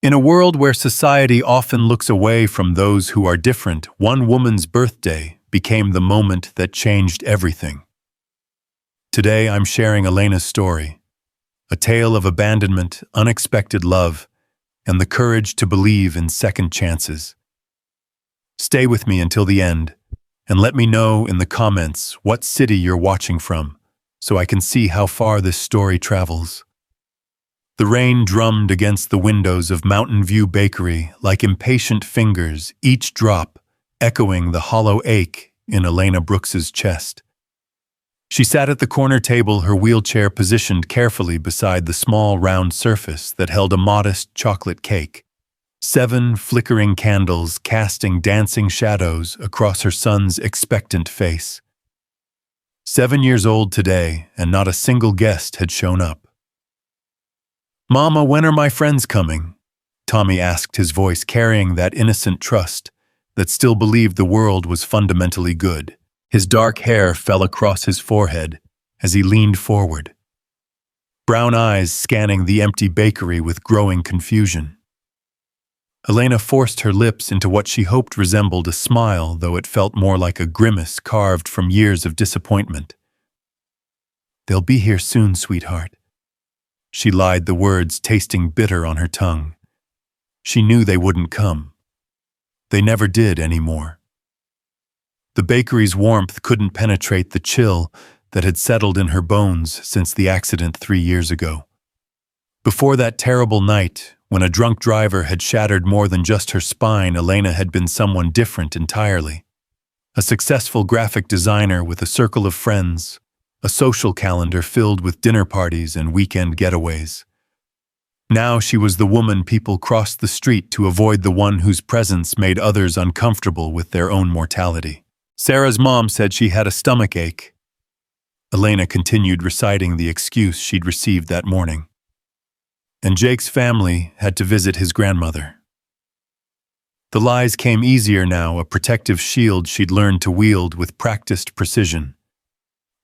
In a world where society often looks away from those who are different, one woman's birthday became the moment that changed everything. Today I'm sharing Elena's story, a tale of abandonment, unexpected love, and the courage to believe in second chances. Stay with me until the end, and let me know in the comments what city you're watching from, so I can see how far this story travels. The rain drummed against the windows of Mountain View Bakery like impatient fingers, each drop echoing the hollow ache in Elena Brooks's chest. She sat at the corner table, her wheelchair positioned carefully beside the small round surface that held a modest chocolate cake. 7 flickering candles casting dancing shadows across her son's expectant face. 7 years old today, and not a single guest had shown up. "Mama, when are my friends coming?" Tommy asked, his voice carrying that innocent trust that still believed the world was fundamentally good. His dark hair fell across his forehead as he leaned forward, brown eyes scanning the empty bakery with growing confusion. Elena forced her lips into what she hoped resembled a smile, though it felt more like a grimace carved from years of disappointment. "They'll be here soon, sweetheart." She lied, the words tasting bitter on her tongue. She knew they wouldn't come. They never did anymore. The bakery's warmth couldn't penetrate the chill that had settled in her bones since the accident 3 years ago. Before that terrible night, when a drunk driver had shattered more than just her spine, Elena had been someone different entirely. A successful graphic designer with a circle of friends, a social calendar filled with dinner parties and weekend getaways. Now she was the woman people crossed the street to avoid, the one whose presence made others uncomfortable with their own mortality. Sarah's mom said she had a stomach ache. Elena continued reciting the excuse she'd received that morning. And Jake's family had to visit his grandmother. The lies came easier now, a protective shield she'd learned to wield with practiced precision.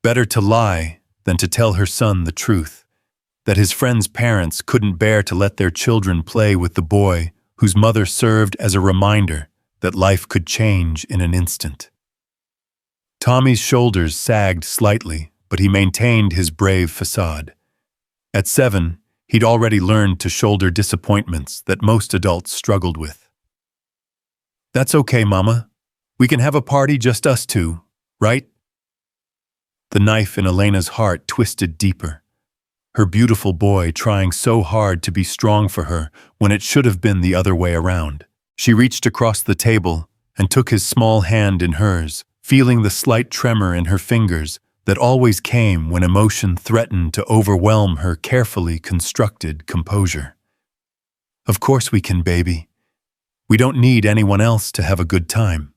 Better to lie than to tell her son the truth, that his friend's parents couldn't bear to let their children play with the boy whose mother served as a reminder that life could change in an instant. Tommy's shoulders sagged slightly, but he maintained his brave facade. At 7, he'd already learned to shoulder disappointments that most adults struggled with. "That's okay, Mama. We can have a party, just us two, right?" The knife in Elena's heart twisted deeper. Her beautiful boy trying so hard to be strong for her when it should have been the other way around. She reached across the table and took his small hand in hers, feeling the slight tremor in her fingers that always came when emotion threatened to overwhelm her carefully constructed composure. "Of course we can, baby. We don't need anyone else to have a good time."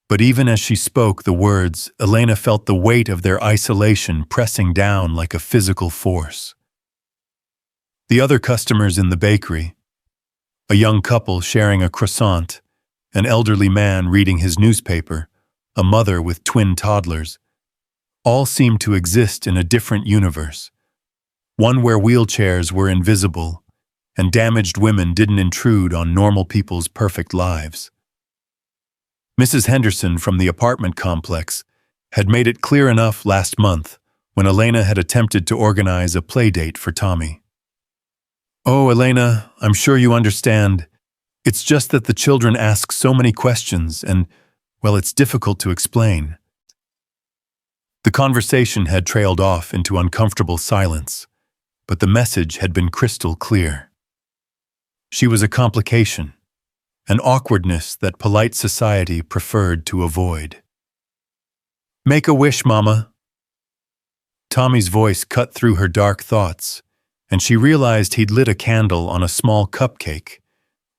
But even as she spoke the words, Elena felt the weight of their isolation pressing down like a physical force. The other customers in the bakery, a young couple sharing a croissant, an elderly man reading his newspaper, a mother with twin toddlers, all seemed to exist in a different universe, one where wheelchairs were invisible and damaged women didn't intrude on normal people's perfect lives. Mrs. Henderson from the apartment complex had made it clear enough last month when Elena had attempted to organize a play date for Tommy. "Oh, Elena, I'm sure you understand. It's just that the children ask so many questions and, well, it's difficult to explain." The conversation had trailed off into uncomfortable silence, but the message had been crystal clear. She was a complication, an awkwardness that polite society preferred to avoid. "Make a wish, Mama." Tommy's voice cut through her dark thoughts, and she realized he'd lit a candle on a small cupcake,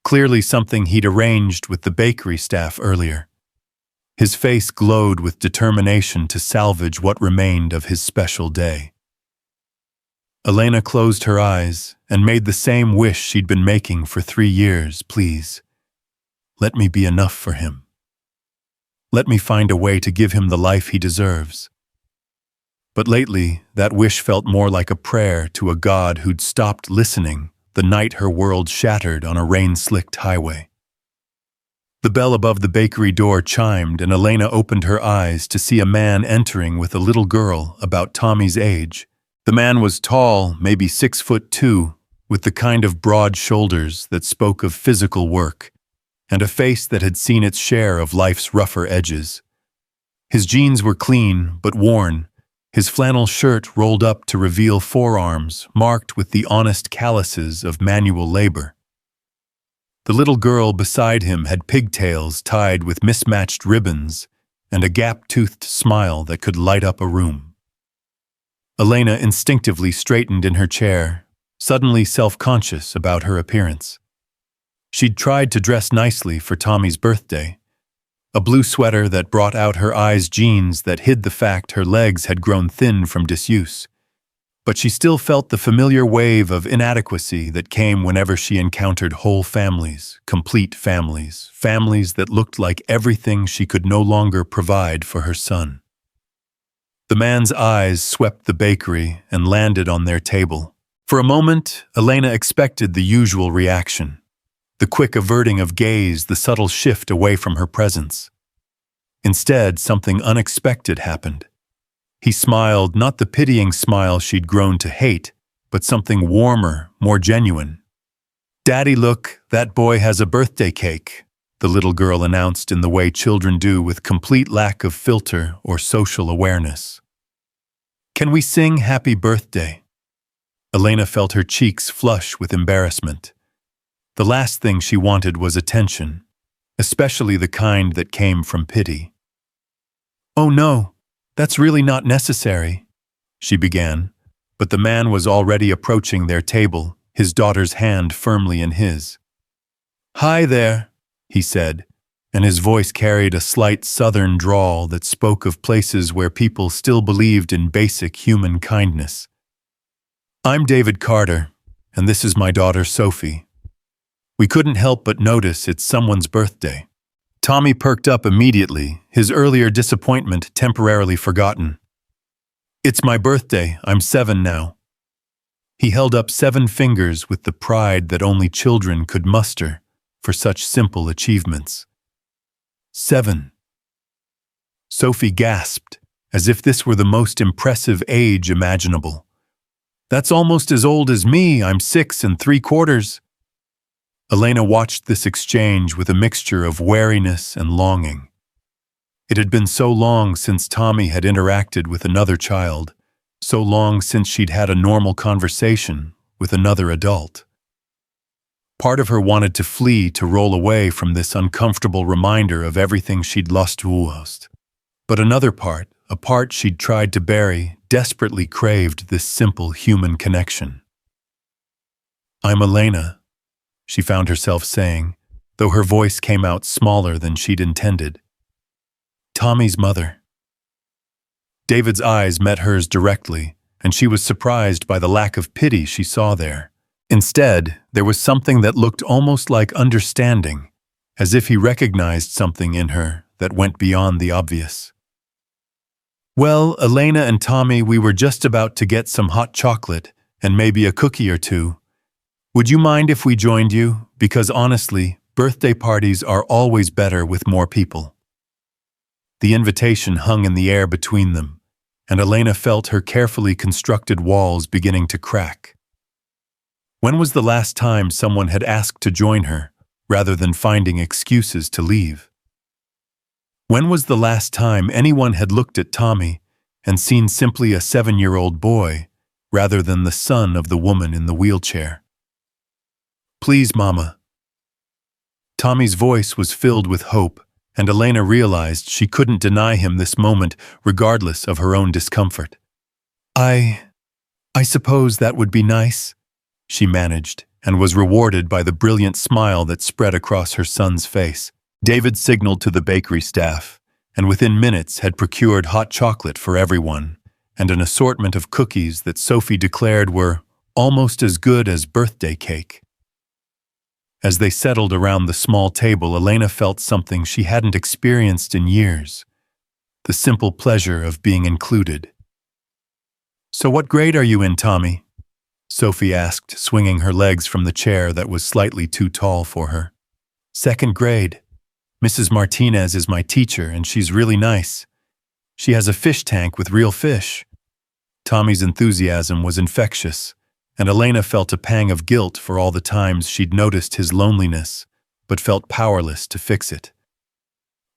clearly something he'd arranged with the bakery staff earlier. His face glowed with determination to salvage what remained of his special day. Elena closed her eyes and made the same wish she'd been making for 3 years. "Please, let me be enough for him. Let me find a way to give him the life he deserves." But lately, that wish felt more like a prayer to a God who'd stopped listening the night her world shattered on a rain-slicked highway. The bell above the bakery door chimed, and Elena opened her eyes to see a man entering with a little girl about Tommy's age. The man was tall, maybe 6'2", with the kind of broad shoulders that spoke of physical work, and a face that had seen its share of life's rougher edges. His jeans were clean but worn, his flannel shirt rolled up to reveal forearms marked with the honest calluses of manual labor. The little girl beside him had pigtails tied with mismatched ribbons and a gap-toothed smile that could light up a room. Elena instinctively straightened in her chair, suddenly self-conscious about her appearance. She'd tried to dress nicely for Tommy's birthday, a blue sweater that brought out her eyes, jeans that hid the fact her legs had grown thin from disuse. But she still felt the familiar wave of inadequacy that came whenever she encountered whole families, complete families, families that looked like everything she could no longer provide for her son. The man's eyes swept the bakery and landed on their table. For a moment, Elena expected the usual reaction. The quick averting of gaze, the subtle shift away from her presence. Instead, something unexpected happened. He smiled, not the pitying smile she'd grown to hate, but something warmer, more genuine. "Daddy, look, that boy has a birthday cake," the little girl announced in the way children do with complete lack of filter or social awareness. "Can we sing happy birthday?" Elena felt her cheeks flush with embarrassment. The last thing she wanted was attention, especially the kind that came from pity. "Oh no, that's really not necessary," she began, but the man was already approaching their table, his daughter's hand firmly in his. "Hi there," he said, and his voice carried a slight southern drawl that spoke of places where people still believed in basic human kindness. "I'm David Carter, and this is my daughter Sophie. We couldn't help but notice it's someone's birthday." Tommy perked up immediately, his earlier disappointment temporarily forgotten. "It's my birthday, I'm 7 now." He held up 7 fingers with the pride that only children could muster for such simple achievements. 7. Sophie gasped, as if this were the most impressive age imaginable. "That's almost as old as me, I'm 6 3/4. Elena watched this exchange with a mixture of wariness and longing. It had been so long since Tommy had interacted with another child, so long since she'd had a normal conversation with another adult. Part of her wanted to flee, to roll away from this uncomfortable reminder of everything she'd lost to Uost. But another part, a part she'd tried to bury, desperately craved this simple human connection. "I'm Elena," she found herself saying, though her voice came out smaller than she'd intended. "Tommy's mother." David's eyes met hers directly, and she was surprised by the lack of pity she saw there. Instead, there was something that looked almost like understanding, as if he recognized something in her that went beyond the obvious. "Well, Elena and Tommy, we were just about to get some hot chocolate and maybe a cookie or two. Would you mind if we joined you? Because honestly, birthday parties are always better with more people." The invitation hung in the air between them, and Elena felt her carefully constructed walls beginning to crack. When was the last time someone had asked to join her, rather than finding excuses to leave? When was the last time anyone had looked at Tommy and seen simply a 7-year-old boy, rather than the son of the woman in the wheelchair? "Please, Mama." Tommy's voice was filled with hope, and Elena realized she couldn't deny him this moment, regardless of her own discomfort. I suppose that would be nice," she managed, and was rewarded by the brilliant smile that spread across her son's face. David signaled to the bakery staff, and within minutes had procured hot chocolate for everyone, and an assortment of cookies that Sophie declared were almost as good as birthday cake. As they settled around the small table, Elena felt something she hadn't experienced in years: the simple pleasure of being included. "So what grade are you in, Tommy?" Sophie asked, swinging her legs from the chair that was slightly too tall for her. Second grade. Mrs. Martinez is my teacher, and she's really nice. She has a fish tank with real fish. Tommy's enthusiasm was infectious, and Elena felt a pang of guilt for all the times she'd noticed his loneliness, but felt powerless to fix it.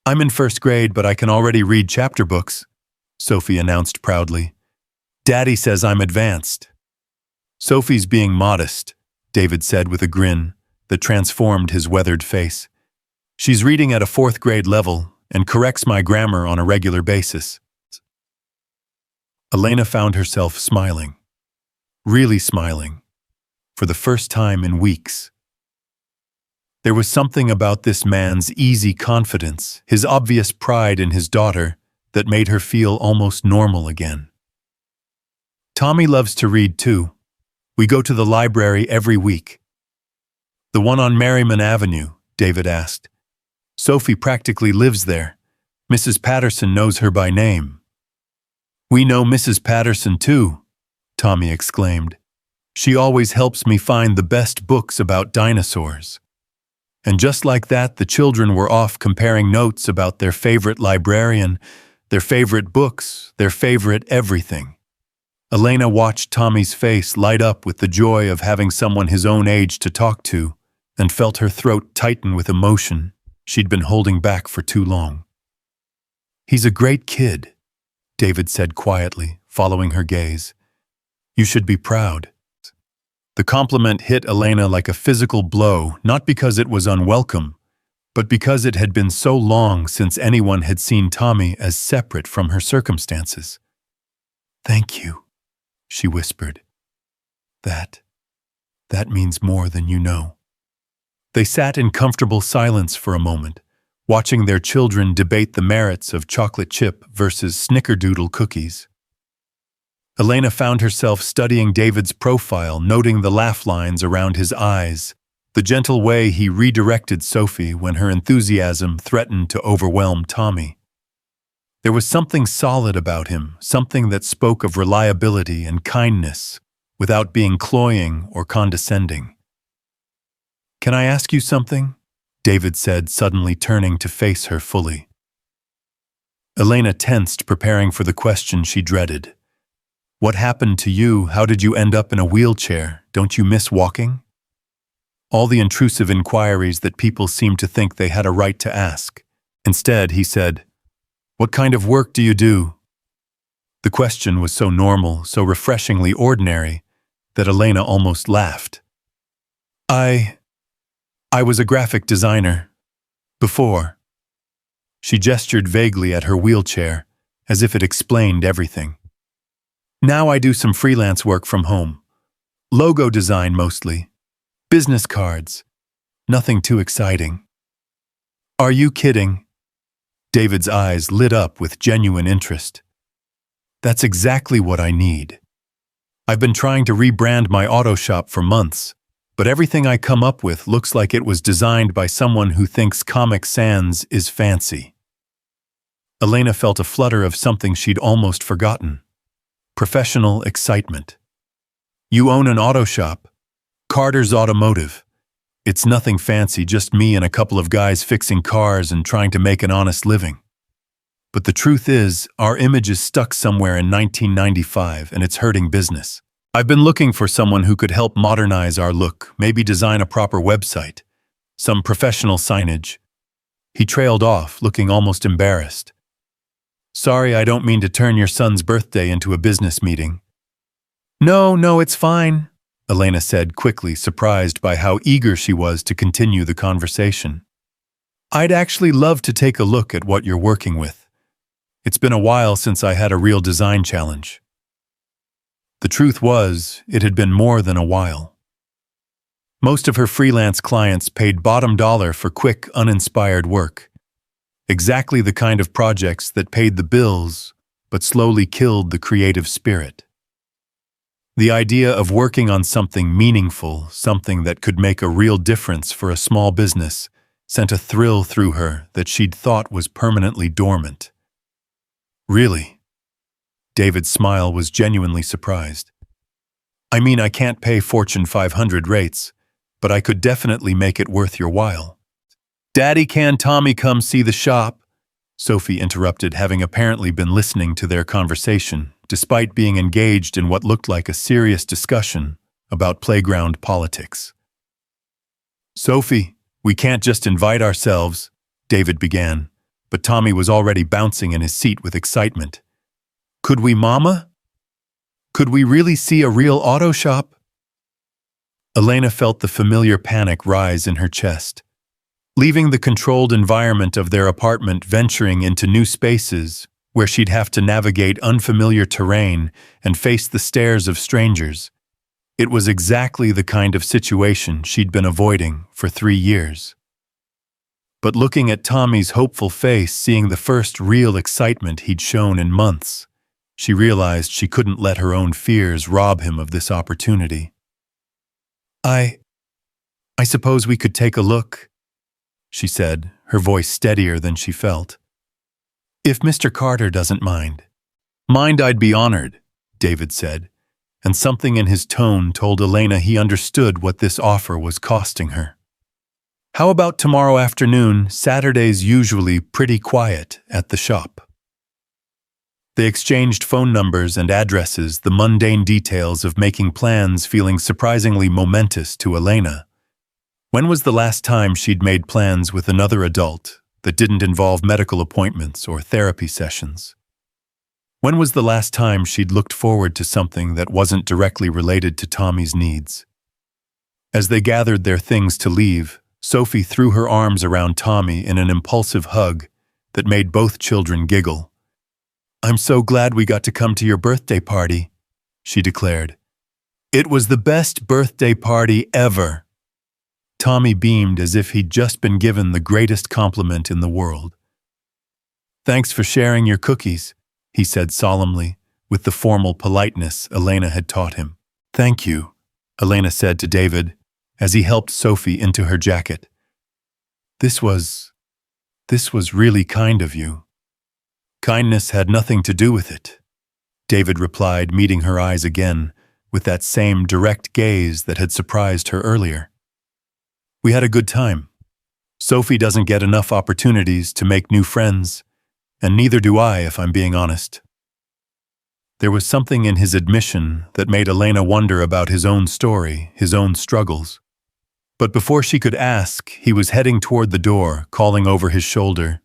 I'm in first grade, but I can already read chapter books, Sophie announced proudly. Daddy says I'm advanced. Sophie's being modest, David said with a grin that transformed his weathered face. She's reading at a fourth grade level and corrects my grammar on a regular basis. Elena found herself smiling. Really smiling. For the first time in weeks. There was something about this man's easy confidence, his obvious pride in his daughter, that made her feel almost normal again. Tommy loves to read too. We go to the library every week. The one on Merriman Avenue, David asked. Sophie practically lives there. Mrs. Patterson knows her by name. We know Mrs. Patterson too, Tommy exclaimed. She always helps me find the best books about dinosaurs. And just like that, the children were off comparing notes about their favorite librarian, their favorite books, their favorite everything. Elena watched Tommy's face light up with the joy of having someone his own age to talk to, and felt her throat tighten with emotion she'd been holding back for too long. He's a great kid, David said quietly, following her gaze. You should be proud. The compliment hit Elena like a physical blow, not because it was unwelcome, but because it had been so long since anyone had seen Tommy as separate from her circumstances. Thank you, she whispered. That means more than you know. They sat in comfortable silence for a moment, watching their children debate the merits of chocolate chip versus snickerdoodle cookies. Elena found herself studying David's profile, noting the laugh lines around his eyes, the gentle way he redirected Sophie when her enthusiasm threatened to overwhelm Tommy. There was something solid about him, something that spoke of reliability and kindness, without being cloying or condescending. Can I ask you something? David said, suddenly turning to face her fully. Elena tensed, preparing for the question she dreaded. What happened to you? How did you end up in a wheelchair? Don't you miss walking? All the intrusive inquiries that people seemed to think they had a right to ask. Instead, he said, What kind of work do you do? The question was so normal, so refreshingly ordinary, that Elena almost laughed. I was a graphic designer. Before. She gestured vaguely at her wheelchair, as if it explained everything. Now I do some freelance work from home. Logo design mostly. Business cards. Nothing too exciting. Are you kidding? David's eyes lit up with genuine interest. That's exactly what I need. I've been trying to rebrand my auto shop for months, but everything I come up with looks like it was designed by someone who thinks Comic Sans is fancy. Elena felt a flutter of something she'd almost forgotten. Professional excitement. You own an auto shop. Carter's Automotive. It's nothing fancy, just me and a couple of guys fixing cars and trying to make an honest living. But the truth is, our image is stuck somewhere in 1995 and it's hurting business. I've been looking for someone who could help modernize our look, maybe design a proper website, some professional signage. He trailed off, looking almost embarrassed. Sorry, I don't mean to turn your son's birthday into a business meeting. No, it's fine, Elena said quickly, surprised by how eager she was to continue the conversation. I'd actually love to take a look at what you're working with. It's been a while since I had a real design challenge. The truth was, it had been more than a while. Most of her freelance clients paid bottom dollar for quick, uninspired work. Exactly the kind of projects that paid the bills, but slowly killed the creative spirit. The idea of working on something meaningful, something that could make a real difference for a small business, sent a thrill through her that she'd thought was permanently dormant. Really? David's smile was genuinely surprised. I mean, I can't pay Fortune 500 rates, but I could definitely make it worth your while. Daddy, can Tommy come see the shop? Sophie interrupted, having apparently been listening to their conversation, despite being engaged in what looked like a serious discussion about playground politics. Sophie, we can't just invite ourselves, David began, but Tommy was already bouncing in his seat with excitement. Could we, Mama? Could we really see a real auto shop? Elena felt the familiar panic rise in her chest. Leaving the controlled environment of their apartment, venturing into new spaces where she'd have to navigate unfamiliar terrain and face the stares of strangers. It was exactly the kind of situation she'd been avoiding for 3 years. But looking at Tommy's hopeful face, seeing the first real excitement he'd shown in months, she realized she couldn't let her own fears rob him of this opportunity. I suppose we could take a look, she said, her voice steadier than she felt. If Mr. Carter doesn't mind. Mind, I'd be honored, David said, and something in his tone told Elena he understood what this offer was costing her. How about tomorrow afternoon? Saturday's usually pretty quiet at the shop. They exchanged phone numbers and addresses, the mundane details of making plans feeling surprisingly momentous to Elena. When was the last time she'd made plans with another adult that didn't involve medical appointments or therapy sessions? When was the last time she'd looked forward to something that wasn't directly related to Tommy's needs? As they gathered their things to leave, Sophie threw her arms around Tommy in an impulsive hug that made both children giggle. I'm so glad we got to come to your birthday party, she declared. It was the best birthday party ever. Tommy beamed as if he'd just been given the greatest compliment in the world. Thanks for sharing your cookies, he said solemnly, with the formal politeness Elena had taught him. Thank you, Elena said to David, as he helped Sophie into her jacket. This was really kind of you. Kindness had nothing to do with it, David replied, meeting her eyes again with that same direct gaze that had surprised her earlier. We had a good time. Sophie doesn't get enough opportunities to make new friends, and neither do I, if I'm being honest. There was something in his admission that made Elena wonder about his own story, his own struggles. But before she could ask, he was heading toward the door, calling over his shoulder,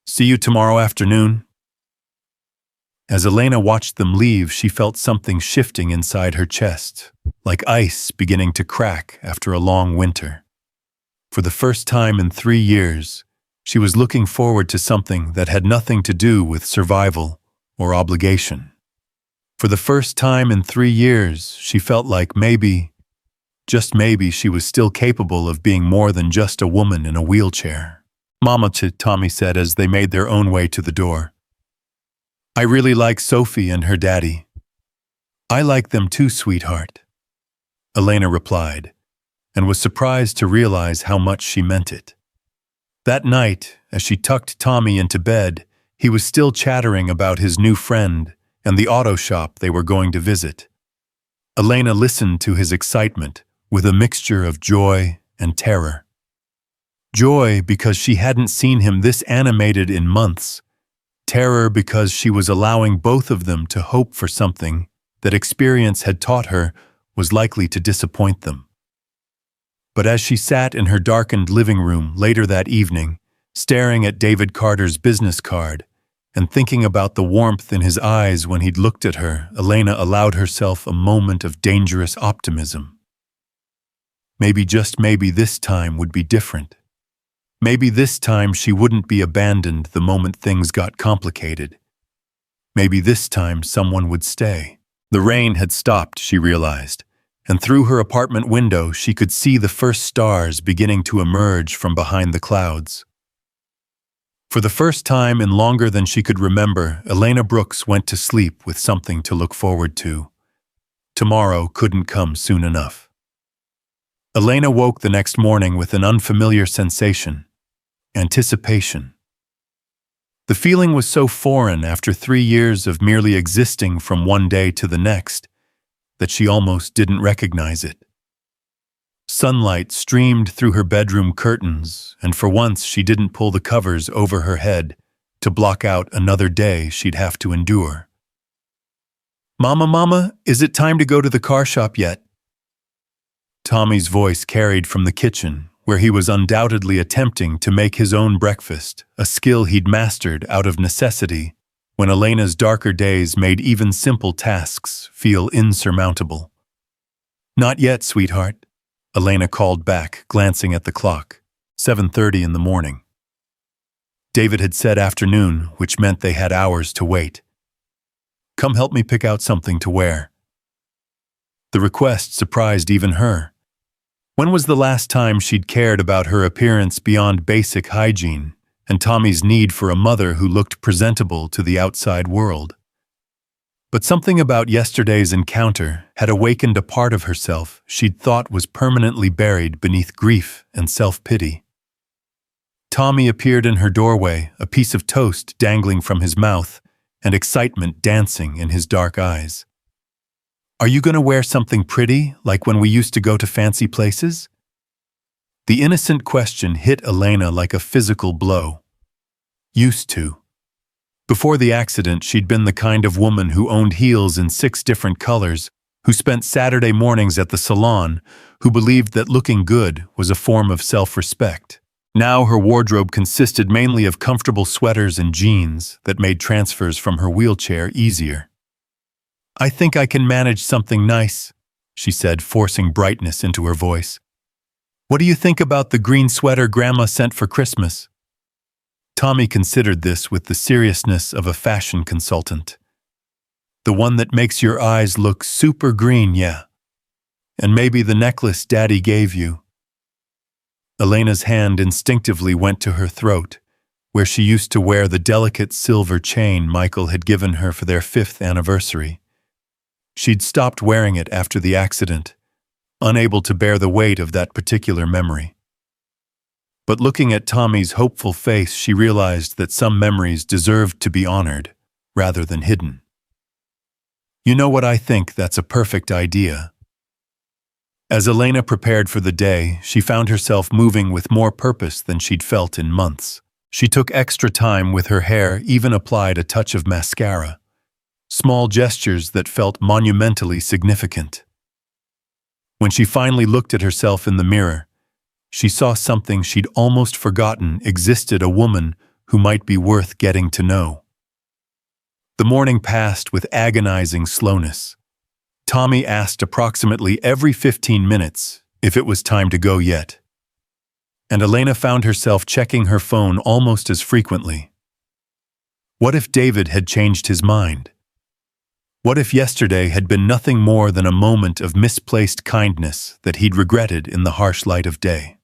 "See you tomorrow afternoon." As Elena watched them leave, she felt something shifting inside her chest, like ice beginning to crack after a long winter. For the first time in 3 years, she was looking forward to something that had nothing to do with survival or obligation. For the first time in 3 years, she felt like maybe, just maybe, she was still capable of being more than just a woman in a wheelchair. Mama, Tommy said as they made their own way to the door. I really like Sophie and her daddy. I like them too, sweetheart, Elena replied, and was surprised to realize how much she meant it. That night, as she tucked Tommy into bed, he was still chattering about his new friend and the auto shop they were going to visit. Elena listened to his excitement with a mixture of joy and terror. Joy because she hadn't seen him this animated in months. Terror because she was allowing both of them to hope for something that experience had taught her was likely to disappoint them. But as she sat in her darkened living room later that evening, staring at David Carter's business card and thinking about the warmth in his eyes when he'd looked at her, Elena allowed herself a moment of dangerous optimism. Maybe, just maybe, this time would be different. Maybe this time she wouldn't be abandoned the moment things got complicated. Maybe this time someone would stay. The rain had stopped, she realized, and through her apartment window she could see the first stars beginning to emerge from behind the clouds. For the first time in longer than she could remember, Elena Brooks went to sleep with something to look forward to. Tomorrow couldn't come soon enough. Elena woke the next morning with an unfamiliar sensation. Anticipation. The feeling was so foreign after 3 years of merely existing from one day to the next that she almost didn't recognize it. Sunlight streamed through her bedroom curtains, and for once she didn't pull the covers over her head to block out another day she'd have to endure. Mama, is it time to go to the car shop yet?" Tommy's voice carried from the kitchen, where he was undoubtedly attempting to make his own breakfast, a skill he'd mastered out of necessity when Elena's darker days made even simple tasks feel insurmountable. "Not yet, sweetheart," Elena called back, glancing at the clock. 7:30 in the morning. David had said afternoon, which meant they had hours to wait. "Come help me pick out something to wear." The request surprised even her. When was the last time she'd cared about her appearance beyond basic hygiene and Tommy's need for a mother who looked presentable to the outside world? But something about yesterday's encounter had awakened a part of herself she'd thought was permanently buried beneath grief and self-pity. Tommy appeared in her doorway, a piece of toast dangling from his mouth and excitement dancing in his dark eyes. "Are you going to wear something pretty, like when we used to go to fancy places?" The innocent question hit Elena like a physical blow. Used to. Before the accident, she'd been the kind of woman who owned heels in 6 different colors, who spent Saturday mornings at the salon, who believed that looking good was a form of self-respect. Now her wardrobe consisted mainly of comfortable sweaters and jeans that made transfers from her wheelchair easier. "I think I can manage something nice," she said, forcing brightness into her voice. "What do you think about the green sweater Grandma sent for Christmas?" Tommy considered this with the seriousness of a fashion consultant. "The one that makes your eyes look super green, yeah. And maybe the necklace Daddy gave you." Elena's hand instinctively went to her throat, where she used to wear the delicate silver chain Michael had given her for their 5th anniversary. She'd stopped wearing it after the accident, unable to bear the weight of that particular memory. But looking at Tommy's hopeful face, she realized that some memories deserved to be honored, rather than hidden. "You know what, I think that's a perfect idea." As Elena prepared for the day, she found herself moving with more purpose than she'd felt in months. She took extra time with her hair, even applied a touch of mascara. Small gestures that felt monumentally significant. When she finally looked at herself in the mirror, she saw something she'd almost forgotten existed, a woman who might be worth getting to know. The morning passed with agonizing slowness. Tommy asked approximately every 15 minutes if it was time to go yet. And Elena found herself checking her phone almost as frequently. What if David had changed his mind? What if yesterday had been nothing more than a moment of misplaced kindness that he'd regretted in the harsh light of day?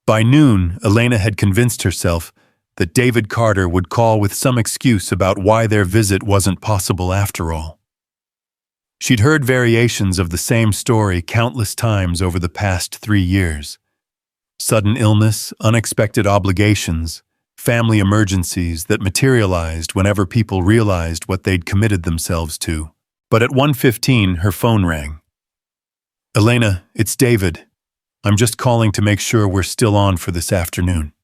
By noon, Elena had convinced herself that David Carter would call with some excuse about why their visit wasn't possible after all. She'd heard variations of the same story countless times over the past 3 years. Sudden illness, unexpected obligations, family emergencies that materialized whenever people realized what they'd committed themselves to. But at 1:15, her phone rang. "Elena, it's David. I'm just calling to make sure we're still on for this afternoon."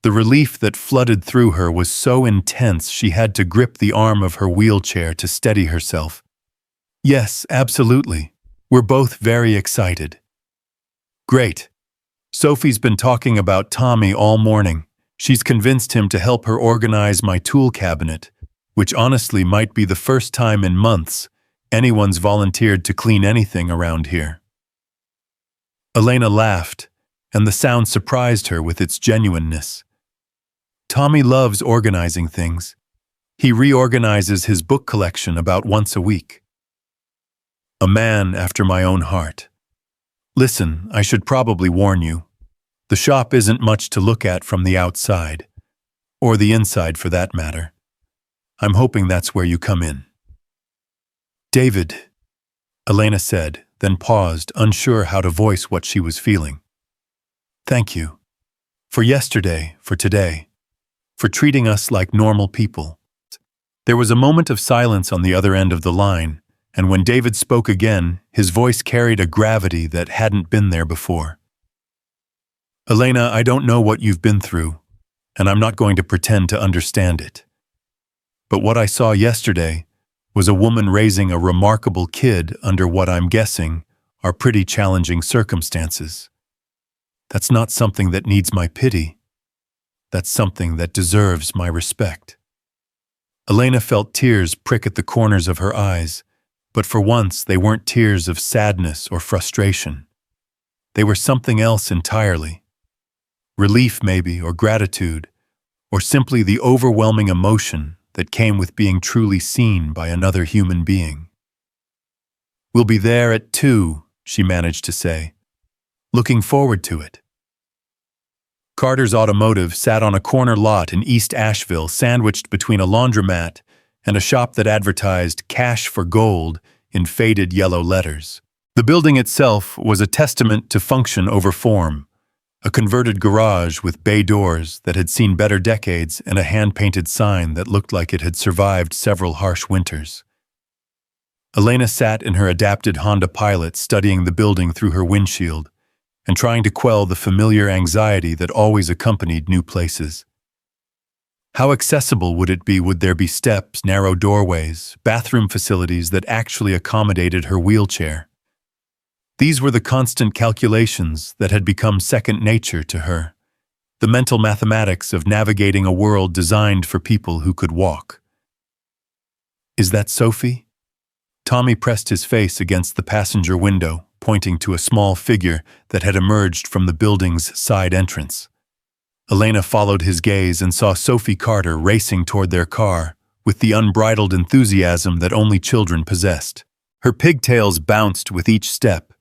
The relief that flooded through her was so intense she had to grip the arm of her wheelchair to steady herself. "Yes, absolutely. We're both very excited." "Great. Sophie's been talking about Tommy all morning. She's convinced him to help her organize my tool cabinet, which honestly might be the first time in months anyone's volunteered to clean anything around here." Elena laughed, and the sound surprised her with its genuineness. Tommy loves organizing things. He reorganizes his book collection about once a week. A man after my own heart. Listen, I should probably warn you. The shop isn't much to look at from the outside, or the inside for that matter. I'm hoping that's where you come in. David, Elena said, then paused, unsure how to voice what she was feeling. Thank you. For yesterday, for today. For treating us like normal people. There was a moment of silence on the other end of the line, and when David spoke again, his voice carried a gravity that hadn't been there before. Elena, I don't know what you've been through, and I'm not going to pretend to understand it. But what I saw yesterday was a woman raising a remarkable kid under what I'm guessing are pretty challenging circumstances. That's not something that needs my pity. That's something that deserves my respect. Elena felt tears prick at the corners of her eyes, but for once they weren't tears of sadness or frustration. They were something else entirely. Relief maybe, or gratitude, or simply the overwhelming emotion that came with being truly seen by another human being. "We'll be there at 2, she managed to say. "Looking forward to it." Carter's Automotive sat on a corner lot in East Asheville, sandwiched between a laundromat and a shop that advertised "Cash for Gold" in faded yellow letters. The building itself was a testament to function over form, a converted garage with bay doors that had seen better decades and a hand-painted sign that looked like it had survived several harsh winters. Elena sat in her adapted Honda Pilot, studying the building through her windshield and trying to quell the familiar anxiety that always accompanied new places. How accessible would it be? Would there be steps, narrow doorways, bathroom facilities that actually accommodated her wheelchair? These were the constant calculations that had become second nature to her, the mental mathematics of navigating a world designed for people who could walk. "Is that Sophie?" Tommy pressed his face against the passenger window, pointing to a small figure that had emerged from the building's side entrance. Elena followed his gaze and saw Sophie Carter racing toward their car with the unbridled enthusiasm that only children possessed. Her pigtails bounced with each step,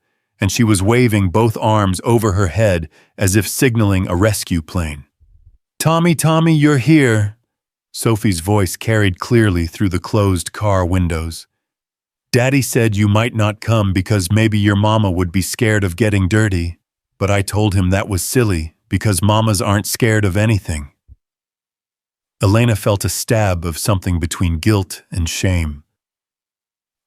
and she was waving both arms over her head as if signaling a rescue plane. "Tommy, Tommy, you're here!" Sophie's voice carried clearly through the closed car windows. "Daddy said you might not come because maybe your mama would be scared of getting dirty, but I told him that was silly because mamas aren't scared of anything." Elena felt a stab of something between guilt and shame.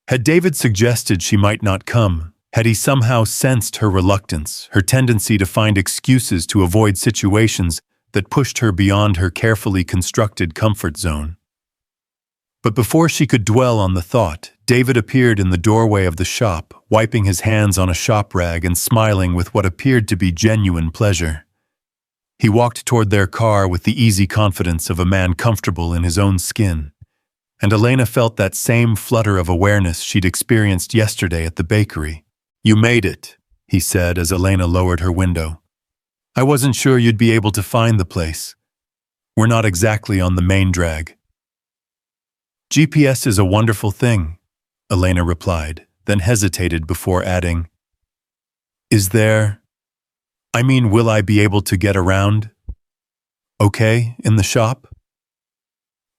Had David suggested she might not come? Had he somehow sensed her reluctance, her tendency to find excuses to avoid situations that pushed her beyond her carefully constructed comfort zone? But before she could dwell on the thought, David appeared in the doorway of the shop, wiping his hands on a shop rag and smiling with what appeared to be genuine pleasure. He walked toward their car with the easy confidence of a man comfortable in his own skin, and Elena felt that same flutter of awareness she'd experienced yesterday at the bakery. "You made it," he said as Elena lowered her window. "I wasn't sure you'd be able to find the place. We're not exactly on the main drag." "GPS is a wonderful thing," Elena replied, then hesitated before adding, will I be able to get around okay in the shop?"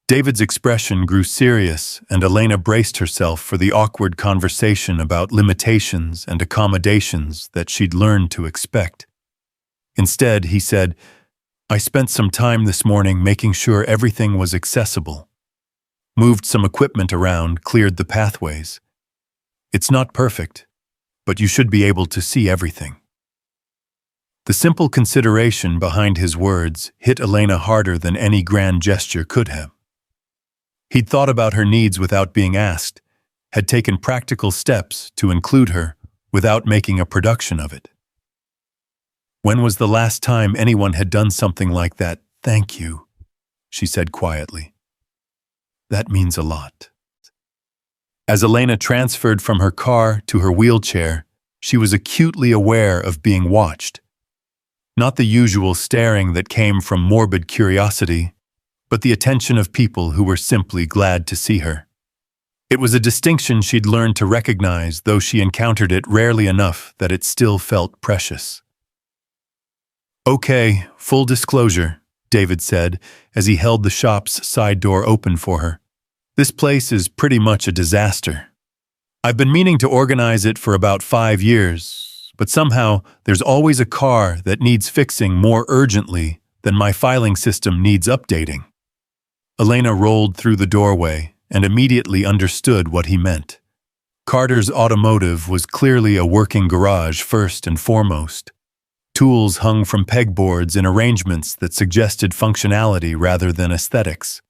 David's expression grew serious, and Elena braced herself for the awkward conversation about limitations and accommodations that she'd learned to expect. Instead, he said, "I spent some time this morning making sure everything was accessible. Moved some equipment around, cleared the pathways. It's not perfect, but you should be able to see everything." The simple consideration behind his words hit Elena harder than any grand gesture could have. He'd thought about her needs without being asked, had taken practical steps to include her without making a production of it. When was the last time anyone had done something like that? "Thank you," she said quietly. "That means a lot." As Elena transferred from her car to her wheelchair, she was acutely aware of being watched. Not the usual staring that came from morbid curiosity, but the attention of people who were simply glad to see her. It was a distinction she'd learned to recognize, though she encountered it rarely enough that it still felt precious. "Okay, full disclosure," David said as he held the shop's side door open for her. "This place is pretty much a disaster. I've been meaning to organize it for about 5 years, but somehow there's always a car that needs fixing more urgently than my filing system needs updating." Elena rolled through the doorway and immediately understood what he meant. Carter's Automotive was clearly a working garage first and foremost. Tools hung from pegboards in arrangements that suggested functionality rather than aesthetics.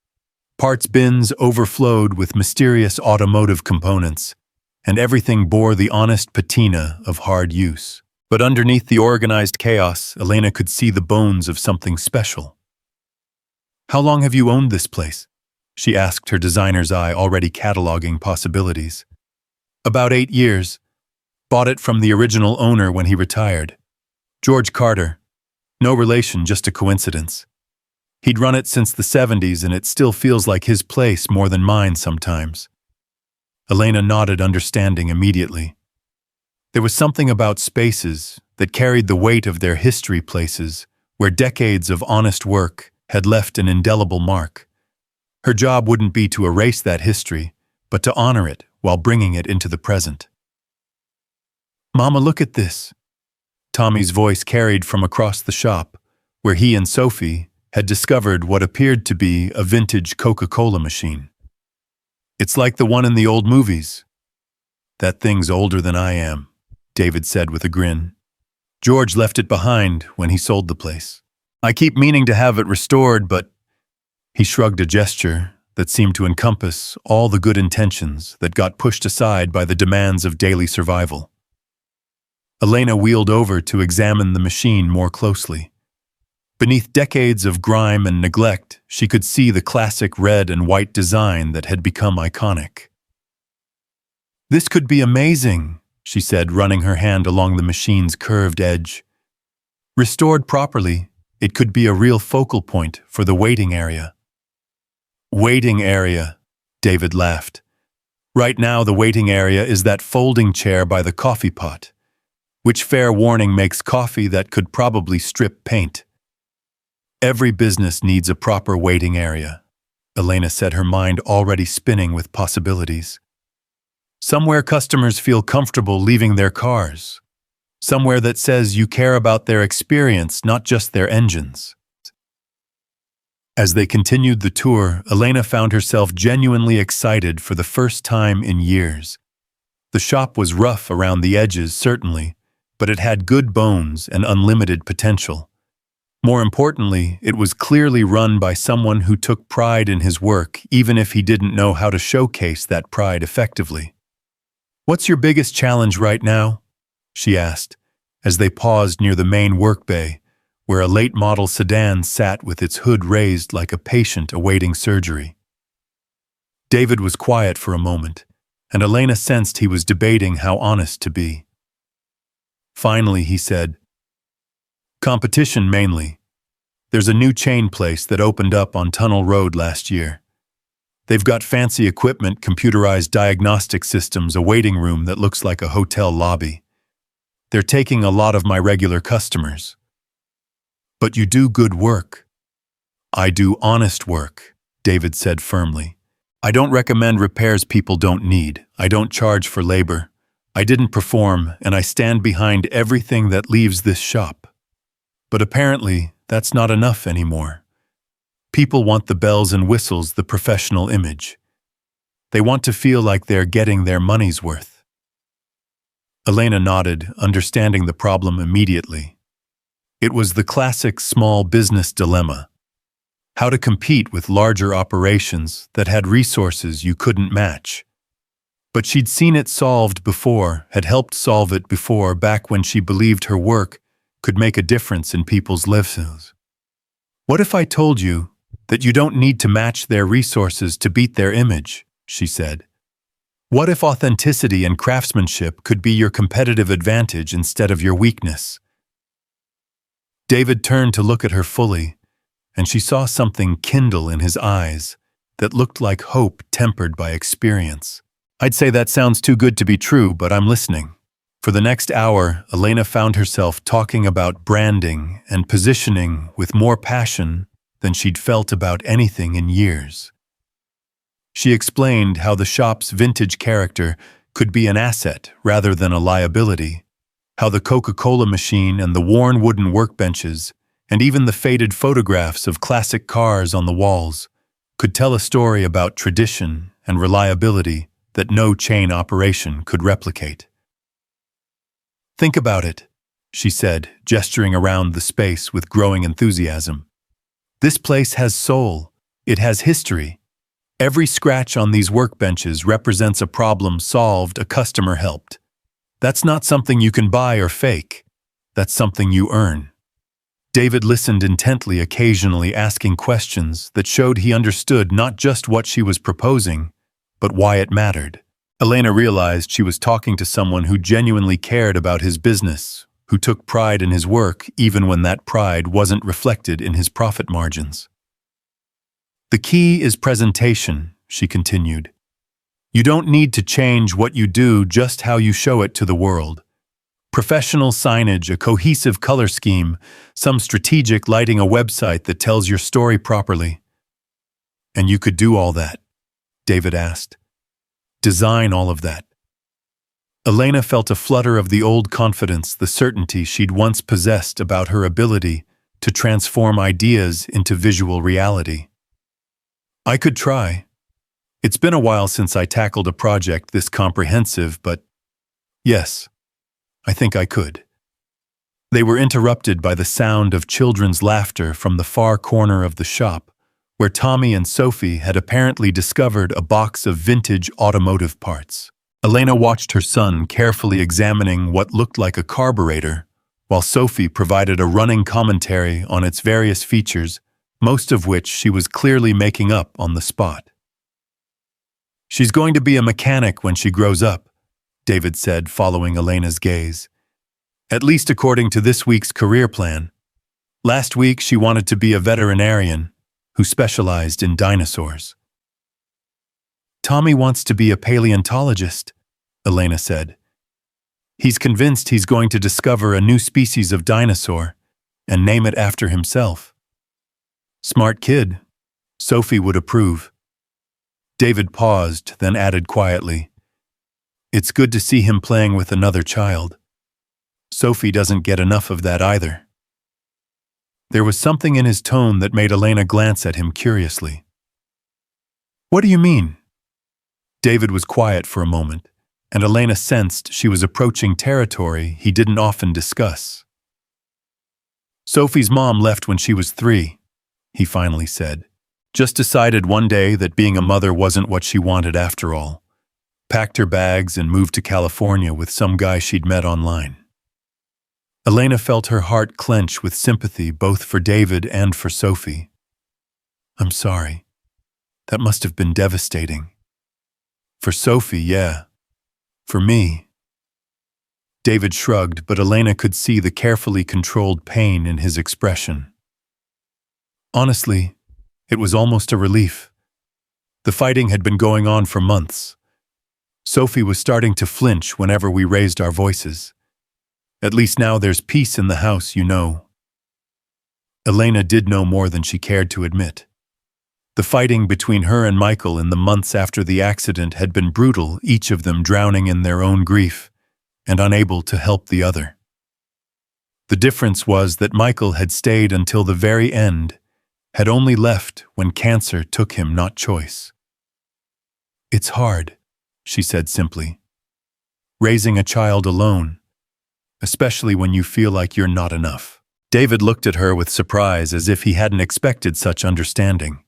Parts bins overflowed with mysterious automotive components, and everything bore the honest patina of hard use. But underneath the organized chaos, Elena could see the bones of something special. "How long have you owned this place?" she asked, her designer's eye already cataloging possibilities. "About 8 years. Bought it from the original owner when he retired. George Carter. No relation, just a coincidence. He'd run it since the 70s, and it still feels like his place more than mine sometimes." Elena nodded, understanding immediately. There was something about spaces that carried the weight of their history, places where decades of honest work had left an indelible mark. Her job wouldn't be to erase that history, but to honor it while bringing it into the present. "Mama, look at this." Tommy's voice carried from across the shop, where he and Sophie had discovered what appeared to be a vintage Coca-Cola machine. "It's like the one in the old movies." "That thing's older than I am," David said with a grin. "George left it behind when he sold the place. I keep meaning to have it restored, but—" He shrugged, a gesture that seemed to encompass all the good intentions that got pushed aside by the demands of daily survival. Elena wheeled over to examine the machine more closely. Beneath decades of grime and neglect, she could see the classic red and white design that had become iconic. "This could be amazing," she said, running her hand along the machine's curved edge. "Restored properly, it could be a real focal point for the waiting area." "Waiting area," David laughed. "Right now the waiting area is that folding chair by the coffee pot, which, fair warning, makes coffee that could probably strip paint." "Every business needs a proper waiting area," Elena said, her mind already spinning with possibilities. "Somewhere customers feel comfortable leaving their cars. Somewhere that says you care about their experience, not just their engines." As they continued the tour, Elena found herself genuinely excited for the first time in years. The shop was rough around the edges, certainly, but it had good bones and unlimited potential. More importantly, it was clearly run by someone who took pride in his work, even if he didn't know how to showcase that pride effectively. "What's your biggest challenge right now?" she asked, as they paused near the main work bay, where a late-model sedan sat with its hood raised like a patient awaiting surgery. David was quiet for a moment, and Elena sensed he was debating how honest to be. Finally, he said, "Competition, mainly. There's a new chain place that opened up on Tunnel Road last year. They've got fancy equipment, computerized diagnostic systems, a waiting room that looks like a hotel lobby. They're taking a lot of my regular customers." "But you do good work." "I do honest work," David said firmly. "I don't recommend repairs people don't need. I don't charge for labor. I didn't perform, and I stand behind everything that leaves this shop." But apparently, that's not enough anymore. People want the bells and whistles, the professional image. They want to feel like they're getting their money's worth. Elena nodded, understanding the problem immediately. It was the classic small business dilemma. How to compete with larger operations that had resources you couldn't match. But she'd seen it solved before, had helped solve it before, back when she believed her work could make a difference in people's lives. "What if I told you that you don't need to match their resources to beat their image?" she said. "What if authenticity and craftsmanship could be your competitive advantage instead of your weakness?" David turned to look at her fully, and she saw something kindle in his eyes that looked like hope tempered by experience. "I'd say that sounds too good to be true, but I'm listening." For the next hour, Elena found herself talking about branding and positioning with more passion than she'd felt about anything in years. She explained how the shop's vintage character could be an asset rather than a liability, how the Coca-Cola machine and the worn wooden workbenches, and even the faded photographs of classic cars on the walls, could tell a story about tradition and reliability that no chain operation could replicate. "Think about it," she said, gesturing around the space with growing enthusiasm. "This place has soul. It has history. Every scratch on these workbenches represents a problem solved, a customer helped. That's not something you can buy or fake. That's something you earn." David listened intently, occasionally asking questions that showed he understood not just what she was proposing, but why it mattered. Elena realized she was talking to someone who genuinely cared about his business, who took pride in his work even when that pride wasn't reflected in his profit margins. "The key is presentation," she continued. "You don't need to change what you do, just how you show it to the world. Professional signage, a cohesive color scheme, some strategic lighting, a website that tells your story properly." "And you could do all that?" David asked. "Design all of that?" Elena felt a flutter of the old confidence, the certainty she'd once possessed about her ability to transform ideas into visual reality. "I could try. It's been a while since I tackled a project this comprehensive, but yes, I think I could." They were interrupted by the sound of children's laughter from the far corner of the shop, where Tommy and Sophie had apparently discovered a box of vintage automotive parts. Elena watched her son carefully examining what looked like a carburetor, while Sophie provided a running commentary on its various features, most of which she was clearly making up on the spot. "She's going to be a mechanic when she grows up," David said, following Elena's gaze. "At least according to this week's career plan. Last week she wanted to be a veterinarian who specialized in dinosaurs." "Tommy wants to be a paleontologist," Elena said. "He's convinced he's going to discover a new species of dinosaur and name it after himself." "Smart kid," Sophie would approve. David paused, then added quietly, "It's good to see him playing with another child. Sophie doesn't get enough of that either." There was something in his tone that made Elena glance at him curiously. "What do you mean?" David was quiet for a moment, and Elena sensed she was approaching territory he didn't often discuss. "Sophie's mom left when she was 3, he finally said. "Just decided one day that being a mother wasn't what she wanted after all. Packed her bags and moved to California with some guy she'd met online." Elena felt her heart clench with sympathy both for David and for Sophie. "I'm sorry. That must have been devastating." "For Sophie, yeah. For me." David shrugged, but Elena could see the carefully controlled pain in his expression. "Honestly, it was almost a relief. The fighting had been going on for months. Sophie was starting to flinch whenever we raised our voices. At least now there's peace in the house, you know." Elena did know more than she cared to admit. The fighting between her and Michael in the months after the accident had been brutal, each of them drowning in their own grief and unable to help the other. The difference was that Michael had stayed until the very end, had only left when cancer took him, not choice. "It's hard," she said simply. "Raising a child alone, especially when you feel like you're not enough." David looked at her with surprise, as if he hadn't expected such understanding.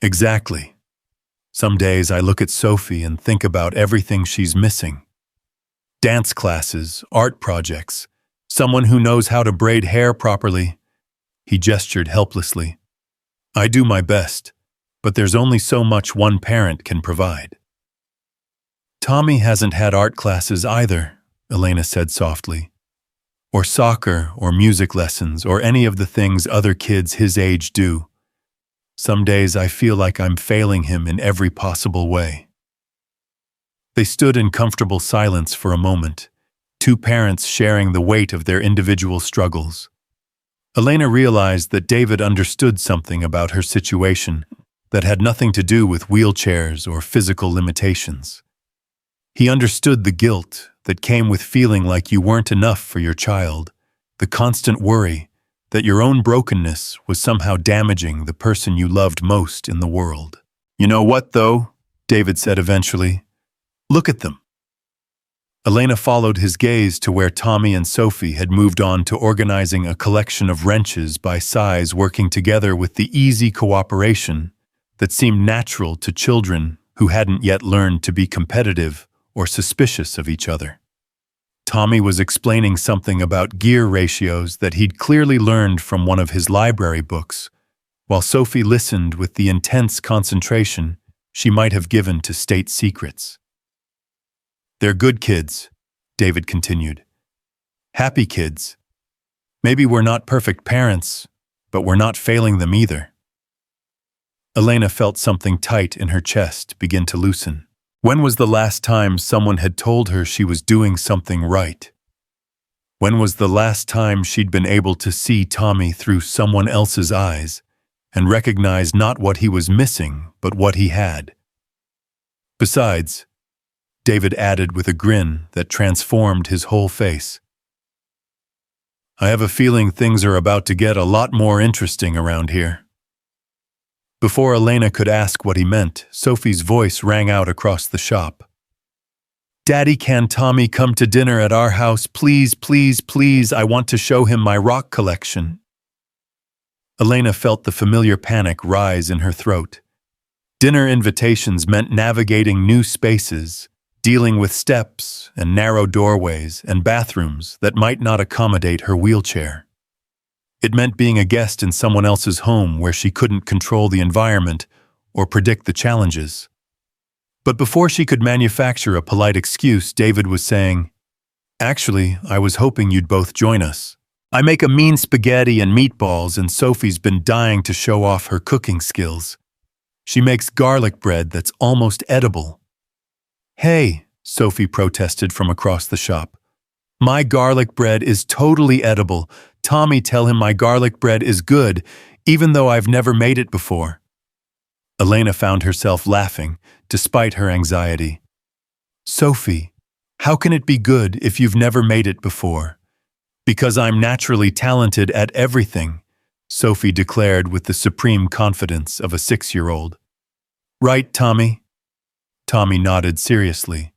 "Exactly. Some days I look at Sophie and think about everything she's missing. Dance classes, art projects, someone who knows how to braid hair properly." He gestured helplessly. "I do my best, but there's only so much one parent can provide." "Tommy hasn't had art classes either," Elena said softly. "Or soccer, or music lessons, or any of the things other kids his age do. Some days I feel like I'm failing him in every possible way." They stood in comfortable silence for a moment, two parents sharing the weight of their individual struggles. Elena realized that David understood something about her situation that had nothing to do with wheelchairs or physical limitations. He understood the guilt that came with feeling like you weren't enough for your child, the constant worry that your own brokenness was somehow damaging the person you loved most in the world. "You know what, though?" David said eventually. Look at them. Elena followed his gaze to where Tommy and Sophie had moved on to organizing a collection of wrenches by size, working together with the easy cooperation that seemed natural to children who hadn't yet learned to be competitive or suspicious of each other. Tommy was explaining something about gear ratios that he'd clearly learned from one of his library books, while Sophie listened with the intense concentration she might have given to state secrets. "They're good kids," David continued. "Happy kids. Maybe we're not perfect parents, but we're not failing them either." Elena felt something tight in her chest begin to loosen. When was the last time someone had told her she was doing something right? When was the last time she'd been able to see Tommy through someone else's eyes and recognize not what he was missing, but what he had? Besides, David added with a grin that transformed his whole face, "I have a feeling things are about to get a lot more interesting around here." Before Elena could ask what he meant, Sophie's voice rang out across the shop. "Daddy, can Tommy come to dinner at our house? Please, please, please, I want to show him my rock collection." Elena felt the familiar panic rise in her throat. Dinner invitations meant navigating new spaces, dealing with steps and narrow doorways and bathrooms that might not accommodate her wheelchair. It meant being a guest in someone else's home where she couldn't control the environment or predict the challenges. But before she could manufacture a polite excuse, David was saying, "Actually, I was hoping you'd both join us. I make a mean spaghetti and meatballs, and Sophie's been dying to show off her cooking skills. She makes garlic bread that's almost edible." "Hey," Sophie protested from across the shop. "My garlic bread is totally edible. Tommy, tell him my garlic bread is good, even though I've never made it before." Elena found herself laughing, despite her anxiety. "Sophie, how can it be good if you've never made it before?" "Because I'm naturally talented at everything," Sophie declared with the supreme confidence of a 6-year-old. "Right, Tommy?" Tommy nodded seriously.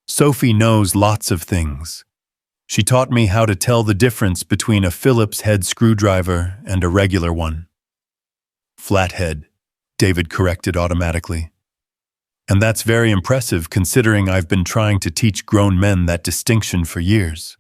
"Sophie knows lots of things. She taught me how to tell the difference between a Phillips head screwdriver and a regular one." "Flathead," David corrected automatically. "And that's very impressive considering I've been trying to teach grown men that distinction for years."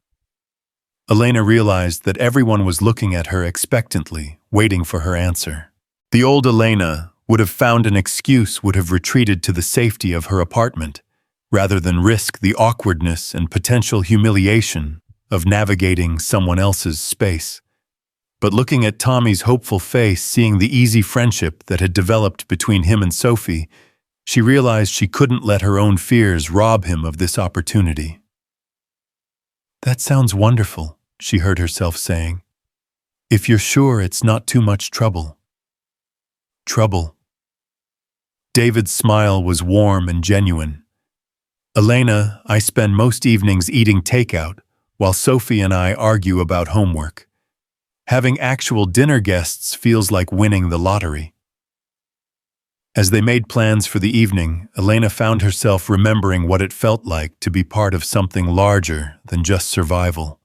Elena realized that everyone was looking at her expectantly, waiting for her answer. The old Elena would have found an excuse, would have retreated to the safety of her apartment, rather than risk the awkwardness and potential humiliation of navigating someone else's space. But looking at Tommy's hopeful face, seeing the easy friendship that had developed between him and Sophie, she realized she couldn't let her own fears rob him of this opportunity. "That sounds wonderful," she heard herself saying. "If you're sure it's not too much trouble." "Trouble." David's smile was warm and genuine. "Elena, I spend most evenings eating takeout, while Sophie and I argue about homework. Having actual dinner guests feels like winning the lottery." As they made plans for the evening, Elena found herself remembering what it felt like to be part of something larger than just survival.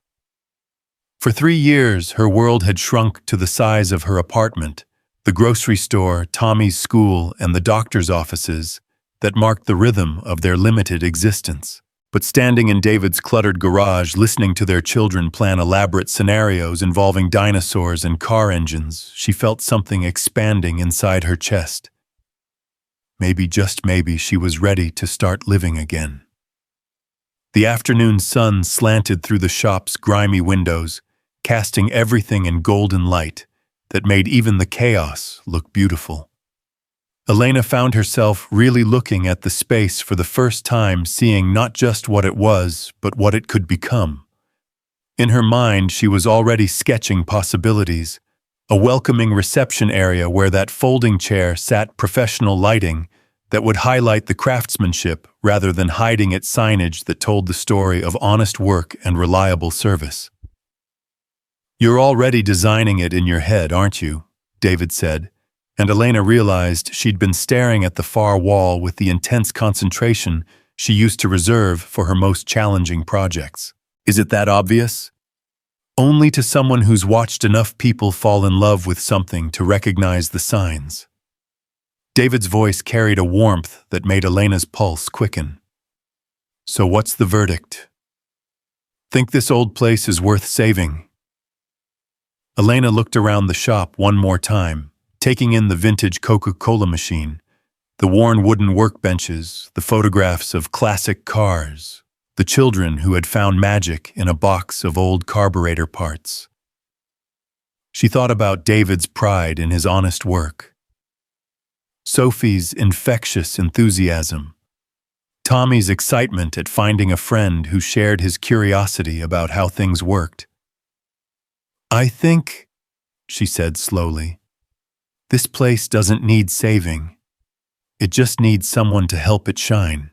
For 3 years, her world had shrunk to the size of her apartment, the grocery store, Tommy's school, and the doctor's offices that marked the rhythm of their limited existence. But standing in David's cluttered garage, listening to their children plan elaborate scenarios involving dinosaurs and car engines, she felt something expanding inside her chest. Maybe, just maybe, she was ready to start living again. The afternoon sun slanted through the shop's grimy windows, casting everything in golden light that made even the chaos look beautiful. Elena found herself really looking at the space for the first time, seeing not just what it was, but what it could become. In her mind, she was already sketching possibilities, a welcoming reception area where that folding chair sat, professional lighting that would highlight the craftsmanship rather than hiding its signage that told the story of honest work and reliable service. "You're already designing it in your head, aren't you?" David said, and Elena realized she'd been staring at the far wall with the intense concentration she used to reserve for her most challenging projects. Is it that obvious? Only to someone who's watched enough people fall in love with something to recognize the signs. David's voice carried a warmth that made Elena's pulse quicken. So what's the verdict? Think this old place is worth saving? Elena looked around the shop one more time, taking in the vintage Coca-Cola machine, the worn wooden workbenches, the photographs of classic cars, the children who had found magic in a box of old carburetor parts. She thought about David's pride in his honest work, Sophie's infectious enthusiasm, Tommy's excitement at finding a friend who shared his curiosity about how things worked. I think, she said slowly, this place doesn't need saving. It just needs someone to help it shine.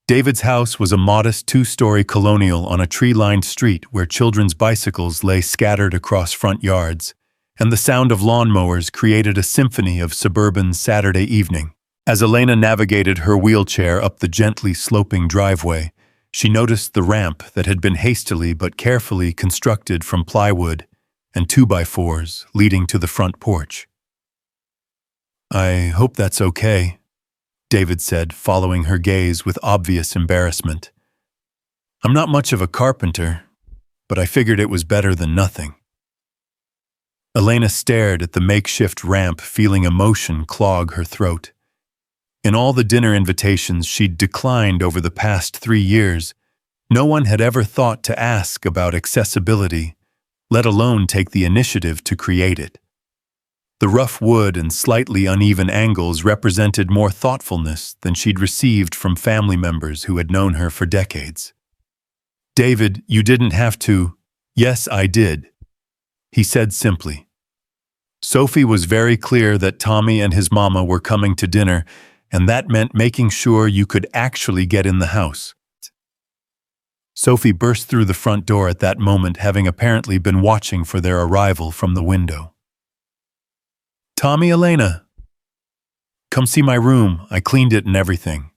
David's house was a modest two-story colonial on a tree-lined street where children's bicycles lay scattered across front yards, and the sound of lawnmowers created a symphony of suburban Saturday evening. As Elena navigated her wheelchair up the gently sloping driveway, she noticed the ramp that had been hastily but carefully constructed from plywood and 2x4s leading to the front porch. I hope that's okay, David said, following her gaze with obvious embarrassment. I'm not much of a carpenter, but I figured it was better than nothing. Elena stared at the makeshift ramp, feeling emotion clog her throat. In all the dinner invitations she'd declined over the past 3 years, no one had ever thought to ask about accessibility, let alone take the initiative to create it. The rough wood and slightly uneven angles represented more thoughtfulness than she'd received from family members who had known her for decades. David, you didn't have to. Yes, I did, he said simply. Sophie was very clear that Tommy and his mama were coming to dinner, and that meant making sure you could actually get in the house. Sophie burst through the front door at that moment, having apparently been watching for their arrival from the window. Tommy, Elena, come see my room. I cleaned it and everything.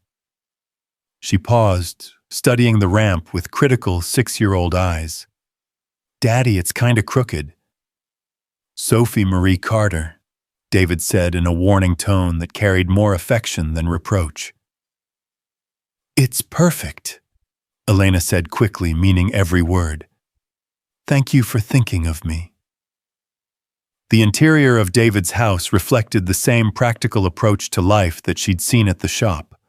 She paused, studying the ramp with critical 6-year-old eyes. Daddy, it's kinda crooked. Sophie Marie Carter, David said in a warning tone that carried more affection than reproach. It's perfect, Elena said quickly, meaning every word. Thank you for thinking of me. The interior of David's house reflected the same practical approach to life that she'd seen at the shop.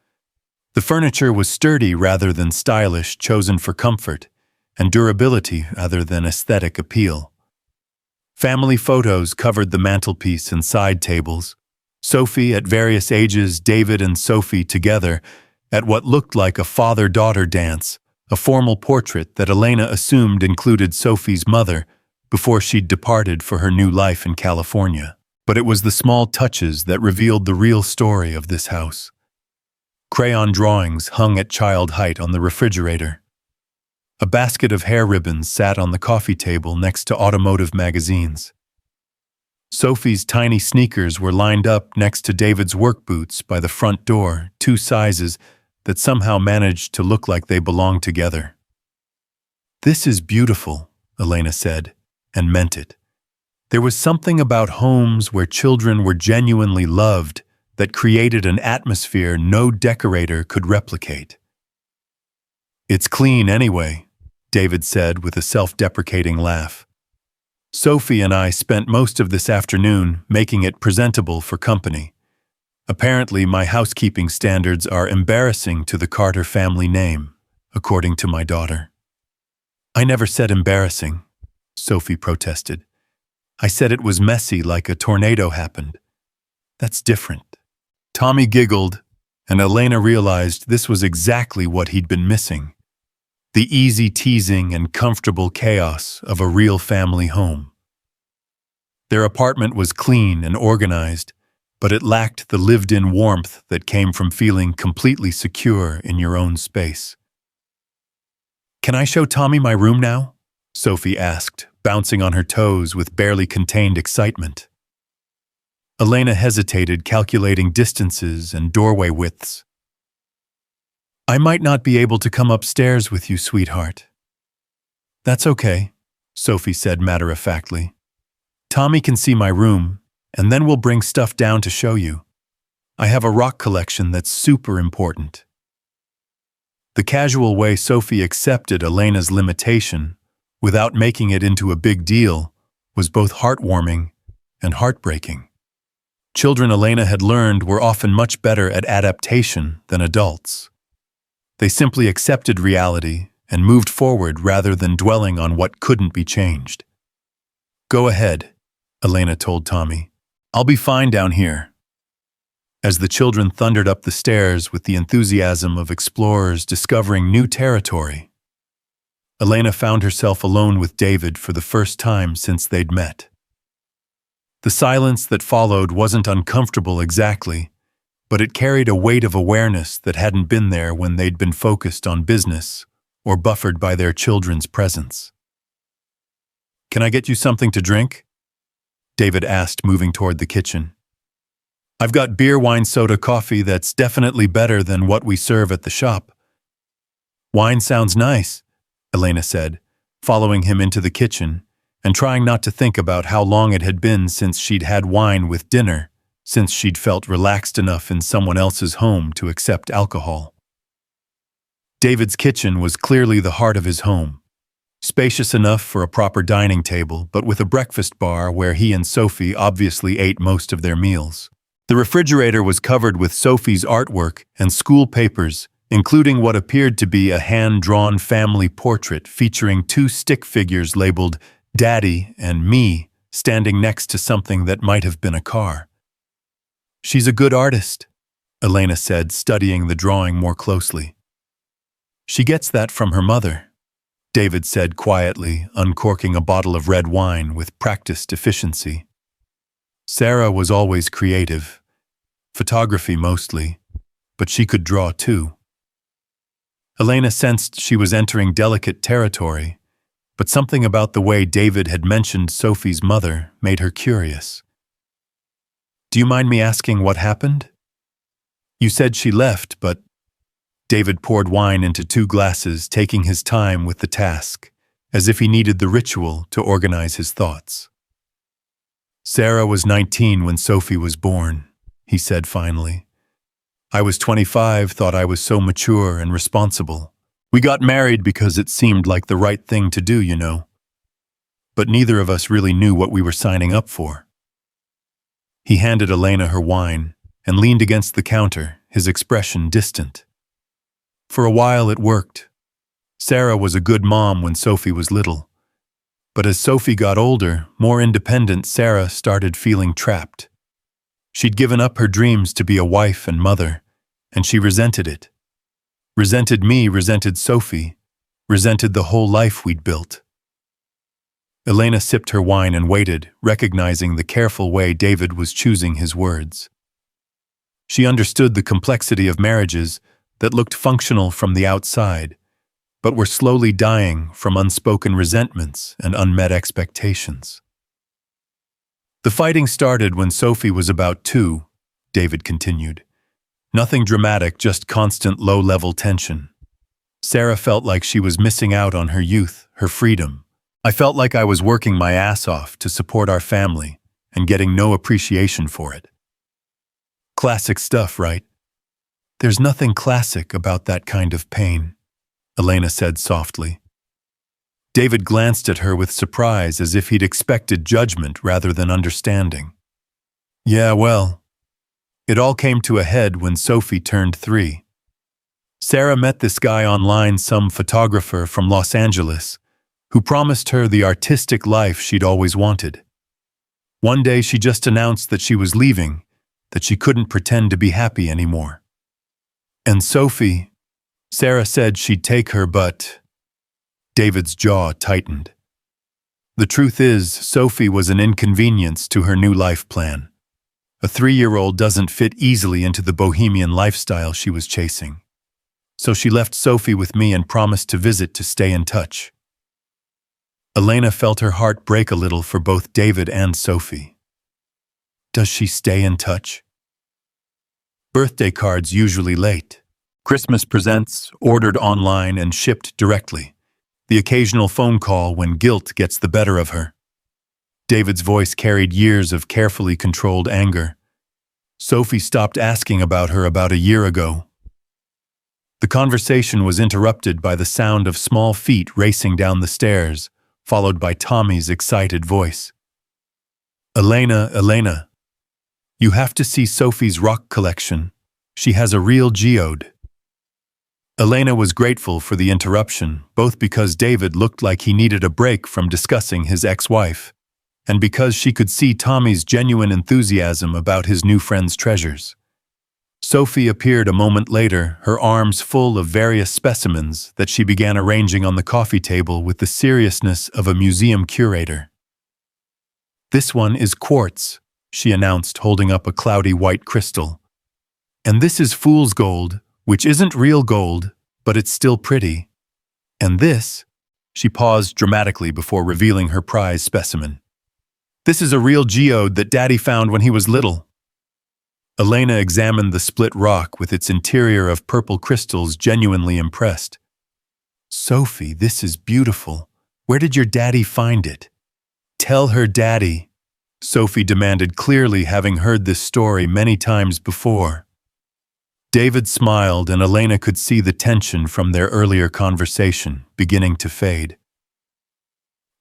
The furniture was sturdy rather than stylish, chosen for comfort, and durability rather than aesthetic appeal. Family photos covered the mantelpiece and side tables. Sophie at various ages, David and Sophie together, at what looked like a father-daughter dance, a formal portrait that Elena assumed included Sophie's mother before she'd departed for her new life in California. But it was the small touches that revealed the real story of this house. Crayon drawings hung at child height on the refrigerator. A basket of hair ribbons sat on the coffee table next to automotive magazines. Sophie's tiny sneakers were lined up next to David's work boots by the front door, 2 sizes that somehow managed to look like they belonged together. This is beautiful, Elena said, and meant it. There was something about homes where children were genuinely loved that created an atmosphere no decorator could replicate. It's clean anyway, David said with a self-deprecating laugh. Sophie and I spent most of this afternoon making it presentable for company. Apparently, my housekeeping standards are embarrassing to the Carter family name, according to my daughter. I never said embarrassing, Sophie protested. I said it was messy, like a tornado happened. That's different. Tommy giggled, and Elena realized this was exactly what he'd been missing. The easy teasing and comfortable chaos of a real family home. Their apartment was clean and organized, but it lacked the lived-in warmth that came from feeling completely secure in your own space. Can I show Tommy my room now? Sophie asked, bouncing on her toes with barely contained excitement. Elena hesitated, calculating distances and doorway widths. I might not be able to come upstairs with you, sweetheart. That's okay, Sophie said matter-of-factly. Tommy can see my room, and then we'll bring stuff down to show you. I have a rock collection that's super important. The casual way Sophie accepted Elena's limitation, without making it into a big deal, was both heartwarming and heartbreaking. Children, Elena had learned, were often much better at adaptation than adults. They simply accepted reality and moved forward rather than dwelling on what couldn't be changed. Go ahead, Elena told Tommy. I'll be fine down here. As the children thundered up the stairs with the enthusiasm of explorers discovering new territory, Elena found herself alone with David for the first time since they'd met. The silence that followed wasn't uncomfortable exactly, but it carried a weight of awareness that hadn't been there when they'd been focused on business or buffered by their children's presence. Can I get you something to drink? David asked, moving toward the kitchen. I've got beer, wine, soda, coffee that's definitely better than what we serve at the shop. Wine sounds nice, Elena said, following him into the kitchen and trying not to think about how long it had been since she'd had wine with dinner, since she'd felt relaxed enough in someone else's home to accept alcohol. David's kitchen was clearly the heart of his home, spacious enough for a proper dining table, but with a breakfast bar where he and Sophie obviously ate most of their meals. The refrigerator was covered with Sophie's artwork and school papers, including what appeared to be a hand-drawn family portrait featuring two stick figures labeled Daddy and Me standing next to something that might have been a car. She's a good artist, Elena said, studying the drawing more closely. She gets that from her mother, David said quietly, uncorking a bottle of red wine with practiced efficiency. Sarah was always creative, photography mostly, but she could draw too. Elena sensed she was entering delicate territory, but something about the way David had mentioned Sophie's mother made her curious. Do you mind me asking what happened? You said she left, but... David poured wine into 2 glasses, taking his time with the task, as if he needed the ritual to organize his thoughts. Sarah was 19 when Sophie was born, he said finally. I was 25, thought I was so mature and responsible. We got married because it seemed like the right thing to do, you know. But neither of us really knew what we were signing up for. He handed Elena her wine and leaned against the counter, his expression distant. For a while it worked. Sarah was a good mom when Sophie was little. But as Sophie got older, more independent, Sarah started feeling trapped. She'd given up her dreams to be a wife and mother, and she resented it. Resented me, resented Sophie, resented the whole life we'd built. Elena sipped her wine and waited, recognizing the careful way David was choosing his words. She understood the complexity of marriages that looked functional from the outside, but were slowly dying from unspoken resentments and unmet expectations. The fighting started when Sophie was about 2, David continued. Nothing dramatic, just constant low-level tension. Sarah felt like she was missing out on her youth, her freedom. I felt like I was working my ass off to support our family and getting no appreciation for it. Classic stuff, right? There's nothing classic about that kind of pain, Elena said softly. David glanced at her with surprise, as if he'd expected judgment rather than understanding. Yeah, well, it all came to a head when Sophie turned 3. Sarah met this guy online, some photographer from Los Angeles, who promised her the artistic life she'd always wanted. One day she just announced that she was leaving, that she couldn't pretend to be happy anymore. And Sophie, Sarah said she'd take her, but... David's jaw tightened. The truth is, Sophie was an inconvenience to her new life plan. A 3-year-old doesn't fit easily into the bohemian lifestyle she was chasing. So she left Sophie with me and promised to visit to stay in touch. Elena felt her heart break a little for both David and Sophie. Does she stay in touch? Birthday cards usually late, Christmas presents, ordered online and shipped directly. The occasional phone call when guilt gets the better of her. David's voice carried years of carefully controlled anger. Sophie stopped asking about her about a year ago. The conversation was interrupted by the sound of small feet racing down the stairs, followed by Tommy's excited voice. Elena, you have to see Sophie's rock collection. She has a real geode." Elena was grateful for the interruption, both because David looked like he needed a break from discussing his ex-wife, and because she could see Tommy's genuine enthusiasm about his new friend's treasures. Sophie appeared a moment later, her arms full of various specimens that she began arranging on the coffee table with the seriousness of a museum curator. "This one is quartz," she announced, holding up a cloudy white crystal. "And this is fool's gold, which isn't real gold, but it's still pretty. And this," she paused dramatically before revealing her prize specimen. "This is a real geode that Daddy found when he was little." Elena examined the split rock with its interior of purple crystals, genuinely impressed. "Sophie, this is beautiful. Where did your daddy find it?" "Tell her daddy," Sophie demanded, clearly having heard this story many times before. David smiled, and Elena could see the tension from their earlier conversation beginning to fade.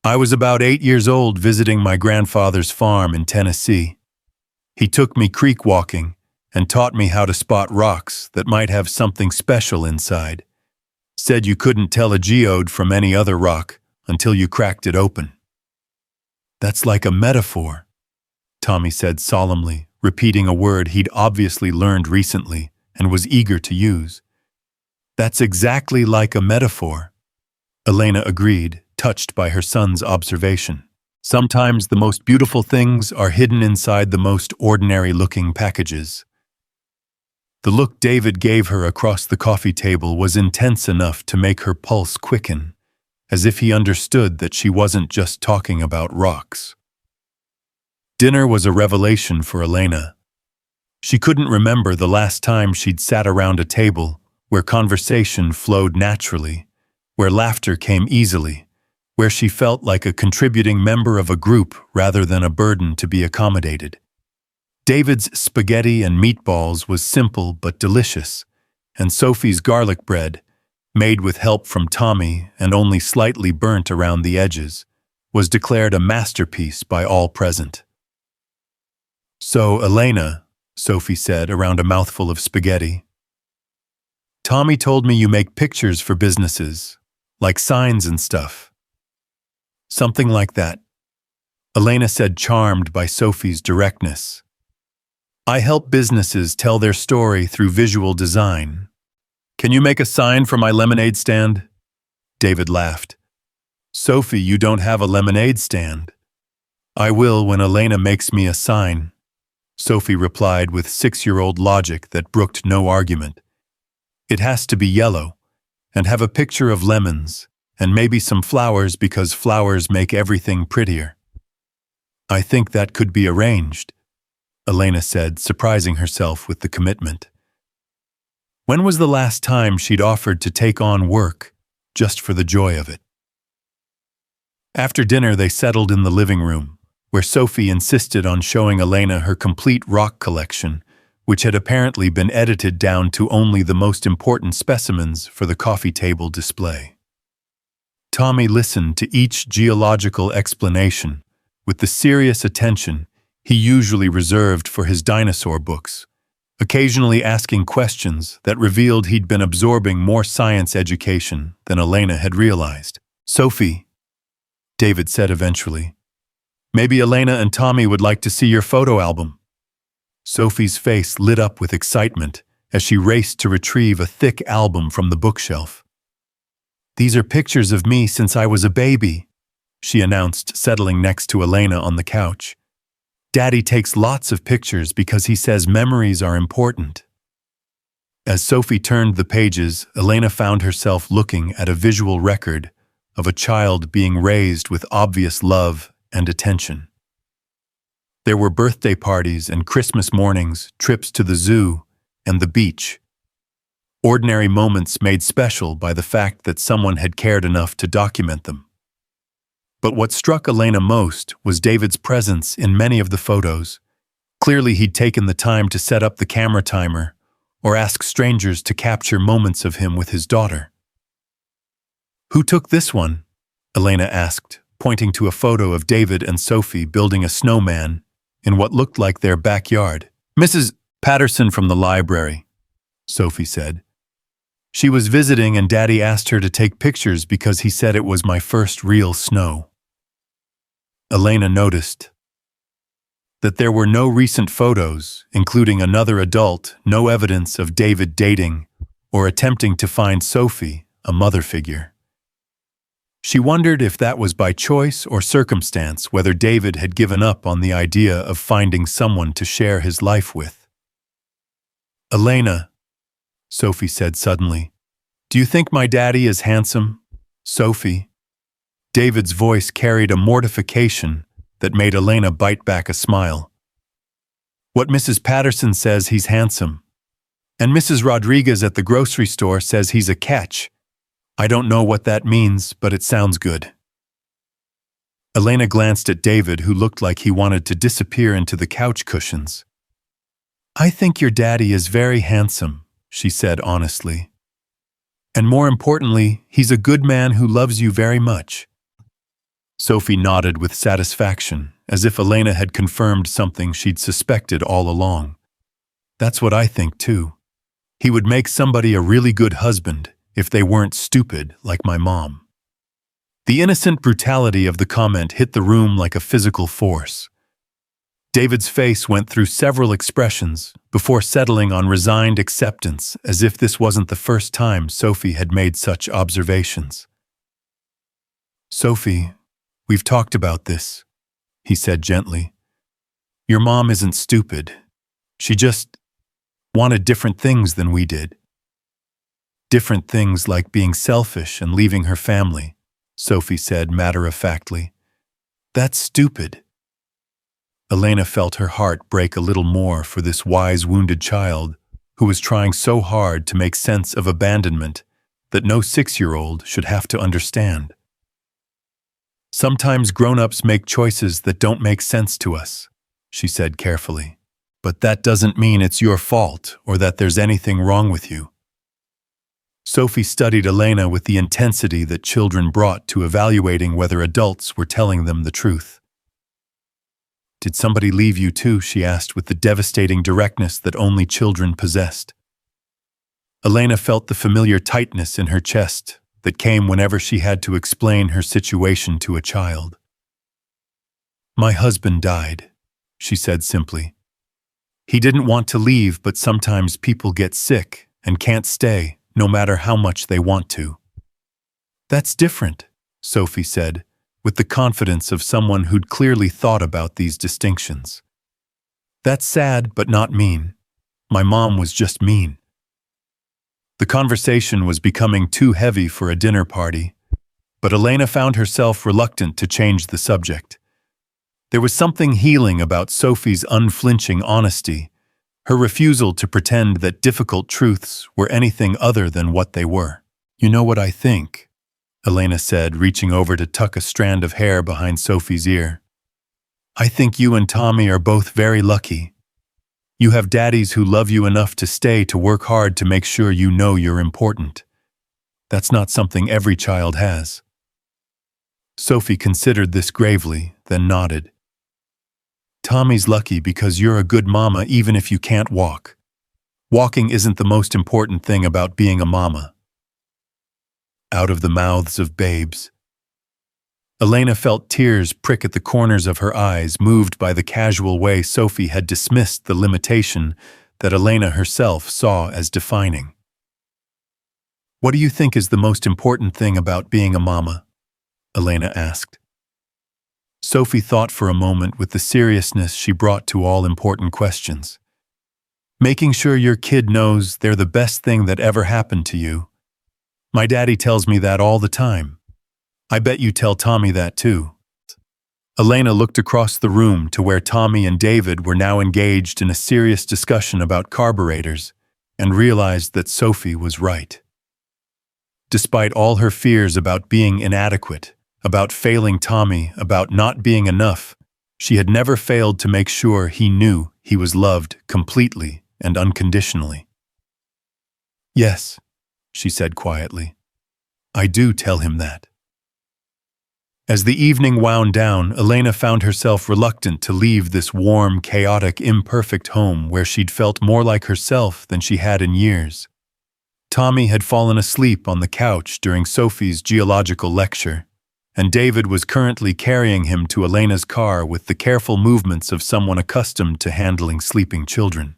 "I was about 8 years old visiting my grandfather's farm in Tennessee. He took me creek walking and taught me how to spot rocks that might have something special inside. Said you couldn't tell a geode from any other rock until you cracked it open." "That's like a metaphor," Tommy said solemnly, repeating a word he'd obviously learned recently and was eager to use. "That's exactly like a metaphor," Elena agreed, touched by her son's observation. "Sometimes the most beautiful things are hidden inside the most ordinary-looking packages." The look David gave her across the coffee table was intense enough to make her pulse quicken, as if he understood that she wasn't just talking about rocks. Dinner was a revelation for Elena. She couldn't remember the last time she'd sat around a table where conversation flowed naturally, where laughter came easily, where she felt like a contributing member of a group rather than a burden to be accommodated. David's spaghetti and meatballs was simple but delicious, and Sophie's garlic bread, made with help from Tommy and only slightly burnt around the edges, was declared a masterpiece by all present. "So, Elena," Sophie said around a mouthful of spaghetti, "Tommy told me you make pictures for businesses, like signs and stuff." "Something like that," Elena said, charmed by Sophie's directness. "I help businesses tell their story through visual design. Can you make a sign for my lemonade stand?" David laughed. "Sophie, you don't have a lemonade stand." "I will when Elena makes me a sign," Sophie replied with 6-year-old logic that brooked no argument. "It has to be yellow, and have a picture of lemons, and maybe some flowers because flowers make everything prettier." "I think that could be arranged," Elena said, surprising herself with the commitment. When was the last time she'd offered to take on work, just for the joy of it? After dinner, they settled in the living room, where Sophie insisted on showing Elena her complete rock collection, which had apparently been edited down to only the most important specimens for the coffee table display. Tommy listened to each geological explanation with the serious attention he usually reserved for his dinosaur books, occasionally asking questions that revealed he'd been absorbing more science education than Elena had realized. "Sophie," David said eventually, "maybe Elena and Tommy would like to see your photo album." Sophie's face lit up with excitement as she raced to retrieve a thick album from the bookshelf. "These are pictures of me since I was a baby," she announced, settling next to Elena on the couch. "Daddy takes lots of pictures because he says memories are important." As Sophie turned the pages, Elena found herself looking at a visual record of a child being raised with obvious love and attention. There were birthday parties and Christmas mornings, trips to the zoo and the beach. ordinary moments made special by the fact that someone had cared enough to document them. But what struck Elena most was David's presence in many of the photos. Clearly he'd taken the time to set up the camera timer or ask strangers to capture moments of him with his daughter. "Who took this one?" Elena asked, pointing to a photo of David and Sophie building a snowman in what looked like their backyard. "Mrs. Patterson from the library," Sophie said. "She was visiting and Daddy asked her to take pictures because he said it was my first real snow." Elena noticed that there were no recent photos, including another adult, no evidence of David dating or attempting to find Sophie, a mother figure. She wondered if that was by choice or circumstance, whether David had given up on the idea of finding someone to share his life with. "Elena," Sophie said suddenly, "do you think my daddy is handsome?" "Sophie." David's voice carried a mortification that made Elena bite back a smile. "What Mrs. Patterson says he's handsome. And Mrs. Rodriguez at the grocery store says he's a catch. I don't know what that means, but it sounds good." Elena glanced at David, who looked like he wanted to disappear into the couch cushions. "I think your daddy is very handsome," she said honestly. "And more importantly, he's a good man who loves you very much." Sophie nodded with satisfaction, as if Elena had confirmed something she'd suspected all along. "That's what I think too. He would make somebody a really good husband if they weren't stupid like my mom." The innocent brutality of the comment hit the room like a physical force. David's face went through several expressions before settling on resigned acceptance, as if this wasn't the first time Sophie had made such observations. "Sophie, we've talked about this," he said gently. "Your mom isn't stupid. She just wanted different things than we did. Different things like being selfish and leaving her family," Sophie said matter-of-factly. "That's stupid." Elena felt her heart break a little more for this wise, wounded child who was trying so hard to make sense of abandonment that no 6-year-old should have to understand. "Sometimes grown-ups make choices that don't make sense to us," she said carefully. "But that doesn't mean it's your fault or that there's anything wrong with you." Sophie studied Elena with the intensity that children brought to evaluating whether adults were telling them the truth. "Did somebody leave you too?" she asked with the devastating directness that only children possessed. Elena felt the familiar tightness in her chest that came whenever she had to explain her situation to a child. "My husband died," she said simply. "He didn't want to leave, but sometimes people get sick and can't stay, no matter how much they want to." "That's different," Sophie said, with the confidence of someone who'd clearly thought about these distinctions. "That's sad, but not mean. My mom was just mean." The conversation was becoming too heavy for a dinner party, but Elena found herself reluctant to change the subject. There was something healing about Sophie's unflinching honesty, her refusal to pretend that difficult truths were anything other than what they were. "You know what I think?" Elena said, reaching over to tuck a strand of hair behind Sophie's ear. "I think you and Tommy are both very lucky. You have daddies who love you enough to stay to work hard to make sure you know you're important. That's not something every child has." Sophie considered this gravely, then nodded. "Tommy's lucky because you're a good mama even if you can't walk. Walking isn't the most important thing about being a mama." Out of the mouths of babes. Elena felt tears prick at the corners of her eyes, moved by the casual way Sophie had dismissed the limitation that Elena herself saw as defining. "What do you think is the most important thing about being a mama?" Elena asked. Sophie thought for a moment with the seriousness she brought to all important questions. "Making sure your kid knows they're the best thing that ever happened to you. My daddy tells me that all the time. I bet you tell Tommy that too." Elena looked across the room to where Tommy and David were now engaged in a serious discussion about carburetors, and realized that Sophie was right. Despite all her fears about being inadequate, about failing Tommy, about not being enough, she had never failed to make sure he knew he was loved completely and unconditionally. "Yes," she said quietly. "I do tell him that." As the evening wound down, Elena found herself reluctant to leave this warm, chaotic, imperfect home where she'd felt more like herself than she had in years. Tommy had fallen asleep on the couch during Sophie's geological lecture, and David was currently carrying him to Elena's car with the careful movements of someone accustomed to handling sleeping children.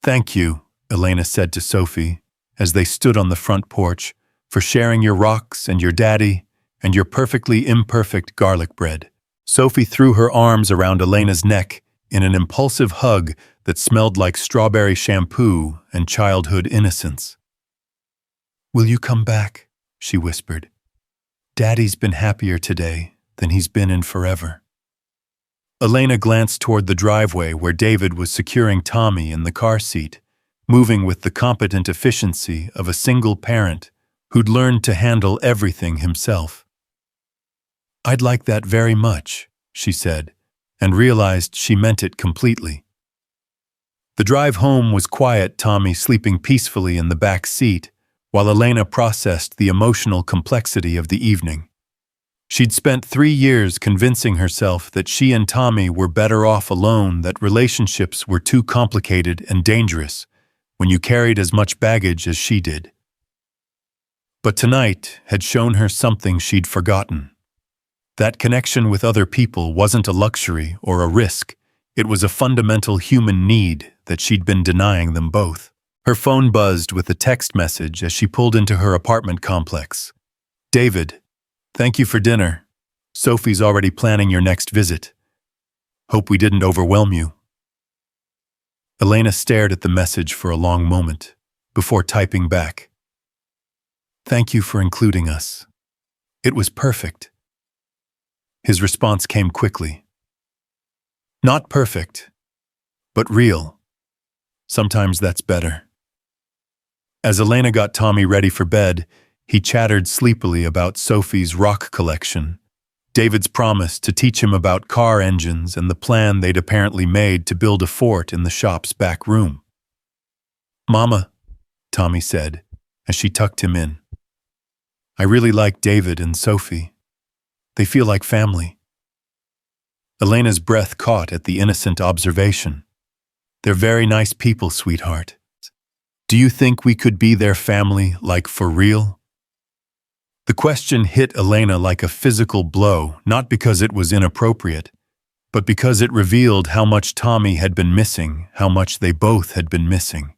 "Thank you," Elena said to Sophie, as they stood on the front porch, "for sharing your rocks and your daddy and your perfectly imperfect garlic bread." Sophie threw her arms around Elena's neck in an impulsive hug that smelled like strawberry shampoo and childhood innocence. "Will you come back?" she whispered. "Daddy's been happier today than he's been in forever." Elena glanced toward the driveway where David was securing Tommy in the car seat, moving with the competent efficiency of a single parent who'd learned to handle everything himself. "I'd like that very much," she said, and realized she meant it completely. The drive home was quiet, Tommy sleeping peacefully in the back seat, while Elena processed the emotional complexity of the evening. She'd spent 3 years convincing herself that she and Tommy were better off alone, that relationships were too complicated and dangerous when you carried as much baggage as she did. But tonight had shown her something she'd forgotten. That connection with other people wasn't a luxury or a risk. It was a fundamental human need that she'd been denying them both. Her phone buzzed with a text message as she pulled into her apartment complex. "David, thank you for dinner. Sophie's already planning your next visit. Hope we didn't overwhelm you." Elena stared at the message for a long moment, before typing back, "Thank you for including us. It was perfect." His response came quickly. "Not perfect, but real. Sometimes that's better." As Elena got Tommy ready for bed, he chattered sleepily about Sophie's rock collection, David's promise to teach him about car engines, and the plan they'd apparently made to build a fort in the shop's back room. "Mama," Tommy said, as she tucked him in, "I really like David and Sophie. They feel like family." Elena's breath caught at the innocent observation. "They're very nice people, sweetheart. Do you think we could be their family, like for real?" The question hit Elena like a physical blow, not because it was inappropriate, but because it revealed how much Tommy had been missing, how much they both had been missing.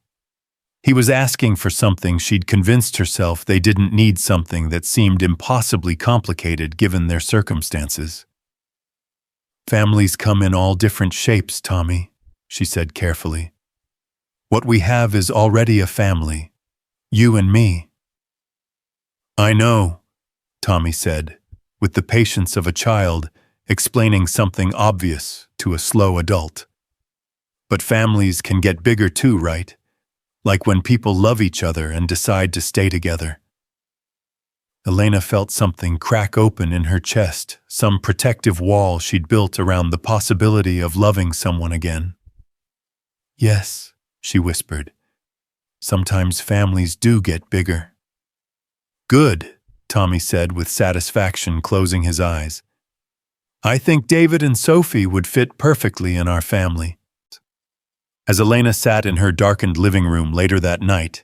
He was asking for something she'd convinced herself they didn't need, something that seemed impossibly complicated given their circumstances. "Families come in all different shapes, Tommy," she said carefully. "What we have is already a family, you and me." "I know," Tommy said, with the patience of a child explaining something obvious to a slow adult. "But families can get bigger too, right? Like when people love each other and decide to stay together." Elena felt something crack open in her chest, some protective wall she'd built around the possibility of loving someone again. "Yes," she whispered. "Sometimes families do get bigger." "Good," Tommy said with satisfaction, closing his eyes. "I think David and Sophie would fit perfectly in our family." As Elena sat in her darkened living room later that night,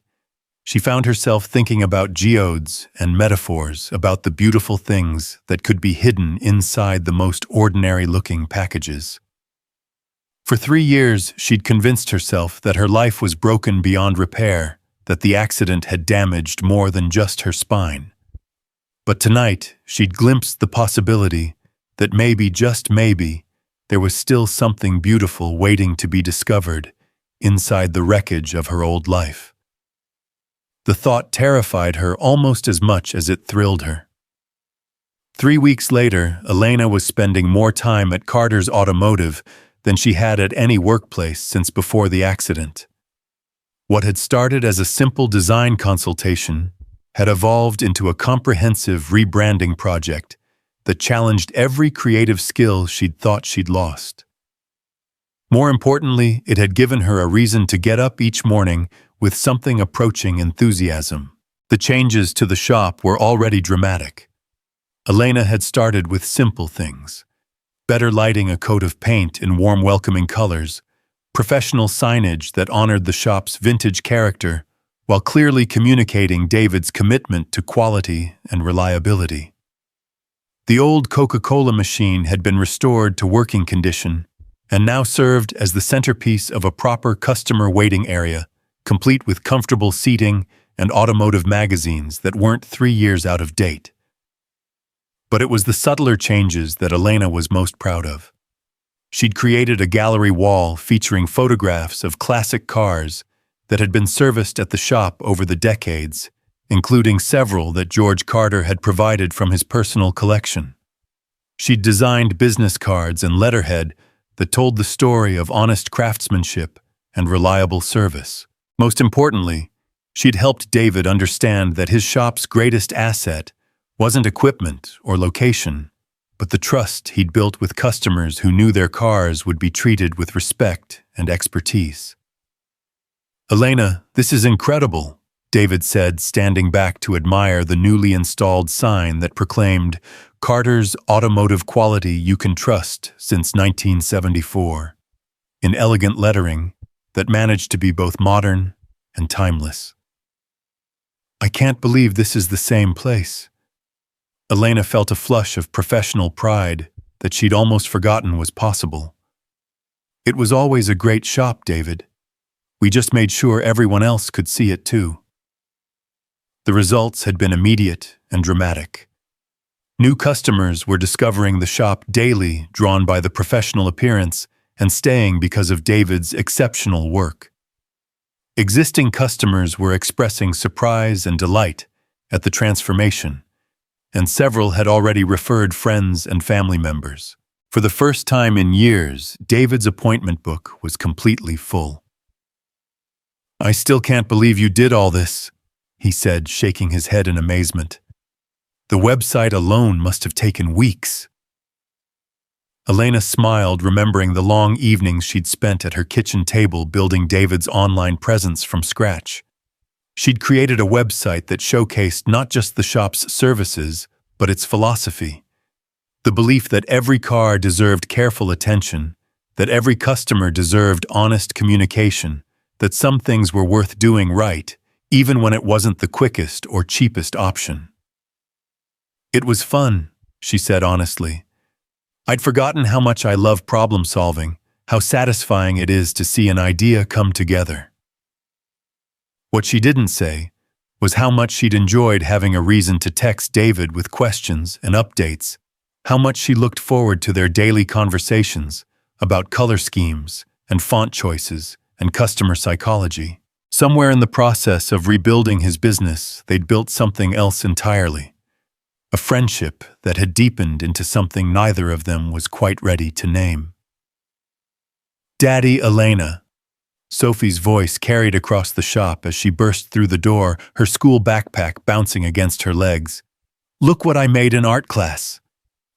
she found herself thinking about geodes and metaphors, about the beautiful things that could be hidden inside the most ordinary-looking packages. For 3 years, she'd convinced herself that her life was broken beyond repair, that the accident had damaged more than just her spine. But tonight, she'd glimpsed the possibility that maybe, just maybe, there was still something beautiful waiting to be discovered inside the wreckage of her old life. The thought terrified her almost as much as it thrilled her. 3 weeks later, Elena was spending more time at Carter's Automotive than she had at any workplace since before the accident. What had started as a simple design consultation had evolved into a comprehensive rebranding project that challenged every creative skill she'd thought she'd lost. More importantly, it had given her a reason to get up each morning with something approaching enthusiasm. The changes to the shop were already dramatic. Elena had started with simple things: better lighting, a coat of paint in warm, welcoming colors, professional signage that honored the shop's vintage character, while clearly communicating David's commitment to quality and reliability. The old Coca-Cola machine had been restored to working condition and now served as the centerpiece of a proper customer waiting area, complete with comfortable seating and automotive magazines that weren't 3 years out of date. But it was the subtler changes that Elena was most proud of. She'd created a gallery wall featuring photographs of classic cars that had been serviced at the shop over the decades, including several that George Carter had provided from his personal collection. She'd designed business cards and letterhead that told the story of honest craftsmanship and reliable service. Most importantly, she'd helped David understand that his shop's greatest asset wasn't equipment or location, but the trust he'd built with customers who knew their cars would be treated with respect and expertise. "Elena, this is incredible," David said, standing back to admire the newly installed sign that proclaimed, "Carter's automotive quality you can trust since 1974, in elegant lettering that managed to be both modern and timeless. "I can't believe this is the same place." Elena felt a flush of professional pride that she'd almost forgotten was possible. "It was always a great shop, David. We just made sure everyone else could see it too." The results had been immediate and dramatic. New customers were discovering the shop daily, drawn by the professional appearance and staying because of David's exceptional work. Existing customers were expressing surprise and delight at the transformation, and several had already referred friends and family members. For the first time in years, David's appointment book was completely full. "I still can't believe you did all this," he said, shaking his head in amazement. "The website alone must have taken weeks." Elena smiled, remembering the long evenings she'd spent at her kitchen table building David's online presence from scratch. She'd created a website that showcased not just the shop's services, but its philosophy. The belief that every car deserved careful attention, that every customer deserved honest communication, that some things were worth doing right, even when it wasn't the quickest or cheapest option. "It was fun," she said honestly. "I'd forgotten how much I love problem solving, how satisfying it is to see an idea come together." What she didn't say was how much she'd enjoyed having a reason to text David with questions and updates, how much she looked forward to their daily conversations about color schemes and font choices and customer psychology. Somewhere in the process of rebuilding his business, they'd built something else entirely. A friendship that had deepened into something neither of them was quite ready to name. "Daddy, Elena," Sophie's voice carried across the shop as she burst through the door, her school backpack bouncing against her legs. "Look what I made in art class."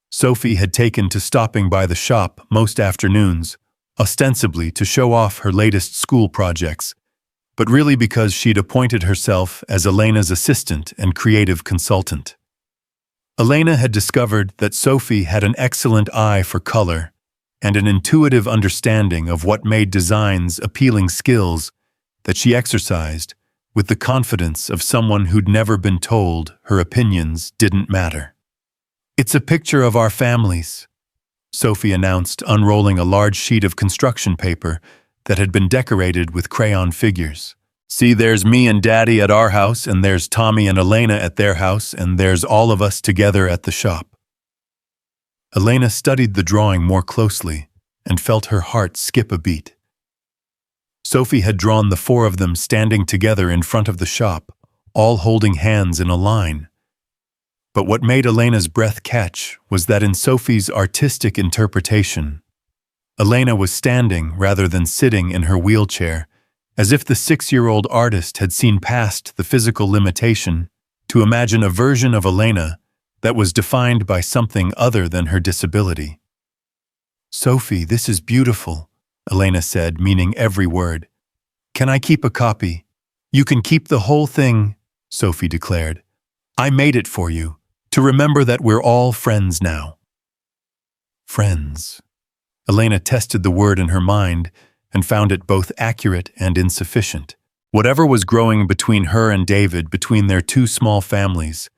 Sophie had taken to stopping by the shop most afternoons, ostensibly to show off her latest school projects, but really because she'd appointed herself as Elena's assistant and creative consultant. Elena had discovered that Sophie had an excellent eye for color and an intuitive understanding of what made designs appealing, skills that she exercised with the confidence of someone who'd never been told her opinions didn't matter. "It's a picture of our families," Sophie announced, unrolling a large sheet of construction paper that had been decorated with crayon figures. "See, there's me and Daddy at our house, and there's Tommy and Elena at their house, and there's all of us together at the shop." Elena studied the drawing more closely and felt her heart skip a beat. Sophie had drawn the four of them standing together in front of the shop, all holding hands in a line. But what made Elena's breath catch was that in Sophie's artistic interpretation, Elena was standing rather than sitting in her wheelchair, as if the 6-year-old artist had seen past the physical limitation to imagine a version of Elena that was defined by something other than her disability. "Sophie, this is beautiful," Elena said, meaning every word. "Can I keep a copy?" "You can keep the whole thing," Sophie declared. "I made it for you, to remember that we're all friends now." Friends. Elena tested the word in her mind and found it both accurate and insufficient. Whatever was growing between her and David, between their two small families,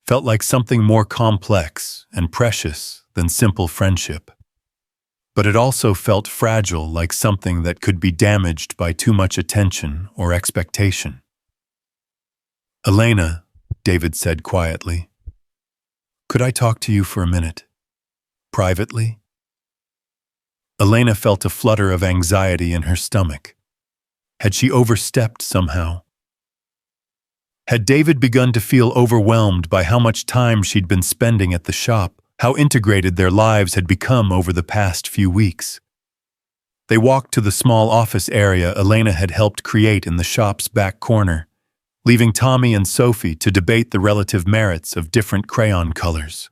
felt like something more complex and precious than simple friendship. But it also felt fragile, like something that could be damaged by too much attention or expectation. "Elena," David said quietly, "could I talk to you for a minute? Privately?" Elena felt a flutter of anxiety in her stomach. Had she overstepped somehow? Had David begun to feel overwhelmed by how much time she'd been spending at the shop, how integrated their lives had become over the past few weeks? They walked to the small office area Elena had helped create in the shop's back corner, leaving Tommy and Sophie to debate the relative merits of different crayon colors.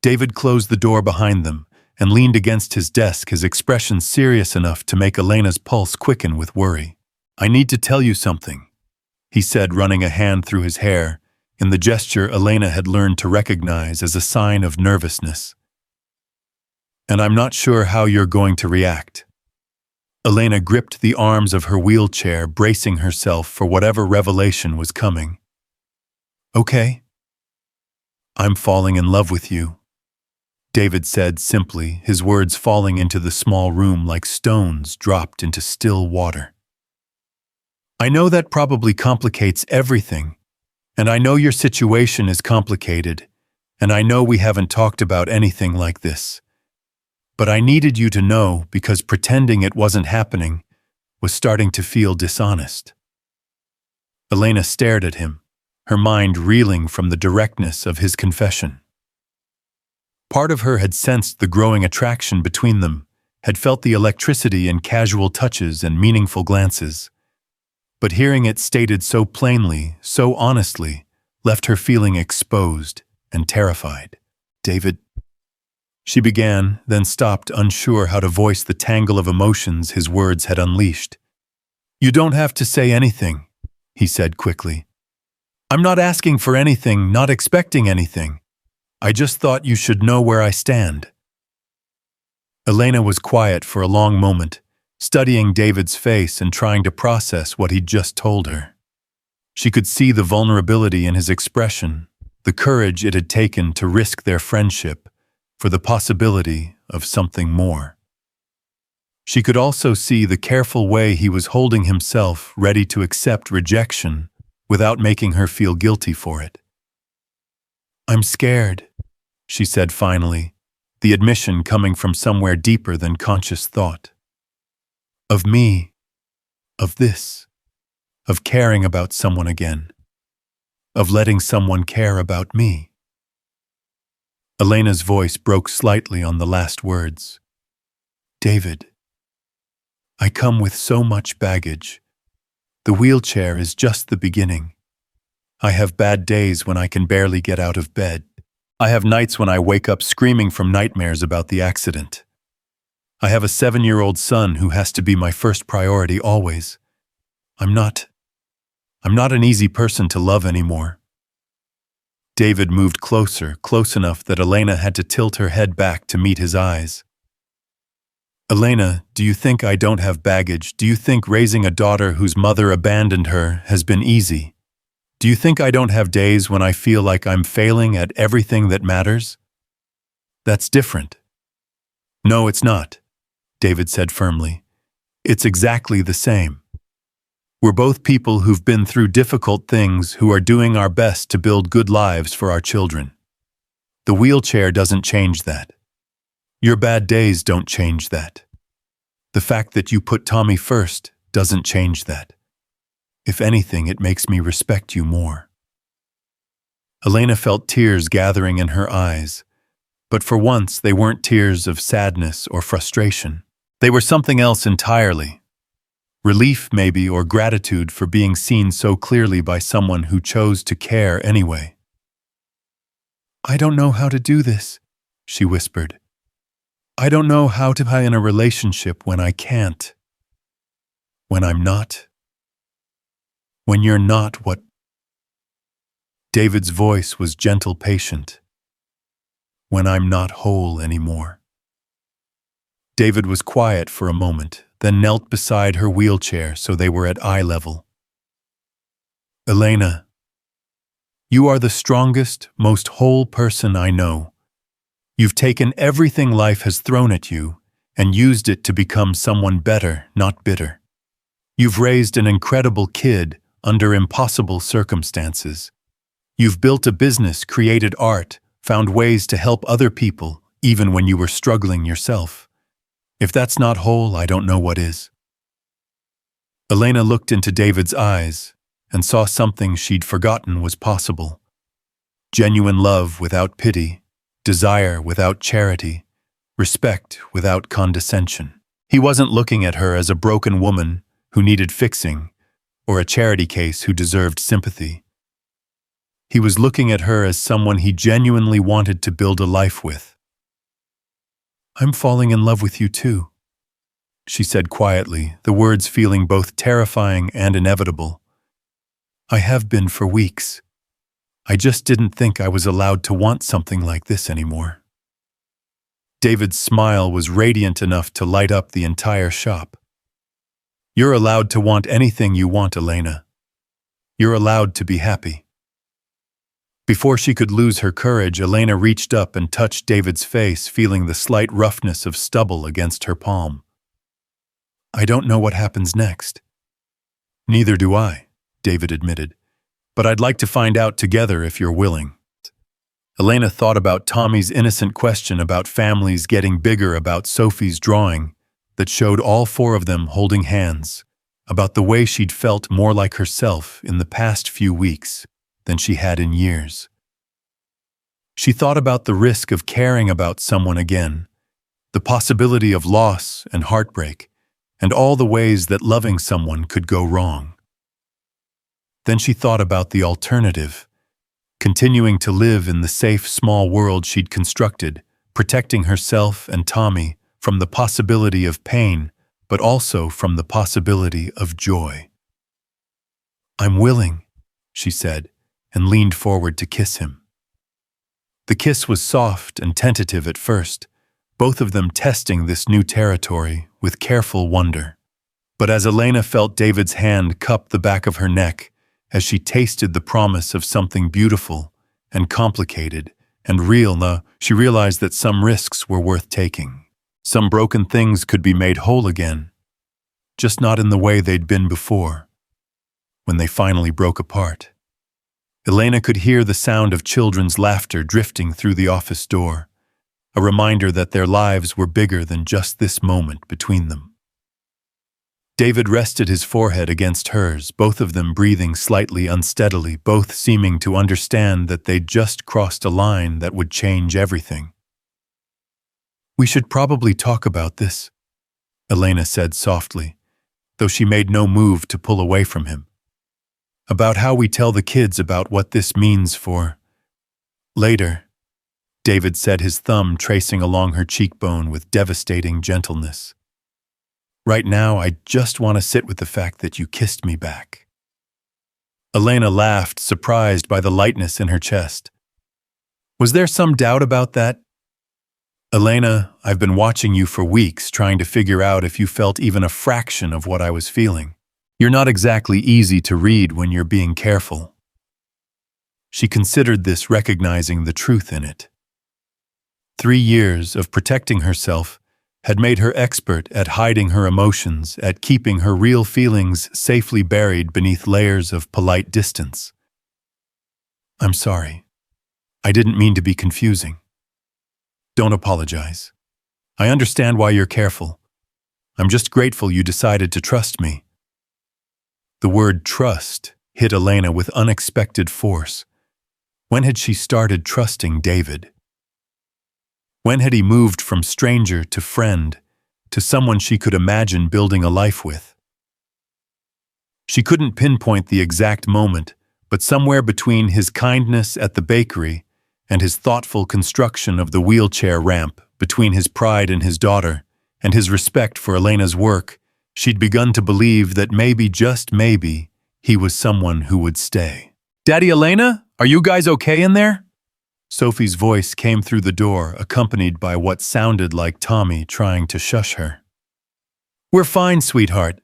David closed the door behind them and leaned against his desk, his expression serious enough to make Elena's pulse quicken with worry. "I need to tell you something," he said, running a hand through his hair, in the gesture Elena had learned to recognize as a sign of nervousness. "And I'm not sure how you're going to react." Elena gripped the arms of her wheelchair, bracing herself for whatever revelation was coming. "Okay. I'm falling in love with you," David said simply, his words falling into the small room like stones dropped into still water. "I know that probably complicates everything, and I know your situation is complicated, and I know we haven't talked about anything like this. But I needed you to know because pretending it wasn't happening was starting to feel dishonest." Elena stared at him, her mind reeling from the directness of his confession. Part of her had sensed the growing attraction between them, had felt the electricity in casual touches and meaningful glances. But hearing it stated so plainly, so honestly, left her feeling exposed and terrified. "David," she began, then stopped, unsure how to voice the tangle of emotions his words had unleashed. "You don't have to say anything," he said quickly. "I'm not asking for anything, not expecting anything. I just thought you should know where I stand." Elena was quiet for a long moment, studying David's face and trying to process what he'd just told her. She could see the vulnerability in his expression, the courage it had taken to risk their friendship for the possibility of something more. She could also see the careful way he was holding himself, ready to accept rejection without making her feel guilty for it. "I'm scared," she said finally, the admission coming from somewhere deeper than conscious thought. "Of me, of this, of caring about someone again, of letting someone care about me." Elena's voice broke slightly on the last words. "David, I come with so much baggage. The wheelchair is just the beginning. I have bad days when I can barely get out of bed. I have nights when I wake up screaming from nightmares about the accident. I have a 7-year-old son who has to be my first priority always. I'm not an easy person to love anymore." David moved closer, close enough that Elena had to tilt her head back to meet his eyes. "Elena, do you think I don't have baggage? Do you think raising a daughter whose mother abandoned her has been easy? Do you think I don't have days when I feel like I'm failing at everything that matters? That's different." "No, it's not," David said firmly. "It's exactly the same. We're both people who've been through difficult things, who are doing our best to build good lives for our children. The wheelchair doesn't change that. Your bad days don't change that. The fact that you put Tommy first doesn't change that. If anything, it makes me respect you more." Elena felt tears gathering in her eyes, but for once they weren't tears of sadness or frustration. They were something else entirely. Relief, maybe, or gratitude for being seen so clearly by someone who chose to care anyway. "I don't know how to do this," she whispered. "I don't know how to be in a relationship when I can't. When I'm not. When you're not what—" David's voice was gentle, patient. "When I'm not whole anymore." David was quiet for a moment, then knelt beside her wheelchair so they were at eye level. "Elena, you are the strongest, most whole person I know. You've taken everything life has thrown at you and used it to become someone better, not bitter. You've raised an incredible kid under impossible circumstances. You've built a business, created art, found ways to help other people, even when you were struggling yourself. If that's not whole, I don't know what is." Elena looked into David's eyes and saw something she'd forgotten was possible. Genuine love without pity, desire without charity, respect without condescension. He wasn't looking at her as a broken woman who needed fixing, or a charity case who deserved sympathy. He was looking at her as someone he genuinely wanted to build a life with. "I'm falling in love with you too," she said quietly, the words feeling both terrifying and inevitable. "I have been for weeks. I just didn't think I was allowed to want something like this anymore." David's smile was radiant enough to light up the entire shop. "You're allowed to want anything you want, Elena. You're allowed to be happy." Before she could lose her courage, Elena reached up and touched David's face, feeling the slight roughness of stubble against her palm. "I don't know what happens next." "Neither do I," David admitted. "But I'd like to find out together if you're willing." Elena thought about Tommy's innocent question about families getting bigger, about Sophie's drawing that showed all four of them holding hands, about the way she'd felt more like herself in the past few weeks than she had in years. She thought about the risk of caring about someone again, the possibility of loss and heartbreak, and all the ways that loving someone could go wrong. Then she thought about the alternative, continuing to live in the safe, small world she'd constructed, protecting herself and Tommy from the possibility of pain, but also from the possibility of joy. "I'm willing," she said, and leaned forward to kiss him. The kiss was soft and tentative at first, both of them testing this new territory with careful wonder. But as Elena felt David's hand cup the back of her neck, as she tasted the promise of something beautiful and complicated and real, she realized that some risks were worth taking. Some broken things could be made whole again, just not in the way they'd been before, when they finally broke apart. Elena could hear the sound of children's laughter drifting through the office door, a reminder that their lives were bigger than just this moment between them. David rested his forehead against hers, both of them breathing slightly unsteadily, both seeming to understand that they'd just crossed a line that would change everything. "We should probably talk about this," Elena said softly, though she made no move to pull away from him. "About how we tell the kids about what this means for later," David said, his thumb tracing along her cheekbone with devastating gentleness. "Right now, I just want to sit with the fact that you kissed me back." Elena laughed, surprised by the lightness in her chest. "Was there some doubt about that?" "Elena, I've been watching you for weeks, trying to figure out if you felt even a fraction of what I was feeling. You're not exactly easy to read when you're being careful." She considered this, recognizing the truth in it. 3 years of protecting herself had made her expert at hiding her emotions, at keeping her real feelings safely buried beneath layers of polite distance. "I'm sorry. I didn't mean to be confusing. Don't apologize. I understand why you're careful. I'm just grateful you decided to trust me." The word trust hit Elena with unexpected force. When had she started trusting David? When had he moved from stranger to friend, to someone she could imagine building a life with? She couldn't pinpoint the exact moment, but somewhere between his kindness at the bakery and his thoughtful construction of the wheelchair ramp, between his pride in his daughter and his respect for Elena's work, she'd begun to believe that maybe, just maybe, he was someone who would stay. "Daddy, Elena, are you guys okay in there?" Sophie's voice came through the door, accompanied by what sounded like Tommy trying to shush her. "We're fine, sweetheart,"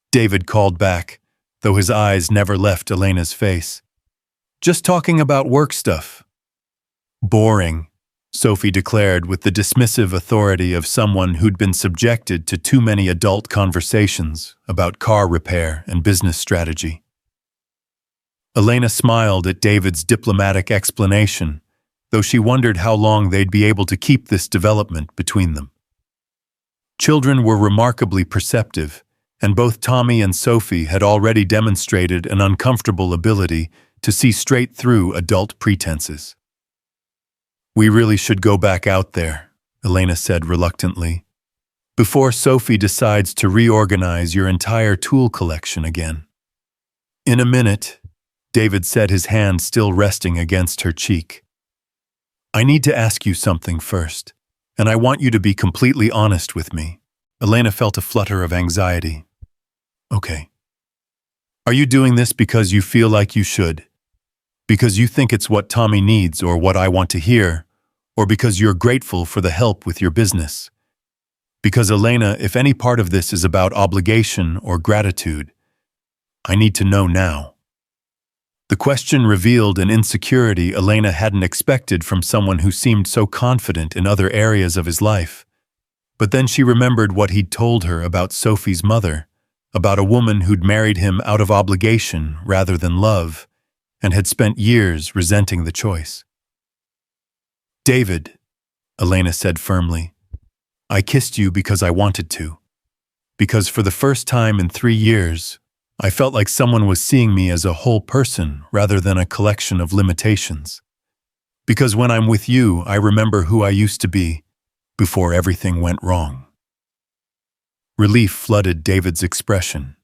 David called back, though his eyes never left Elena's face. "Just talking about work stuff." "Boring," Sophie declared with the dismissive authority of someone who'd been subjected to too many adult conversations about car repair and business strategy. Elena smiled at David's diplomatic explanation, though she wondered how long they'd be able to keep this development between them. Children were remarkably perceptive, and both Tommy and Sophie had already demonstrated an uncomfortable ability to see straight through adult pretenses. "We really should go back out there," Elena said reluctantly, "before Sophie decides to reorganize your entire tool collection again." "In a minute," David said, his hand still resting against her cheek. "I need to ask you something first, and I want you to be completely honest with me." Elena felt a flutter of anxiety. "Okay. Are you doing this because you feel like you should? Because you think it's what Tommy needs or what I want to hear? Or because you're grateful for the help with your business? Because, Elena, if any part of this is about obligation or gratitude, I need to know now." The question revealed an insecurity Elena hadn't expected from someone who seemed so confident in other areas of his life. But then she remembered what he'd told her about Sophie's mother, about a woman who'd married him out of obligation rather than love, and had spent years resenting the choice. "David," Elena said firmly, "I kissed you because I wanted to. Because for the first time in 3 years, I felt like someone was seeing me as a whole person rather than a collection of limitations. Because when I'm with you, I remember who I used to be before everything went wrong." Relief flooded David's expression.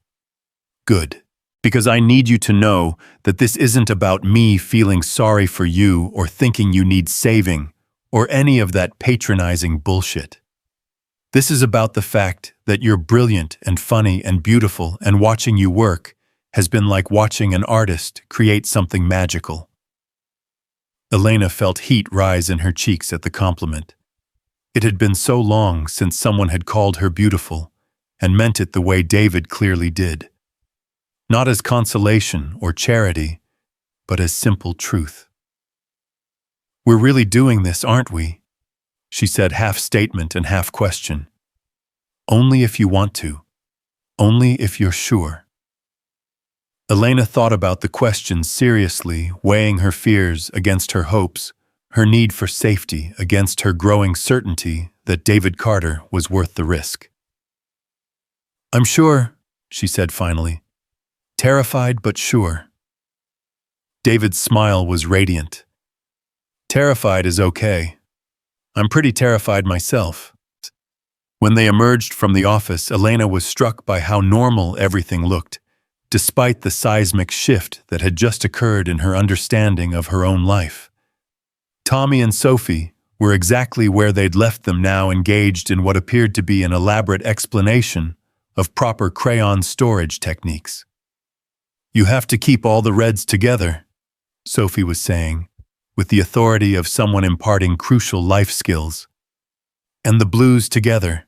"Good. Because I need you to know that this isn't about me feeling sorry for you or thinking you need saving or any of that patronizing bullshit. This is about the fact that you're brilliant and funny and beautiful, and watching you work has been like watching an artist create something magical." Elena felt heat rise in her cheeks at the compliment. It had been so long since someone had called her beautiful, and meant it the way David clearly did. Not as consolation or charity, but as simple truth. "We're really doing this, aren't we?" she said, half statement and half question. "Only if you want to. Only if you're sure." Elena thought about the question seriously, weighing her fears against her hopes, her need for safety against her growing certainty that David Carter was worth the risk. "I'm sure," she said finally. "Terrified but sure." David's smile was radiant. "Terrified is okay. I'm pretty terrified myself." When they emerged from the office, Elena was struck by how normal everything looked, despite the seismic shift that had just occurred in her understanding of her own life. Tommy and Sophie were exactly where they'd left them now, engaged in what appeared to be an elaborate explanation of proper crayon storage techniques. "You have to keep all the reds together," Sophie was saying, with the authority of someone imparting crucial life skills. "And the blues together.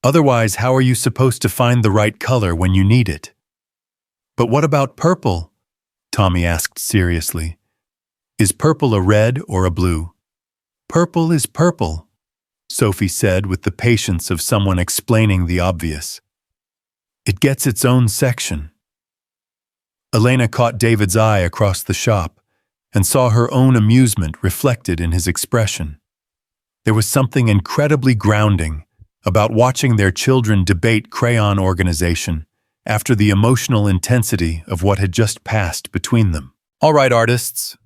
Otherwise, how are you supposed to find the right color when you need it?" "But what about purple?" Tommy asked seriously. "Is purple a red or a blue?" "Purple is purple," Sophie said with the patience of someone explaining the obvious. "It gets its own section." Elena caught David's eye across the shop and saw her own amusement reflected in his expression. There was something incredibly grounding about watching their children debate crayon organization after the emotional intensity of what had just passed between them. "All right, artists,"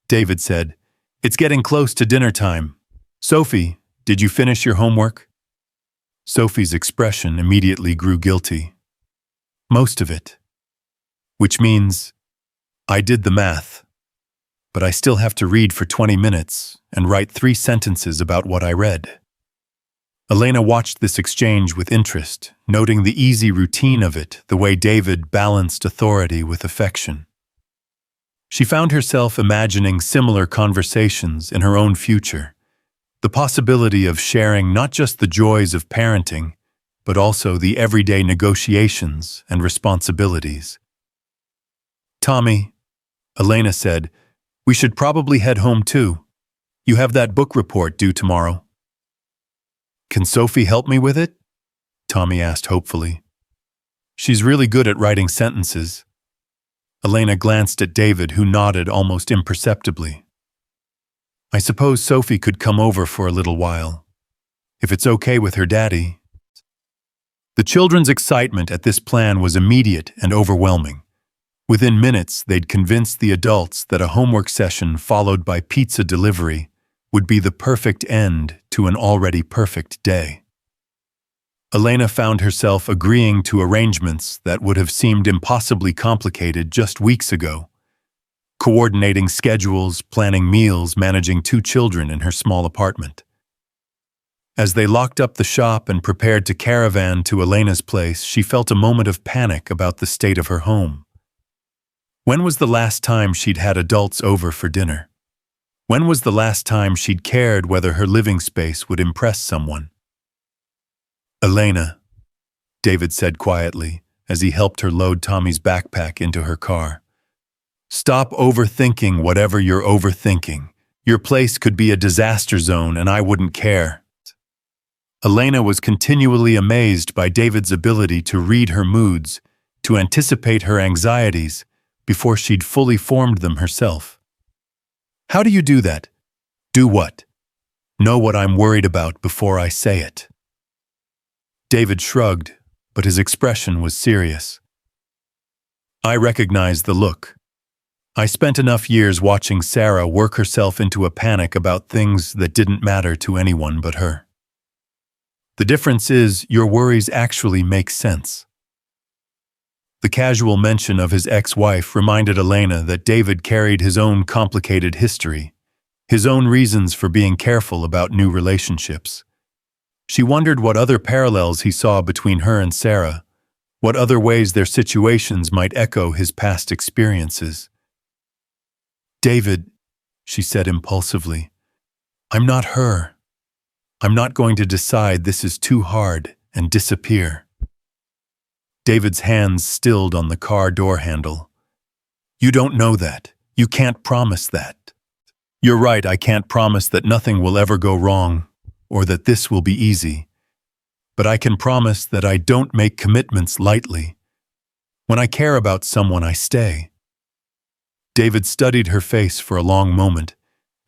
David said. "It's getting close to dinner time. Sophie, did you finish your homework?" Sophie's expression immediately grew guilty. "Most of it." which means I did the math, but I still have to read for 20 minutes and write 3 sentences about what I read. Elena watched this exchange with interest, noting the easy routine of it, the way David balanced authority with affection. She found herself imagining similar conversations in her own future, the possibility of sharing not just the joys of parenting, but also the everyday negotiations and responsibilities. "Tommy," Elena said, "we should probably head home too. You have that book report due tomorrow." "Can Sophie help me with it?" Tommy asked hopefully. "She's really good at writing sentences." Elena glanced at David, who nodded almost imperceptibly. "I suppose Sophie could come over for a little while, if it's okay with her daddy." The children's excitement at this plan was immediate and overwhelming. Within minutes, they'd convinced the adults that a homework session followed by pizza delivery would be the perfect end to an already perfect day. Elena found herself agreeing to arrangements that would have seemed impossibly complicated just weeks ago. Coordinating schedules, planning meals, managing 2 children in her small apartment. As they locked up the shop and prepared to caravan to Elena's place, she felt a moment of panic about the state of her home. When was the last time she'd had adults over for dinner? When was the last time she'd cared whether her living space would impress someone? "Elena," David said quietly as he helped her load Tommy's backpack into her car. "Stop overthinking whatever you're overthinking. Your place could be a disaster zone and I wouldn't care." Elena was continually amazed by David's ability to read her moods, to anticipate her anxieties before she'd fully formed them herself. "How do you do that?" "Do what?" "Know what I'm worried about before I say it." David shrugged, but his expression was serious. "I recognize the look. I spent enough years watching Sarah work herself into a panic about things that didn't matter to anyone but her. The difference is your worries actually make sense." The casual mention of his ex-wife reminded Elena that David carried his own complicated history, his own reasons for being careful about new relationships. She wondered what other parallels he saw between her and Sarah, what other ways their situations might echo his past experiences. "David," she said impulsively, "I'm not her. I'm not going to decide this is too hard and disappear." David's hands stilled on the car door handle. "You don't know that. You can't promise that." "You're right, I can't promise that nothing will ever go wrong, or that this will be easy. But I can promise that I don't make commitments lightly. When I care about someone, I stay." David studied her face for a long moment,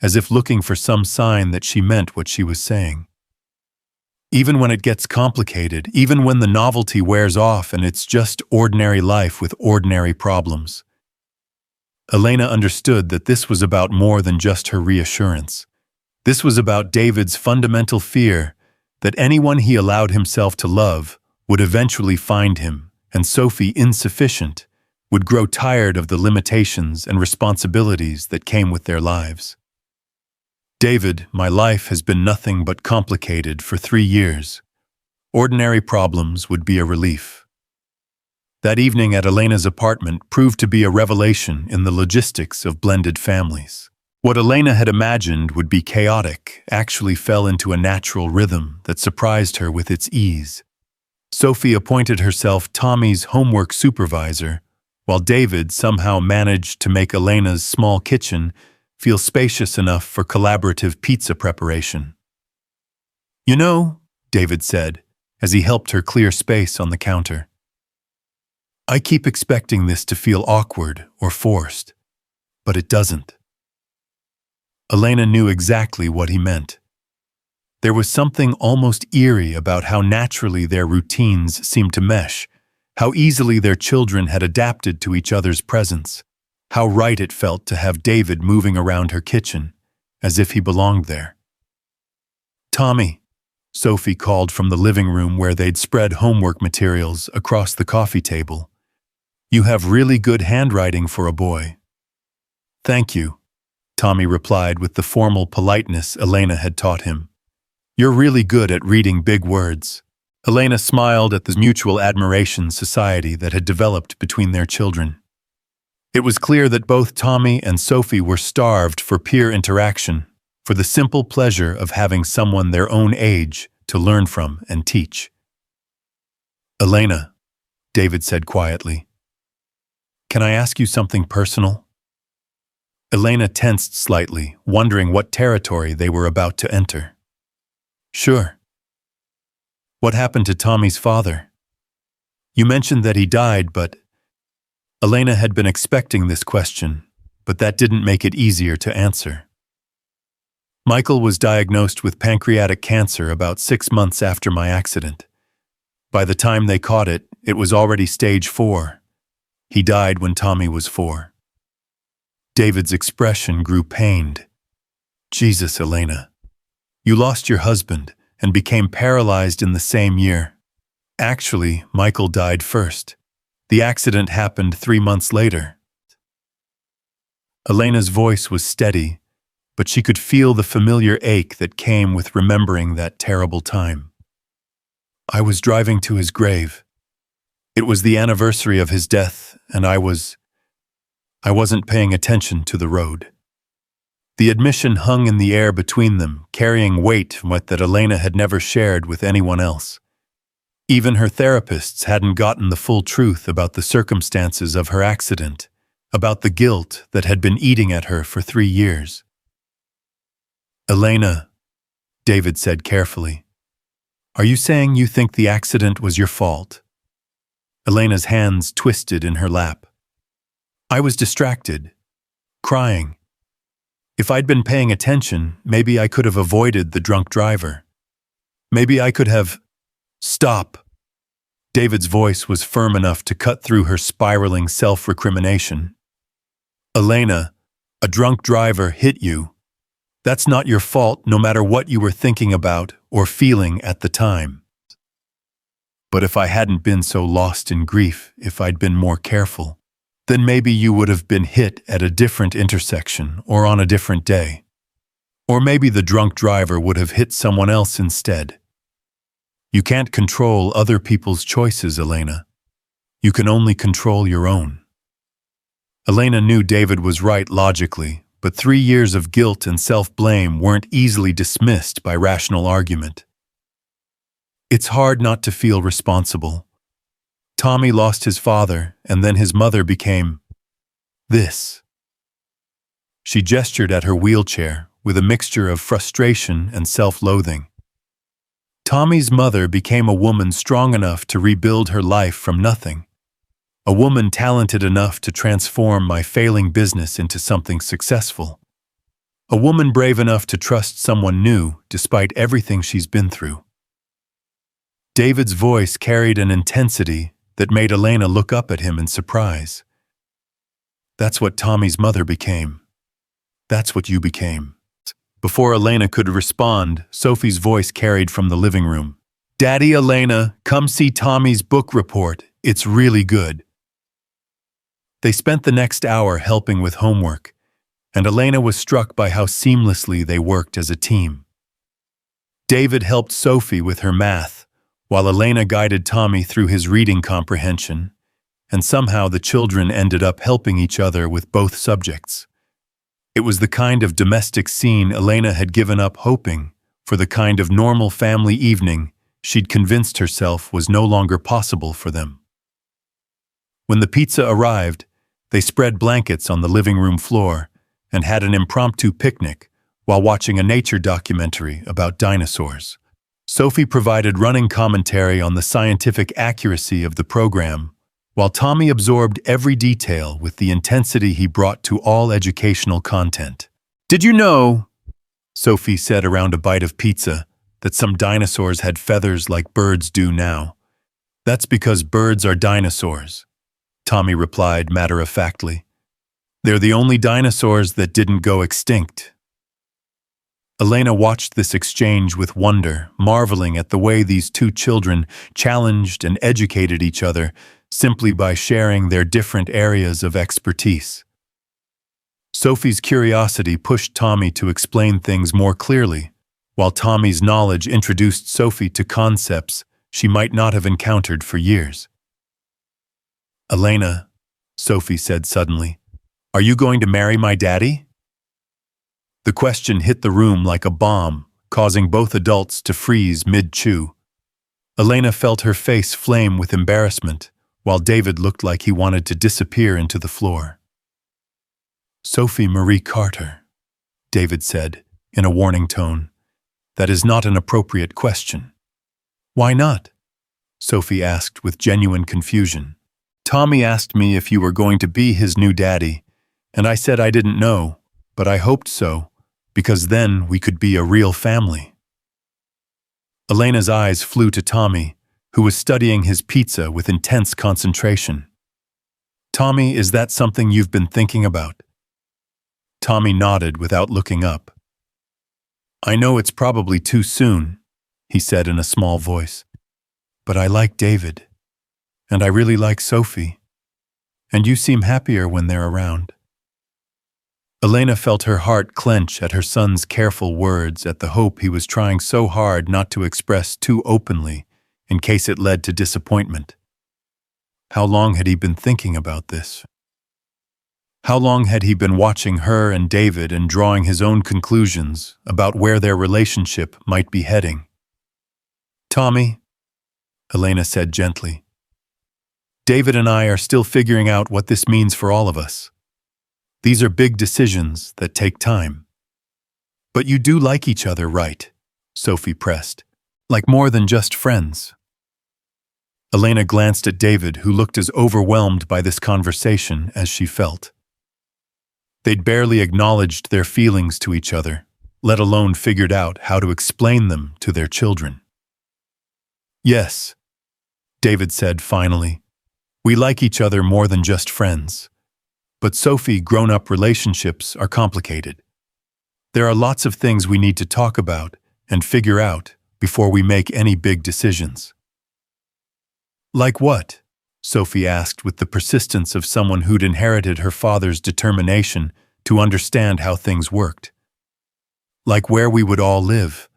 as if looking for some sign that she meant what she was saying. "Even when it gets complicated, even when the novelty wears off and it's just ordinary life with ordinary problems." Elena understood that this was about more than just her reassurance. This was about David's fundamental fear that anyone he allowed himself to love would eventually find him, and Sophie insufficient, would grow tired of the limitations and responsibilities that came with their lives. "David, my life has been nothing but complicated for 3 years. Ordinary problems would be a relief." That evening at Elena's apartment proved to be a revelation in the logistics of blended families. What Elena had imagined would be chaotic actually fell into a natural rhythm that surprised her with its ease. Sophie appointed herself Tommy's homework supervisor, while David somehow managed to make Elena's small kitchen feel spacious enough for collaborative pizza preparation. "You know," David said, as he helped her clear space on the counter, "I keep expecting this to feel awkward or forced, but it doesn't." Elena knew exactly what he meant. There was something almost eerie about how naturally their routines seemed to mesh, how easily their children had adapted to each other's presence, how right it felt to have David moving around her kitchen, as if he belonged there. "Tommy," Sophie called from the living room where they'd spread homework materials across the coffee table. You have really good handwriting for a boy. Thank you, Tommy replied with the formal politeness Elena had taught him. You're really good at reading big words. Elena smiled at the mutual admiration society that had developed between their children. It was clear that both Tommy and Sophie were starved for peer interaction, for the simple pleasure of having someone their own age to learn from and teach. Elena, David said quietly, can I ask you something personal? Elena tensed slightly, wondering what territory they were about to enter. Sure. What happened to Tommy's father? You mentioned that he died, but... Elena had been expecting this question, but that didn't make it easier to answer. Michael was diagnosed with pancreatic cancer about 6 months after my accident. By the time they caught it, it was already stage 4. He died when Tommy was 4. David's expression grew pained. Jesus, Elena. You lost your husband and became paralyzed in the same year. Actually, Michael died first. The accident happened 3 months later. Elena's voice was steady, but she could feel the familiar ache that came with remembering that terrible time. I was driving to his grave. It was the anniversary of his death, and I wasn't paying attention to the road. The admission hung in the air between them, carrying weight that Elena had never shared with anyone else. Even her therapists hadn't gotten the full truth about the circumstances of her accident, about the guilt that had been eating at her for 3 years. Elena, David said carefully, are you saying you think the accident was your fault? Elena's hands twisted in her lap. I was distracted, crying. If I'd been paying attention, maybe I could have avoided the drunk driver. Maybe I could have... Stop! David's voice was firm enough to cut through her spiraling self-recrimination. Elena, a drunk driver hit you. That's not your fault, no matter what you were thinking about or feeling at the time. But if I hadn't been so lost in grief, if I'd been more careful, then maybe you would have been hit at a different intersection or on a different day. Or maybe the drunk driver would have hit someone else instead. You can't control other people's choices, Elena. You can only control your own. Elena knew David was right logically, but 3 years of guilt and self-blame weren't easily dismissed by rational argument. It's hard not to feel responsible. Tommy lost his father, and then his mother became this. She gestured at her wheelchair with a mixture of frustration and self-loathing. Tommy's mother became a woman strong enough to rebuild her life from nothing. A woman talented enough to transform my failing business into something successful. A woman brave enough to trust someone new despite everything she's been through. David's voice carried an intensity that made Elena look up at him in surprise. That's what Tommy's mother became. That's what you became. Before Elena could respond, Sophie's voice carried from the living room. Daddy, Elena, come see Tommy's book report. It's really good. They spent the next hour helping with homework, and Elena was struck by how seamlessly they worked as a team. David helped Sophie with her math, while Elena guided Tommy through his reading comprehension, and somehow the children ended up helping each other with both subjects. It was the kind of domestic scene Elena had given up hoping for, the kind of normal family evening she'd convinced herself was no longer possible for them. When the pizza arrived, they spread blankets on the living room floor and had an impromptu picnic while watching a nature documentary about dinosaurs. Sophie provided running commentary on the scientific accuracy of the program, while Tommy absorbed every detail with the intensity he brought to all educational content. Did you know, Sophie said around a bite of pizza, that some dinosaurs had feathers like birds do now? That's because birds are dinosaurs, Tommy replied matter-of-factly. They're the only dinosaurs that didn't go extinct. Elena watched this exchange with wonder, marveling at the way these two children challenged and educated each other simply by sharing their different areas of expertise. Sophie's curiosity pushed Tommy to explain things more clearly, while Tommy's knowledge introduced Sophie to concepts she might not have encountered for years. "Elena," Sophie said suddenly, "are you going to marry my daddy?" The question hit the room like a bomb, causing both adults to freeze mid-chew. Elena felt her face flame with embarrassment, while David looked like he wanted to disappear into the floor. "Sophie Marie Carter," David said, in a warning tone, "that is not an appropriate question." "Why not?" Sophie asked with genuine confusion. "Tommy asked me if you were going to be his new daddy, and I said I didn't know, but I hoped so, because then we could be a real family." Elena's eyes flew to Tommy, who was studying his pizza with intense concentration. "Tommy, is that something you've been thinking about?" Tommy nodded without looking up. "I know it's probably too soon," he said in a small voice, "but I like David, and I really like Sophie, and you seem happier when they're around." Elena felt her heart clench at her son's careful words, at the hope he was trying so hard not to express too openly in case it led to disappointment. How long had he been thinking about this? How long had he been watching her and David and drawing his own conclusions about where their relationship might be heading? "Tommy," Elena said gently, "David and I are still figuring out what this means for all of us. These are big decisions that take time." "But you do like each other, right?" Sophie pressed. "Like more than just friends." Elena glanced at David, who looked as overwhelmed by this conversation as she felt. They'd barely acknowledged their feelings to each other, let alone figured out how to explain them to their children. "Yes," David said finally, "we like each other more than just friends. But Sophie, grown-up relationships are complicated. There are lots of things we need to talk about and figure out before we make any big decisions." "Like what?" Sophie asked with the persistence of someone who'd inherited her father's determination to understand how things worked. "Like where we would all live,"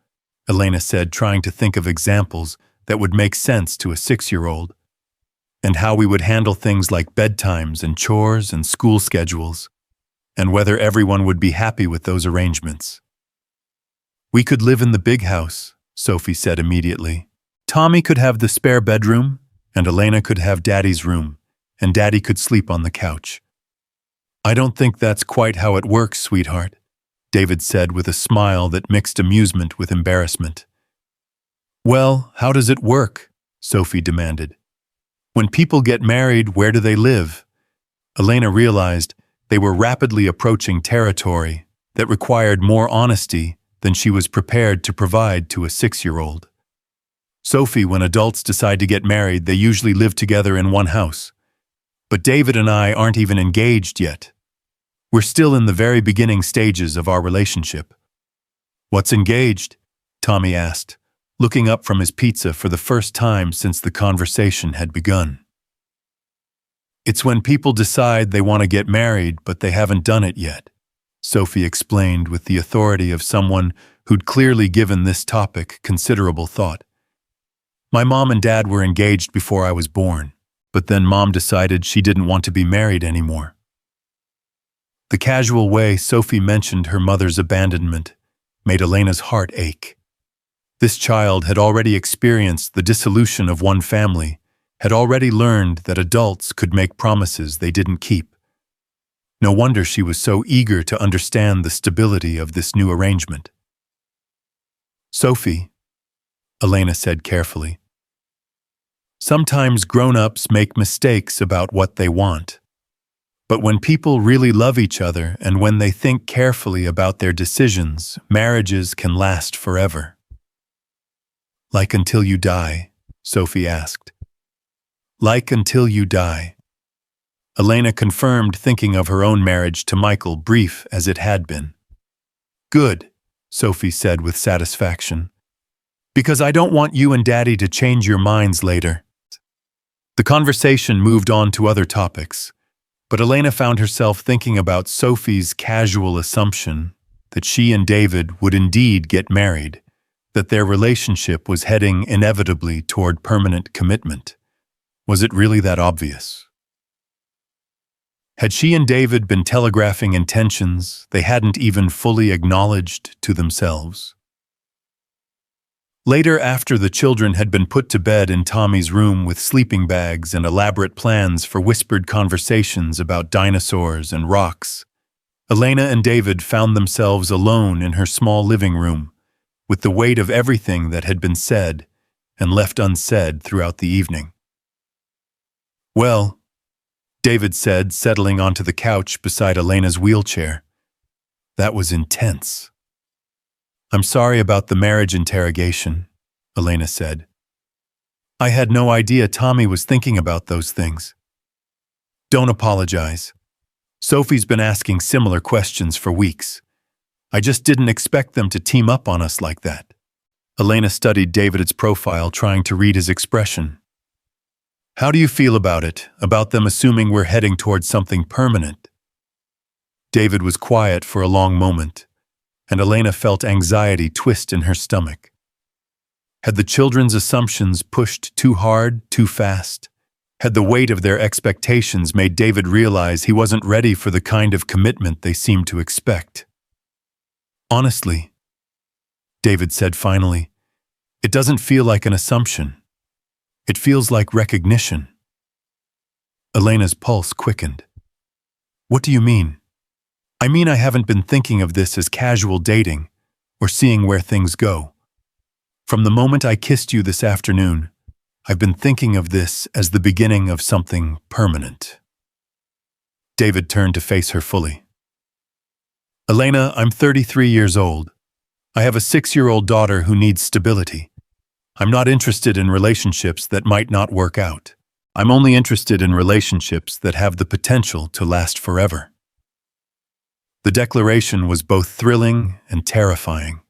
Elena said, trying to think of examples that would make sense to a 6-year-old, "and how we would handle things like bedtimes and chores and school schedules, and whether everyone would be happy with those arrangements." "We could live in the big house," Sophie said immediately. "Tommy could have the spare bedroom, and Elena could have Daddy's room, and Daddy could sleep on the couch." "I don't think that's quite how it works, sweetheart," David said with a smile that mixed amusement with embarrassment. "Well, how does it work?" Sophie demanded. "When people get married, where do they live?" Elena realized they were rapidly approaching territory that required more honesty than she was prepared to provide to a 6-year-old. "Sophie, when adults decide to get married, they usually live together in one house. But David and I aren't even engaged yet. We're still in the very beginning stages of our relationship." "What's engaged?" Tommy asked, looking up from his pizza for the first time since the conversation had begun. "It's when people decide they want to get married, but they haven't done it yet," Sophie explained with the authority of someone who'd clearly given this topic considerable thought. "My mom and dad were engaged before I was born, but then Mom decided she didn't want to be married anymore." The casual way Sophie mentioned her mother's abandonment made Elena's heart ache. This child had already experienced the dissolution of one family, had already learned that adults could make promises they didn't keep. No wonder she was so eager to understand the stability of this new arrangement. "Sophie," Elena said carefully, "sometimes grown-ups make mistakes about what they want. But when people really love each other and when they think carefully about their decisions, marriages can last forever." "Like until you die?" Sophie asked. "Like until you die," Elena confirmed, thinking of her own marriage to Michael, brief as it had been. "Good," Sophie said with satisfaction, "because I don't want you and Daddy to change your minds later." The conversation moved on to other topics, but Elena found herself thinking about Sophie's casual assumption that she and David would indeed get married, that their relationship was heading inevitably toward permanent commitment. Was it really that obvious? Had she and David been telegraphing intentions they hadn't even fully acknowledged to themselves? Later, after the children had been put to bed in Tommy's room with sleeping bags and elaborate plans for whispered conversations about dinosaurs and rocks, Elena and David found themselves alone in her small living room, with the weight of everything that had been said and left unsaid throughout the evening. "Well," David said, settling onto the couch beside Elena's wheelchair, "that was intense." "I'm sorry about the marriage interrogation," Elena said. "I had no idea Tommy was thinking about those things." "Don't apologize. Sophie's been asking similar questions for weeks. I just didn't expect them to team up on us like that." Elena studied David's profile, trying to read his expression. "How do you feel about it, about them assuming we're heading towards something permanent?" David was quiet for a long moment, and Elena felt anxiety twist in her stomach. Had the children's assumptions pushed too hard, too fast? Had the weight of their expectations made David realize he wasn't ready for the kind of commitment they seemed to expect? "Honestly," David said finally, "it doesn't feel like an assumption. It feels like recognition." Elena's pulse quickened. "What do you mean?" "I mean, I haven't been thinking of this as casual dating or seeing where things go. From the moment I kissed you this afternoon, I've been thinking of this as the beginning of something permanent." David turned to face her fully. "Elena, I'm 33 years old. I have a 6-year-old daughter who needs stability. I'm not interested in relationships that might not work out. I'm only interested in relationships that have the potential to last forever." The declaration was both thrilling and terrifying.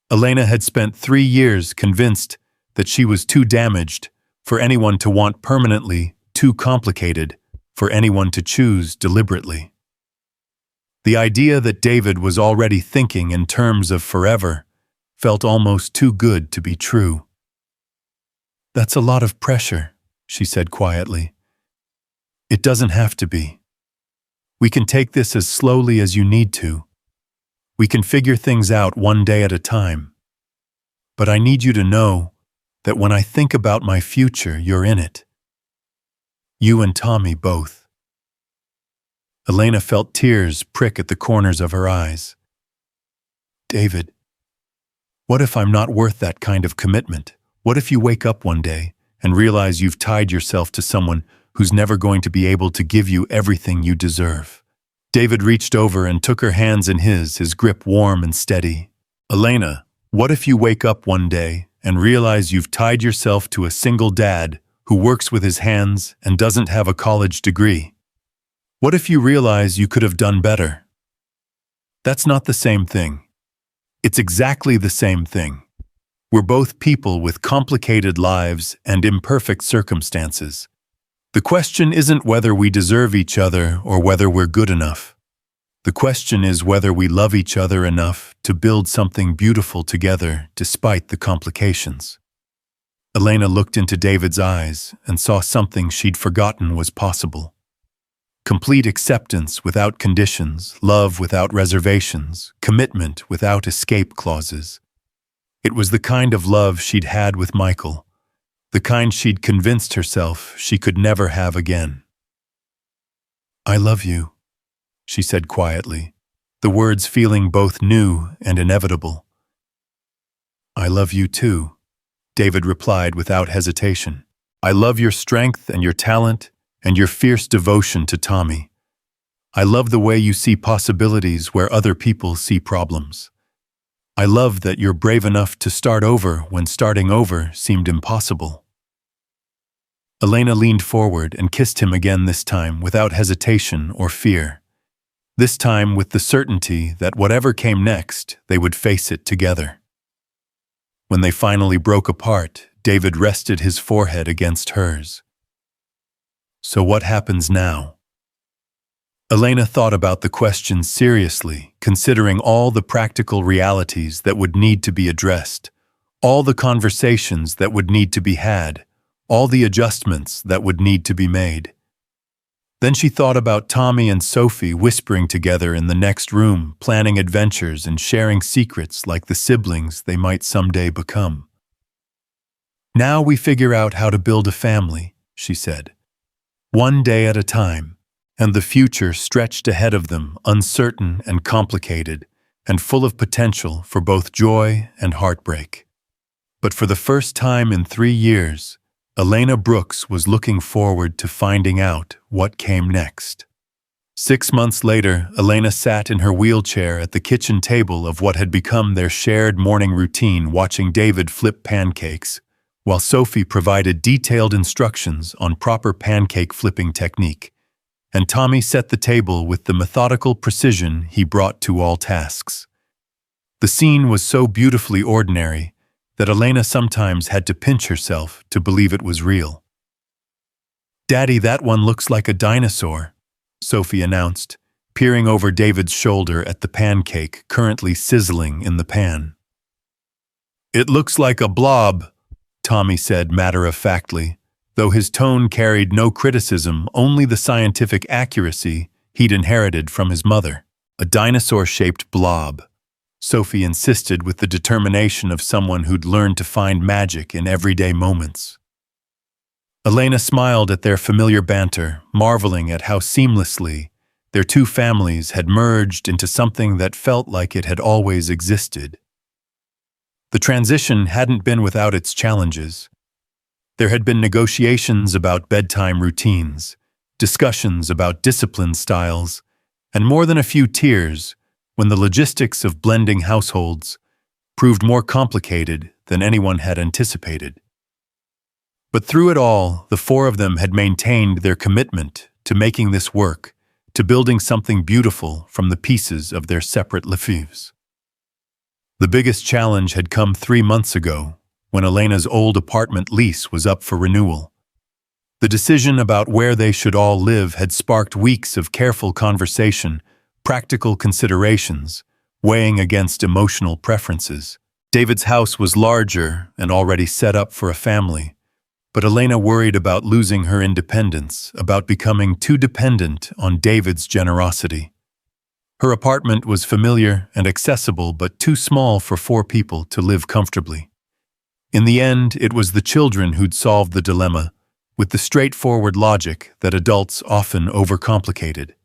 Elena had spent 3 years convinced that she was too damaged for anyone to want permanently, too complicated for anyone to choose deliberately. The idea that David was already thinking in terms of forever felt almost too good to be true. "That's a lot of pressure," she said quietly. "It doesn't have to be. We can take this as slowly as you need to. We can figure things out one day at a time. But I need you to know that when I think about my future, you're in it. You and Tommy both." Elena felt tears prick at the corners of her eyes. "David, what if I'm not worth that kind of commitment? What if you wake up one day and realize you've tied yourself to someone who's never going to be able to give you everything you deserve?" David reached over and took her hands in his grip warm and steady. "Elena, what if you wake up one day and realize you've tied yourself to a single dad who works with his hands and doesn't have a college degree? What if you realize you could have done better? That's not the same thing. It's exactly the same thing. We're both people with complicated lives and imperfect circumstances. The question isn't whether we deserve each other or whether we're good enough. The question is whether we love each other enough to build something beautiful together despite the complications." Elena looked into David's eyes and saw something she'd forgotten was possible. Complete acceptance without conditions, love without reservations, commitment without escape clauses. It was the kind of love she'd had with Michael, the kind she'd convinced herself she could never have again. "I love you," she said quietly, the words feeling both new and inevitable. "I love you too," David replied without hesitation. "I love your strength and your talent and your fierce devotion to Tommy. I love the way you see possibilities where other people see problems. I love that you're brave enough to start over when starting over seemed impossible." Elena leaned forward and kissed him again, this time without hesitation or fear. This time with the certainty that whatever came next, they would face it together. When they finally broke apart, David rested his forehead against hers. So what happens now? Elena thought about the question seriously, considering all the practical realities that would need to be addressed, all the conversations that would need to be had, all the adjustments that would need to be made. Then she thought about Tommy and Sophie whispering together in the next room, planning adventures and sharing secrets like the siblings they might someday become. Now we figure out how to build a family, she said. One day at a time, and the future stretched ahead of them, uncertain and complicated, and full of potential for both joy and heartbreak. But for the first time in 3 years, Elena Brooks was looking forward to finding out what came next. 6 months later, Elena sat in her wheelchair at the kitchen table of what had become their shared morning routine, watching David flip pancakes, while Sophie provided detailed instructions on proper pancake flipping technique, and Tommy set the table with the methodical precision he brought to all tasks. The scene was so beautifully ordinary that Elena sometimes had to pinch herself to believe it was real. "Daddy, that one looks like a dinosaur," Sophie announced, peering over David's shoulder at the pancake currently sizzling in the pan. "It looks like a blob," Tommy said matter-of-factly, though his tone carried no criticism, only the scientific accuracy he'd inherited from his mother. "A dinosaur-shaped blob," Sophie insisted with the determination of someone who'd learned to find magic in everyday moments. Elena smiled at their familiar banter, marveling at how seamlessly their two families had merged into something that felt like it had always existed. The transition hadn't been without its challenges. There had been negotiations about bedtime routines, discussions about discipline styles, and more than a few tears when the logistics of blending households proved more complicated than anyone had anticipated. But through it all, the four of them had maintained their commitment to making this work, to building something beautiful from the pieces of their separate lives. The biggest challenge had come 3 months ago, when Elena's old apartment lease was up for renewal. The decision about where they should all live had sparked weeks of careful conversation, practical considerations, weighing against emotional preferences. David's house was larger and already set up for a family, but Elena worried about losing her independence, about becoming too dependent on David's generosity. Her apartment was familiar and accessible, but too small for 4 people to live comfortably. In the end, it was the children who'd solved the dilemma, with the straightforward logic that adults often overcomplicated.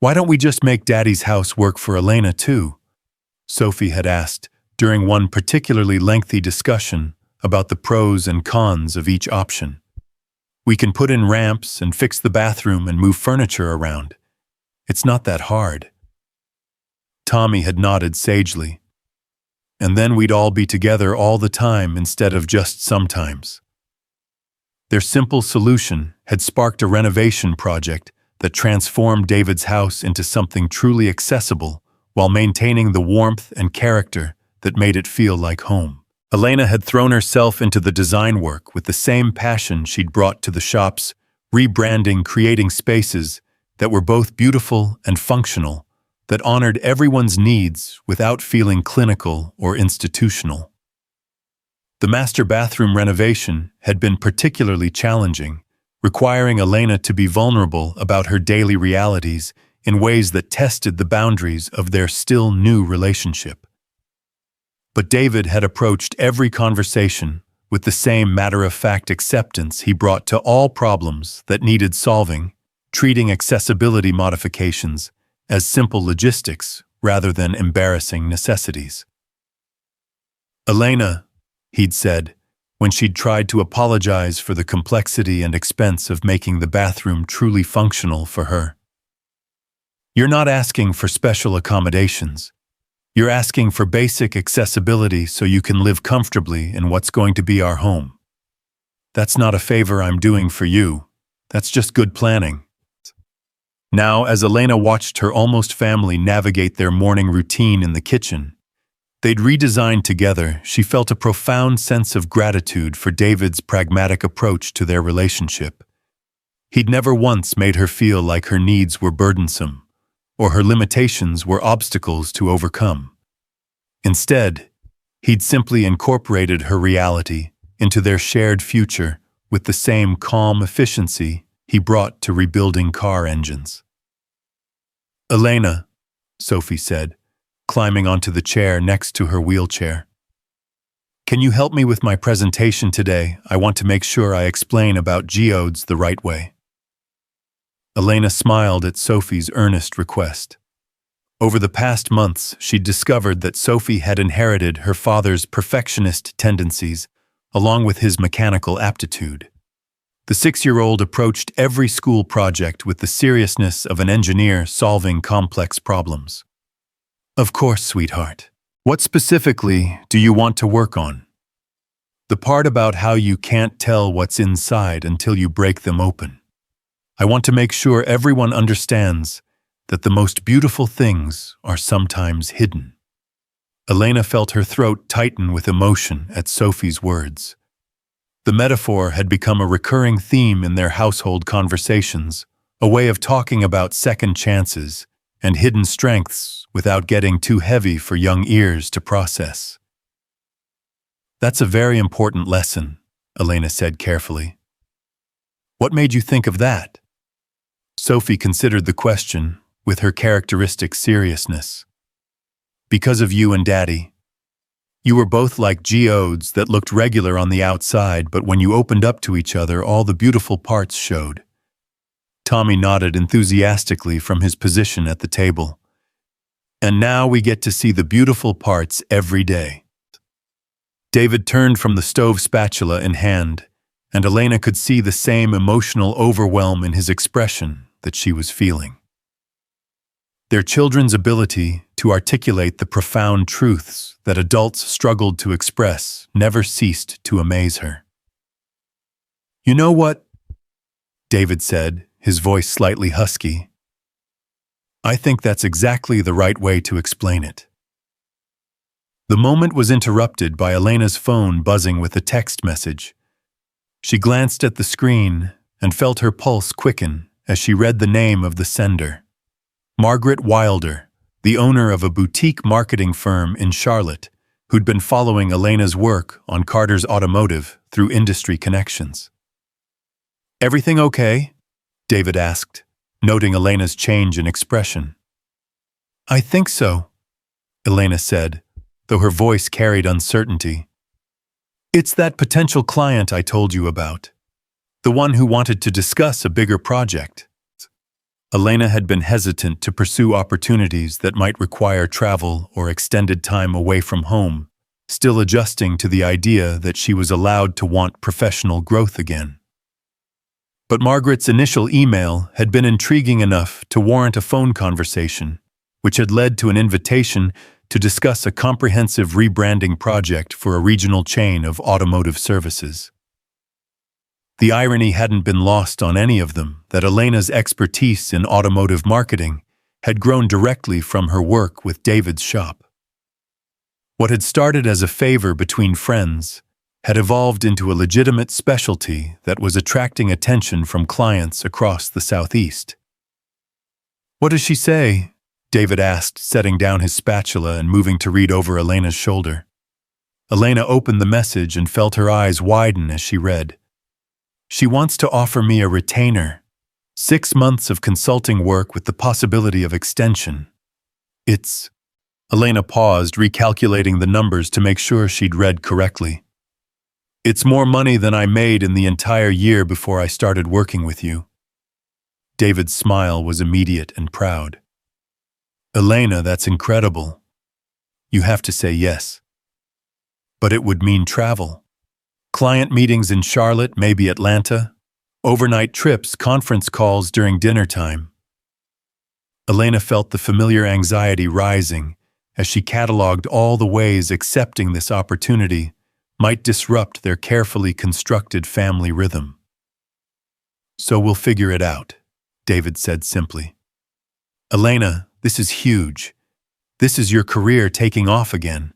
"Why don't we just make Daddy's house work for Elena too?" Sophie had asked during one particularly lengthy discussion about the pros and cons of each option. "We can put in ramps and fix the bathroom and move furniture around. It's not that hard." Tommy had nodded sagely. "And then we'd all be together all the time instead of just sometimes." Their simple solution had sparked a renovation project that transformed David's house into something truly accessible while maintaining the warmth and character that made it feel like home. Elena had thrown herself into the design work with the same passion she'd brought to the shops, rebranding, creating spaces that were both beautiful and functional, that honored everyone's needs without feeling clinical or institutional. The master bathroom renovation had been particularly challenging, requiring Elena to be vulnerable about her daily realities in ways that tested the boundaries of their still new relationship. But David had approached every conversation with the same matter-of-fact acceptance he brought to all problems that needed solving, treating accessibility modifications as simple logistics rather than embarrassing necessities. "Elena," he'd said, when she'd tried to apologize for the complexity and expense of making the bathroom truly functional for her, "you're not asking for special accommodations. You're asking for basic accessibility so you can live comfortably in what's going to be our home. That's not a favor I'm doing for you. That's just good planning." Now, as Elena watched her almost family navigate their morning routine in the kitchen, they'd redesigned together, she felt a profound sense of gratitude for David's pragmatic approach to their relationship. He'd never once made her feel like her needs were burdensome, or her limitations were obstacles to overcome. Instead, he'd simply incorporated her reality into their shared future with the same calm efficiency he brought to rebuilding car engines. "Elena," Sophie said, climbing onto the chair next to her wheelchair. "Can you help me with my presentation today? I want to make sure I explain about geodes the right way." Elena smiled at Sophie's earnest request. Over the past months, she'd discovered that Sophie had inherited her father's perfectionist tendencies, along with his mechanical aptitude. The 6-year-old approached every school project with the seriousness of an engineer solving complex problems. "Of course, sweetheart. What specifically do you want to work on?" "The part about how you can't tell what's inside until you break them open. I want to make sure everyone understands that the most beautiful things are sometimes hidden." Elena felt her throat tighten with emotion at Sophie's words. The metaphor had become a recurring theme in their household conversations, a way of talking about second chances and hidden strengths without getting too heavy for young ears to process. "That's a very important lesson," Elena said carefully. "What made you think of that?" Sophie considered the question with her characteristic seriousness. "Because of you and Daddy. You were both like geodes that looked regular on the outside, but when you opened up to each other, all the beautiful parts showed." Tommy nodded enthusiastically from his position at the table. "And now we get to see the beautiful parts every day." David turned from the stove spatula in hand, and Elena could see the same emotional overwhelm in his expression that she was feeling. Their children's ability to articulate the profound truths that adults struggled to express never ceased to amaze her. "You know what?" David said, his voice slightly husky. "I think that's exactly the right way to explain it." The moment was interrupted by Elena's phone buzzing with a text message. She glanced at the screen and felt her pulse quicken as she read the name of the sender. Margaret Wilder, the owner of a boutique marketing firm in Charlotte, who'd been following Elena's work on Carter's Automotive through industry connections. "Everything okay?" David asked, noting Elena's change in expression. "I think so," Elena said, though her voice carried uncertainty. "It's that potential client I told you about, the one who wanted to discuss a bigger project." Elena had been hesitant to pursue opportunities that might require travel or extended time away from home, still adjusting to the idea that she was allowed to want professional growth again. But Margaret's initial email had been intriguing enough to warrant a phone conversation, which had led to an invitation to discuss a comprehensive rebranding project for a regional chain of automotive services. The irony hadn't been lost on any of them that Elena's expertise in automotive marketing had grown directly from her work with David's shop. What had started as a favor between friends had evolved into a legitimate specialty that was attracting attention from clients across the Southeast. "What does she say?" David asked, setting down his spatula and moving to read over Elena's shoulder. Elena opened the message and felt her eyes widen as she read. "She wants to offer me a retainer, 6 months of consulting work with the possibility of extension. It's..." Elena paused, recalculating the numbers to make sure she'd read correctly. "It's more money than I made in the entire year before I started working with you." David's smile was immediate and proud. "Elena, that's incredible. You have to say yes." "But it would mean travel. Client meetings in Charlotte, maybe Atlanta, overnight trips, conference calls during dinner time." Elena felt the familiar anxiety rising as she cataloged all the ways accepting this opportunity might disrupt their carefully constructed family rhythm. "So we'll figure it out," David said simply. "Elena, this is huge. This is your career taking off again.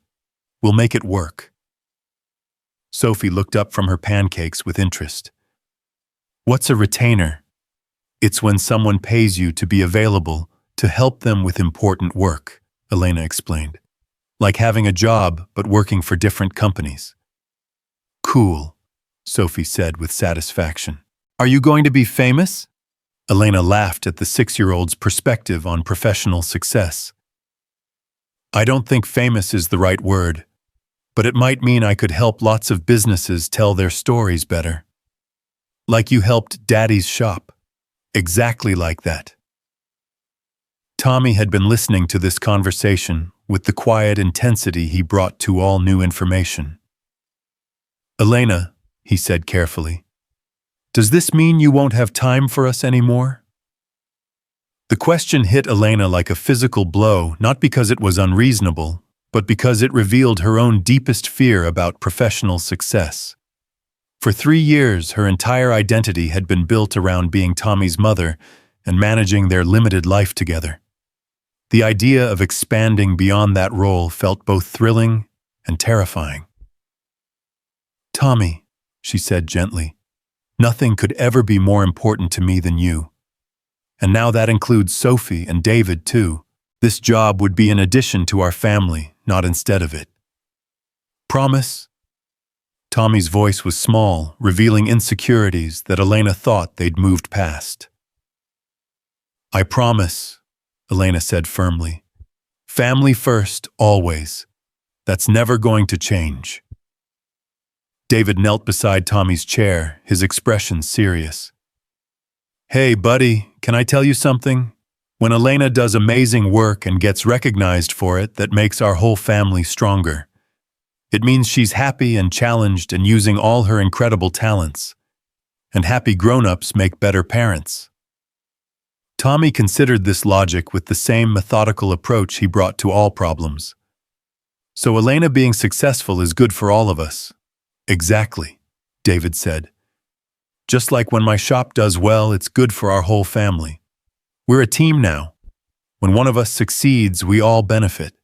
We'll make it work." Sophie looked up from her pancakes with interest. "What's a retainer?" It's when someone pays you to be available to help them with important work, Elena explained. Like having a job but working for different companies. Cool, Sophie said with satisfaction. Are you going to be famous? Elena laughed at the 6-year-old's perspective on professional success. I don't think famous is the right word, but it might mean I could help lots of businesses tell their stories better. Like you helped Daddy's shop. Exactly like that. Tommy had been listening to this conversation with the quiet intensity he brought to all new information. Elena, he said carefully, does this mean you won't have time for us anymore? The question hit Elena like a physical blow, not because it was unreasonable, but because it revealed her own deepest fear about professional success. For 3 years, her entire identity had been built around being Tommy's mother and managing their limited life together. The idea of expanding beyond that role felt both thrilling and terrifying. Tommy, she said gently, nothing could ever be more important to me than you. And now that includes Sophie and David too. This job would be an addition to our family, not instead of it. Promise? Tommy's voice was small, revealing insecurities that Elena thought they'd moved past. I promise, Elena said firmly. Family first, always. That's never going to change. David knelt beside Tommy's chair, his expression serious. Hey, buddy, can I tell you something? When Elena does amazing work and gets recognized for it, that makes our whole family stronger. It means she's happy and challenged and using all her incredible talents. And happy grown-ups make better parents. Tommy considered this logic with the same methodical approach he brought to all problems. So Elena being successful is good for all of us. Exactly, David said. Just like when my shop does well, it's good for our whole family. We're a team now. When one of us succeeds, we all benefit.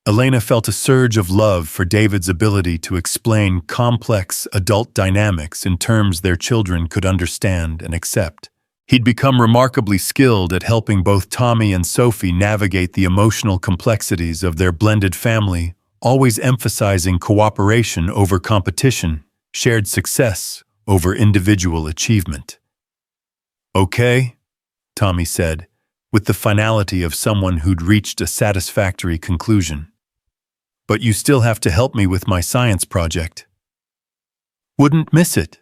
Elena felt a surge of love for David's ability to explain complex adult dynamics in terms their children could understand and accept. He'd become remarkably skilled at helping both Tommy and Sophie navigate the emotional complexities of their blended family, always emphasizing cooperation over competition, shared success over individual achievement. Okay, Tommy said, with the finality of someone who'd reached a satisfactory conclusion. But you still have to help me with my science project. Wouldn't miss it,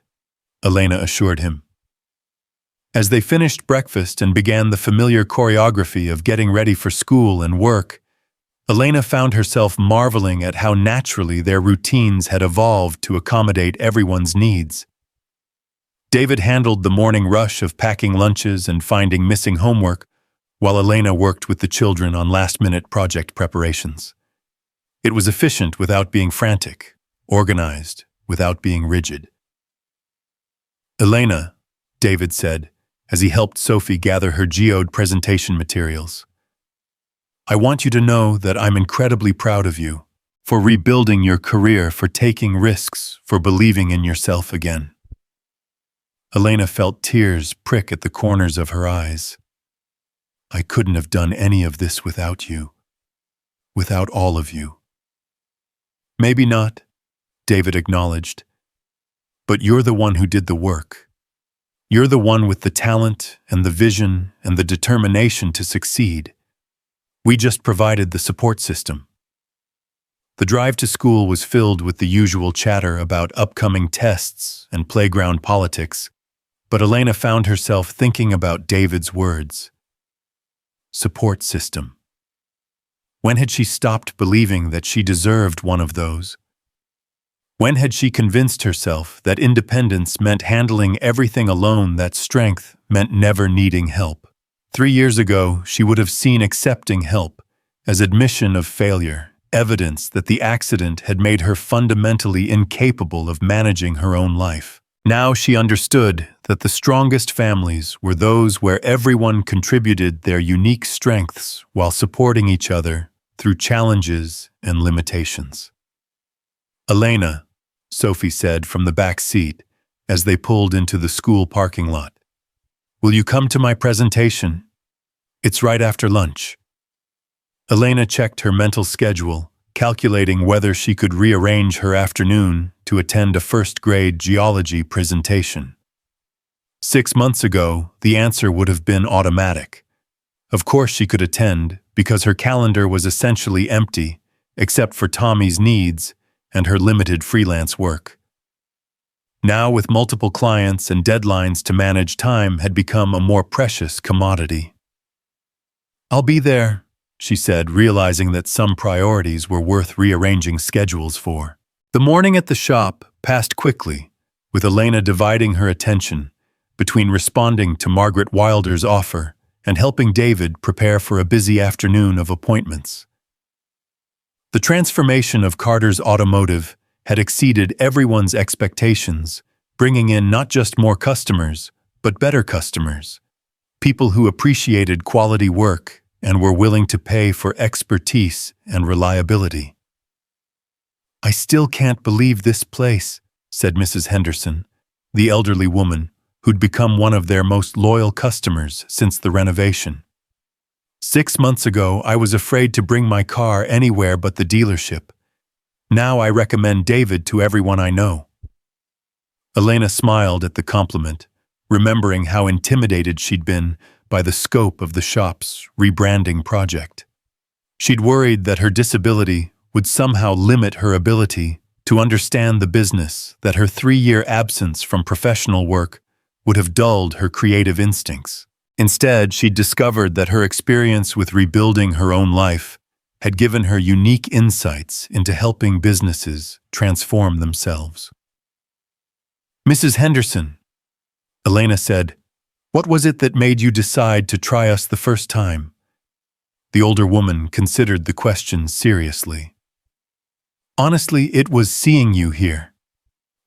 Elena assured him. As they finished breakfast and began the familiar choreography of getting ready for school and work, Elena found herself marveling at how naturally their routines had evolved to accommodate everyone's needs. David handled the morning rush of packing lunches and finding missing homework, while Elena worked with the children on last-minute project preparations. It was efficient without being frantic, organized without being rigid. Elena, David said, as he helped Sophie gather her geode presentation materials. I want you to know that I'm incredibly proud of you, for rebuilding your career, for taking risks, for believing in yourself again. Elena felt tears prick at the corners of her eyes. I couldn't have done any of this without you. Without all of you. Maybe not, David acknowledged. But you're the one who did the work. You're the one with the talent and the vision and the determination to succeed. We just provided the support system. The drive to school was filled with the usual chatter about upcoming tests and playground politics, but Elena found herself thinking about David's words. Support system. When had she stopped believing that she deserved one of those? When had she convinced herself that independence meant handling everything alone, that strength meant never needing help? 3 years ago, she would have seen accepting help as admission of failure, evidence that the accident had made her fundamentally incapable of managing her own life. Now she understood that the strongest families were those where everyone contributed their unique strengths while supporting each other through challenges and limitations. Elena, Sophie said from the back seat as they pulled into the school parking lot. Will you come to my presentation? It's right after lunch. Elena checked her mental schedule, calculating whether she could rearrange her afternoon to attend a first-grade geology presentation. 6 months ago, the answer would have been automatic. Of course she could attend, because her calendar was essentially empty, except for Tommy's needs and her limited freelance work. Now, with multiple clients and deadlines to manage, time had become a more precious commodity. I'll be there, she said, realizing that some priorities were worth rearranging schedules for. The morning at the shop passed quickly, with Elena dividing her attention between responding to Margaret Wilder's offer and helping David prepare for a busy afternoon of appointments. The transformation of Carter's Automotive had exceeded everyone's expectations, bringing in not just more customers, but better customers, people who appreciated quality work and were willing to pay for expertise and reliability. I still can't believe this place, said Mrs. Henderson, the elderly woman who'd become one of their most loyal customers since the renovation. 6 months ago, I was afraid to bring my car anywhere but the dealership. Now I recommend David to everyone I know. Elena smiled at the compliment, remembering how intimidated she'd been by the scope of the shop's rebranding project. She'd worried that her disability would somehow limit her ability to understand the business, that her 3-year absence from professional work would have dulled her creative instincts. Instead, she'd discovered that her experience with rebuilding her own life had given her unique insights into helping businesses transform themselves. Mrs. Henderson, Elena said, what was it that made you decide to try us the first time? The older woman considered the question seriously. Honestly, it was seeing you here.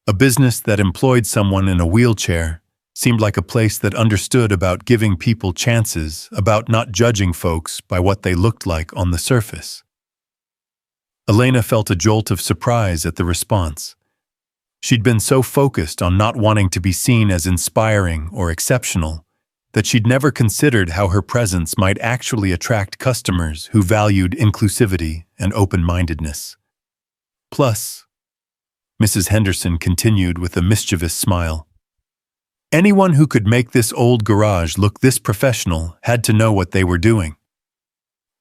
A business that employed someone in a wheelchair seemed like a place that understood about giving people chances, about not judging folks by what they looked like on the surface. Elena felt a jolt of surprise at the response. She'd been so focused on not wanting to be seen as inspiring or exceptional that she'd never considered how her presence might actually attract customers who valued inclusivity and open-mindedness. Plus, Mrs. Henderson continued with a mischievous smile, anyone who could make this old garage look this professional had to know what they were doing.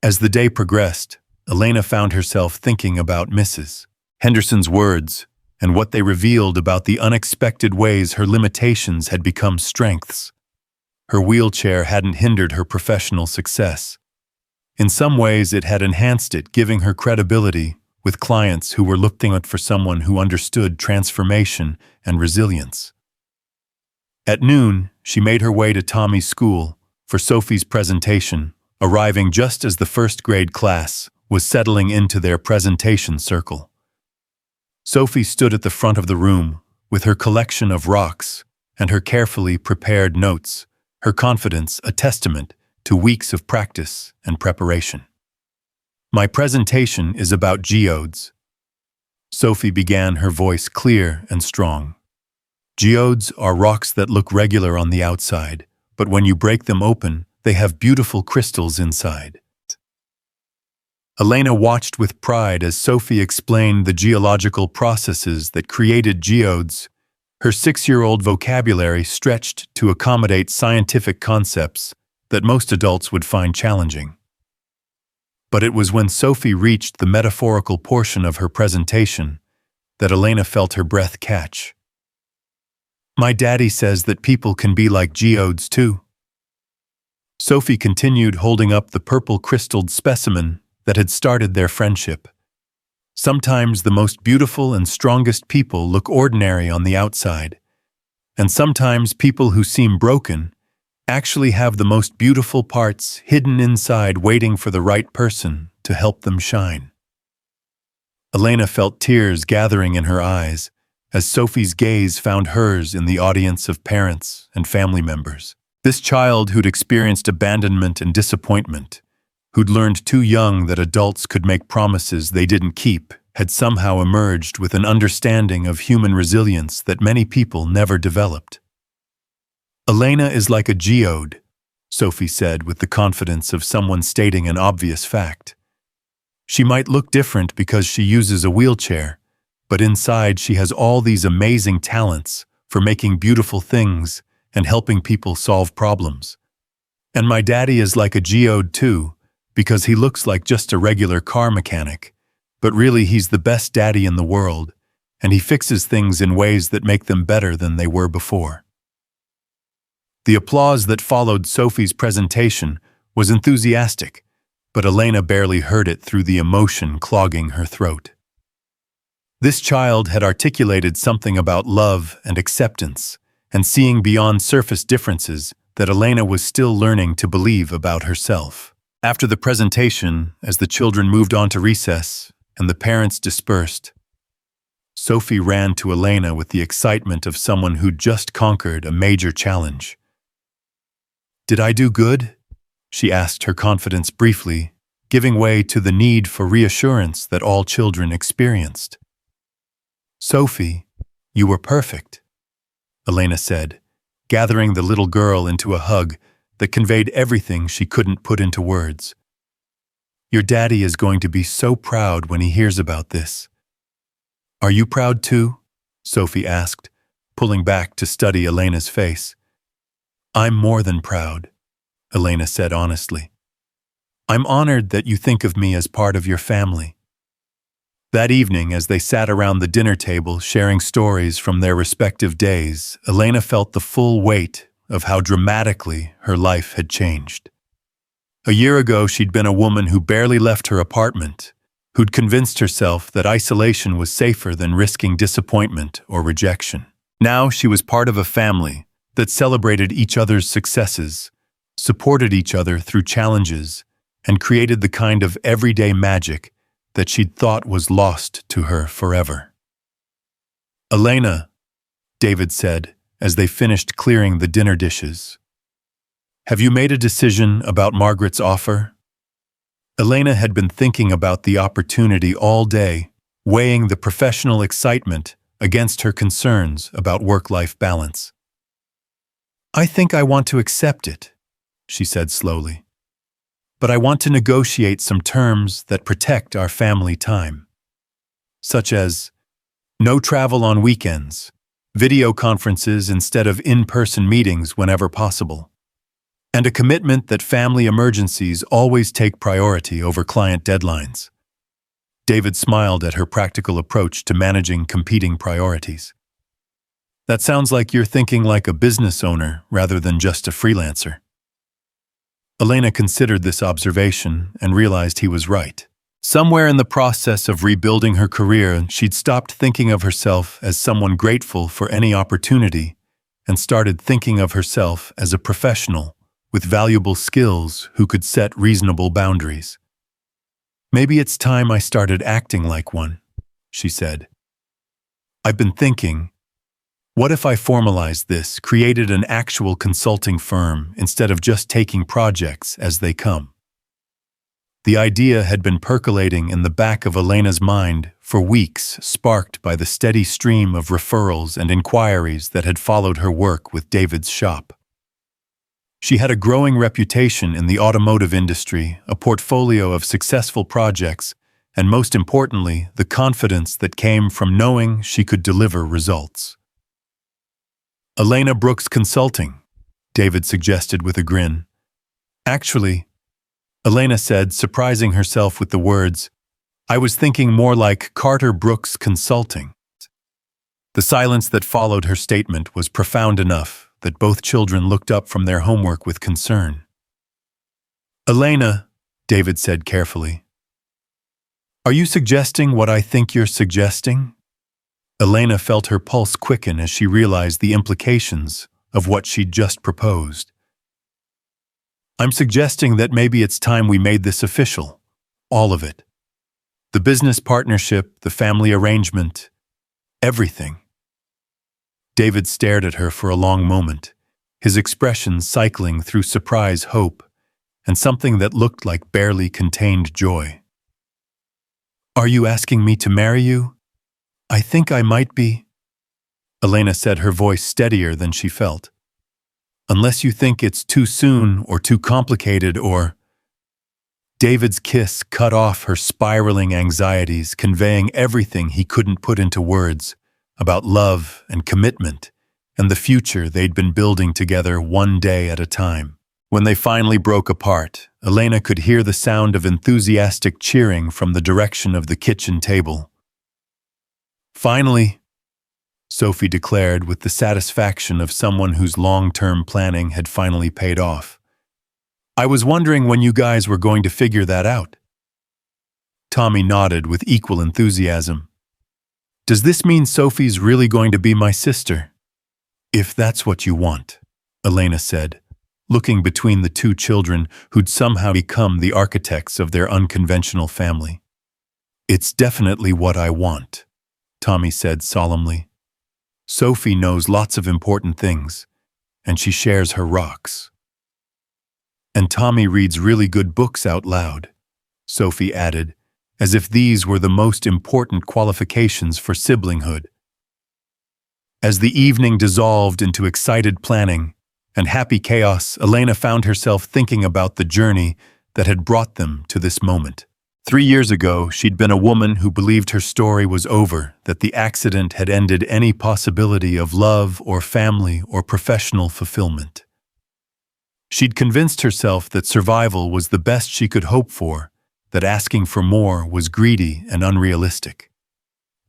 As the day progressed, Elena found herself thinking about Mrs. Henderson's words and what they revealed about the unexpected ways her limitations had become strengths. Her wheelchair hadn't hindered her professional success. In some ways, it had enhanced it, giving her credibility with clients who were looking for someone who understood transformation and resilience. At noon, she made her way to Tommy's school for Sophie's presentation, arriving just as the first-grade class was settling into their presentation circle. Sophie stood at the front of the room with her collection of rocks and her carefully prepared notes, her confidence a testament to weeks of practice and preparation. My presentation is about geodes. Sophie began, her voice clear and strong. Geodes are rocks that look regular on the outside, but when you break them open, they have beautiful crystals inside. Elena watched with pride as Sophie explained the geological processes that created geodes. Her 6-year-old vocabulary stretched to accommodate scientific concepts that most adults would find challenging. But it was when Sophie reached the metaphorical portion of her presentation that Elena felt her breath catch. My daddy says that people can be like geodes too. Sophie continued, holding up the purple crystalled specimen that had started their friendship. Sometimes the most beautiful and strongest people look ordinary on the outside, and sometimes people who seem broken actually have the most beautiful parts hidden inside, waiting for the right person to help them shine. Elena felt tears gathering in her eyes as Sophie's gaze found hers in the audience of parents and family members. This child who'd experienced abandonment and disappointment, who'd learned too young that adults could make promises they didn't keep, had somehow emerged with an understanding of human resilience that many people never developed. Elena is like a geode, Sophie said with the confidence of someone stating an obvious fact. She might look different because she uses a wheelchair, but inside she has all these amazing talents for making beautiful things and helping people solve problems. And my daddy is like a geode too, because he looks like just a regular car mechanic, but really he's the best daddy in the world, and he fixes things in ways that make them better than they were before. The applause that followed Sophie's presentation was enthusiastic, but Elena barely heard it through the emotion clogging her throat. This child had articulated something about love and acceptance, and seeing beyond surface differences that Elena was still learning to believe about herself. After the presentation, as the children moved on to recess and the parents dispersed, Sophie ran to Elena with the excitement of someone who'd just conquered a major challenge. "Did I do good?" she asked her confidence briefly, giving way to the need for reassurance that all children experienced. "Sophie, you were perfect," Elena said, gathering the little girl into a hug that conveyed everything she couldn't put into words. "Your daddy is going to be so proud when he hears about this." "Are you proud too?" Sophie asked, pulling back to study Elena's face. "I'm more than proud," Elena said honestly. "I'm honored that you think of me as part of your family." That evening, as they sat around the dinner table sharing stories from their respective days, Elena felt the full weight of how dramatically her life had changed. A year ago, she'd been a woman who barely left her apartment, who'd convinced herself that isolation was safer than risking disappointment or rejection. Now she was part of a family that celebrated each other's successes, supported each other through challenges, and created the kind of everyday magic that she'd thought was lost to her forever. "Elena," David said as they finished clearing the dinner dishes, "have you made a decision about Margaret's offer?" Elena had been thinking about the opportunity all day, weighing the professional excitement against her concerns about work-life balance. "I think I want to accept it," she said slowly. "But I want to negotiate some terms that protect our family time, such as no travel on weekends, video conferences instead of in-person meetings whenever possible, and a commitment that family emergencies always take priority over client deadlines." David smiled at her practical approach to managing competing priorities. "That sounds like you're thinking like a business owner rather than just a freelancer." Elena considered this observation and realized he was right. Somewhere in the process of rebuilding her career, she'd stopped thinking of herself as someone grateful for any opportunity and started thinking of herself as a professional with valuable skills who could set reasonable boundaries. "Maybe it's time I started acting like one," she said. "I've been thinking, what if I formalized this, created an actual consulting firm instead of just taking projects as they come?" The idea had been percolating in the back of Elena's mind for weeks, sparked by the steady stream of referrals and inquiries that had followed her work with David's shop. She had a growing reputation in the automotive industry, a portfolio of successful projects, and most importantly, the confidence that came from knowing she could deliver results. "Elena Brooks Consulting," David suggested with a grin. "Actually," Elena said, surprising herself with the words, "I was thinking more like Carter Brooks Consulting." The silence that followed her statement was profound enough that both children looked up from their homework with concern. "Elena," David said carefully, "are you suggesting what I think you're suggesting?" Elena felt her pulse quicken as she realized the implications of what she'd just proposed. "I'm suggesting that maybe it's time we made this official. All of it. The business partnership, the family arrangement, everything." David stared at her for a long moment, his expression cycling through surprise, hope, and something that looked like barely contained joy. "Are you asking me to marry you? I think I might be," Elena said, her voice steadier than she felt. Unless you think it's too soon or too complicated or... David's kiss cut off her spiraling anxieties, conveying everything he couldn't put into words about love and commitment and the future they'd been building together one day at a time. When they finally broke apart, Elena could hear the sound of enthusiastic cheering from the direction of the kitchen table. "Finally," Sophie declared with the satisfaction of someone whose long-term planning had finally paid off. "I was wondering when you guys were going to figure that out." Tommy nodded with equal enthusiasm. "Does this mean Sophie's really going to be my sister?" "If that's what you want," Elena said, looking between the two children who'd somehow become the architects of their unconventional family. "It's definitely what I want," Tommy said solemnly. "Sophie knows lots of important things, and she shares her rocks. And Tommy reads really good books out loud," Sophie added, as if these were the most important qualifications for siblinghood. As the evening dissolved into excited planning and happy chaos, Elena found herself thinking about the journey that had brought them to this moment. 3 years ago, she'd been a woman who believed her story was over, that the accident had ended any possibility of love or family or professional fulfillment. She'd convinced herself that survival was the best she could hope for, that asking for more was greedy and unrealistic.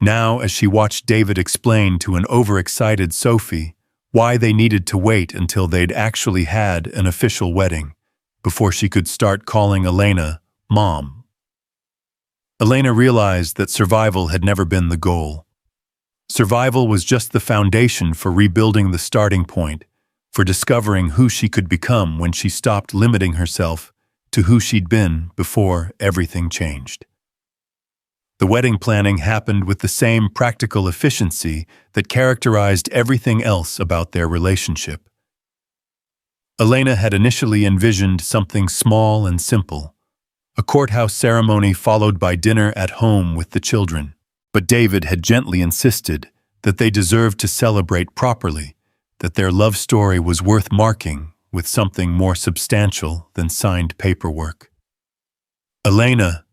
Now, as she watched David explain to an overexcited Sophie why they needed to wait until they'd actually had an official wedding before she could start calling Elena Mom, Elena realized that survival had never been the goal. Survival was just the foundation for rebuilding the starting point, for discovering who she could become when she stopped limiting herself to who she'd been before everything changed. The wedding planning happened with the same practical efficiency that characterized everything else about their relationship. Elena had initially envisioned something small and simple, a courthouse ceremony followed by dinner at home with the children. But David had gently insisted that they deserved to celebrate properly, that their love story was worth marking with something more substantial than signed paperwork. "Elena,"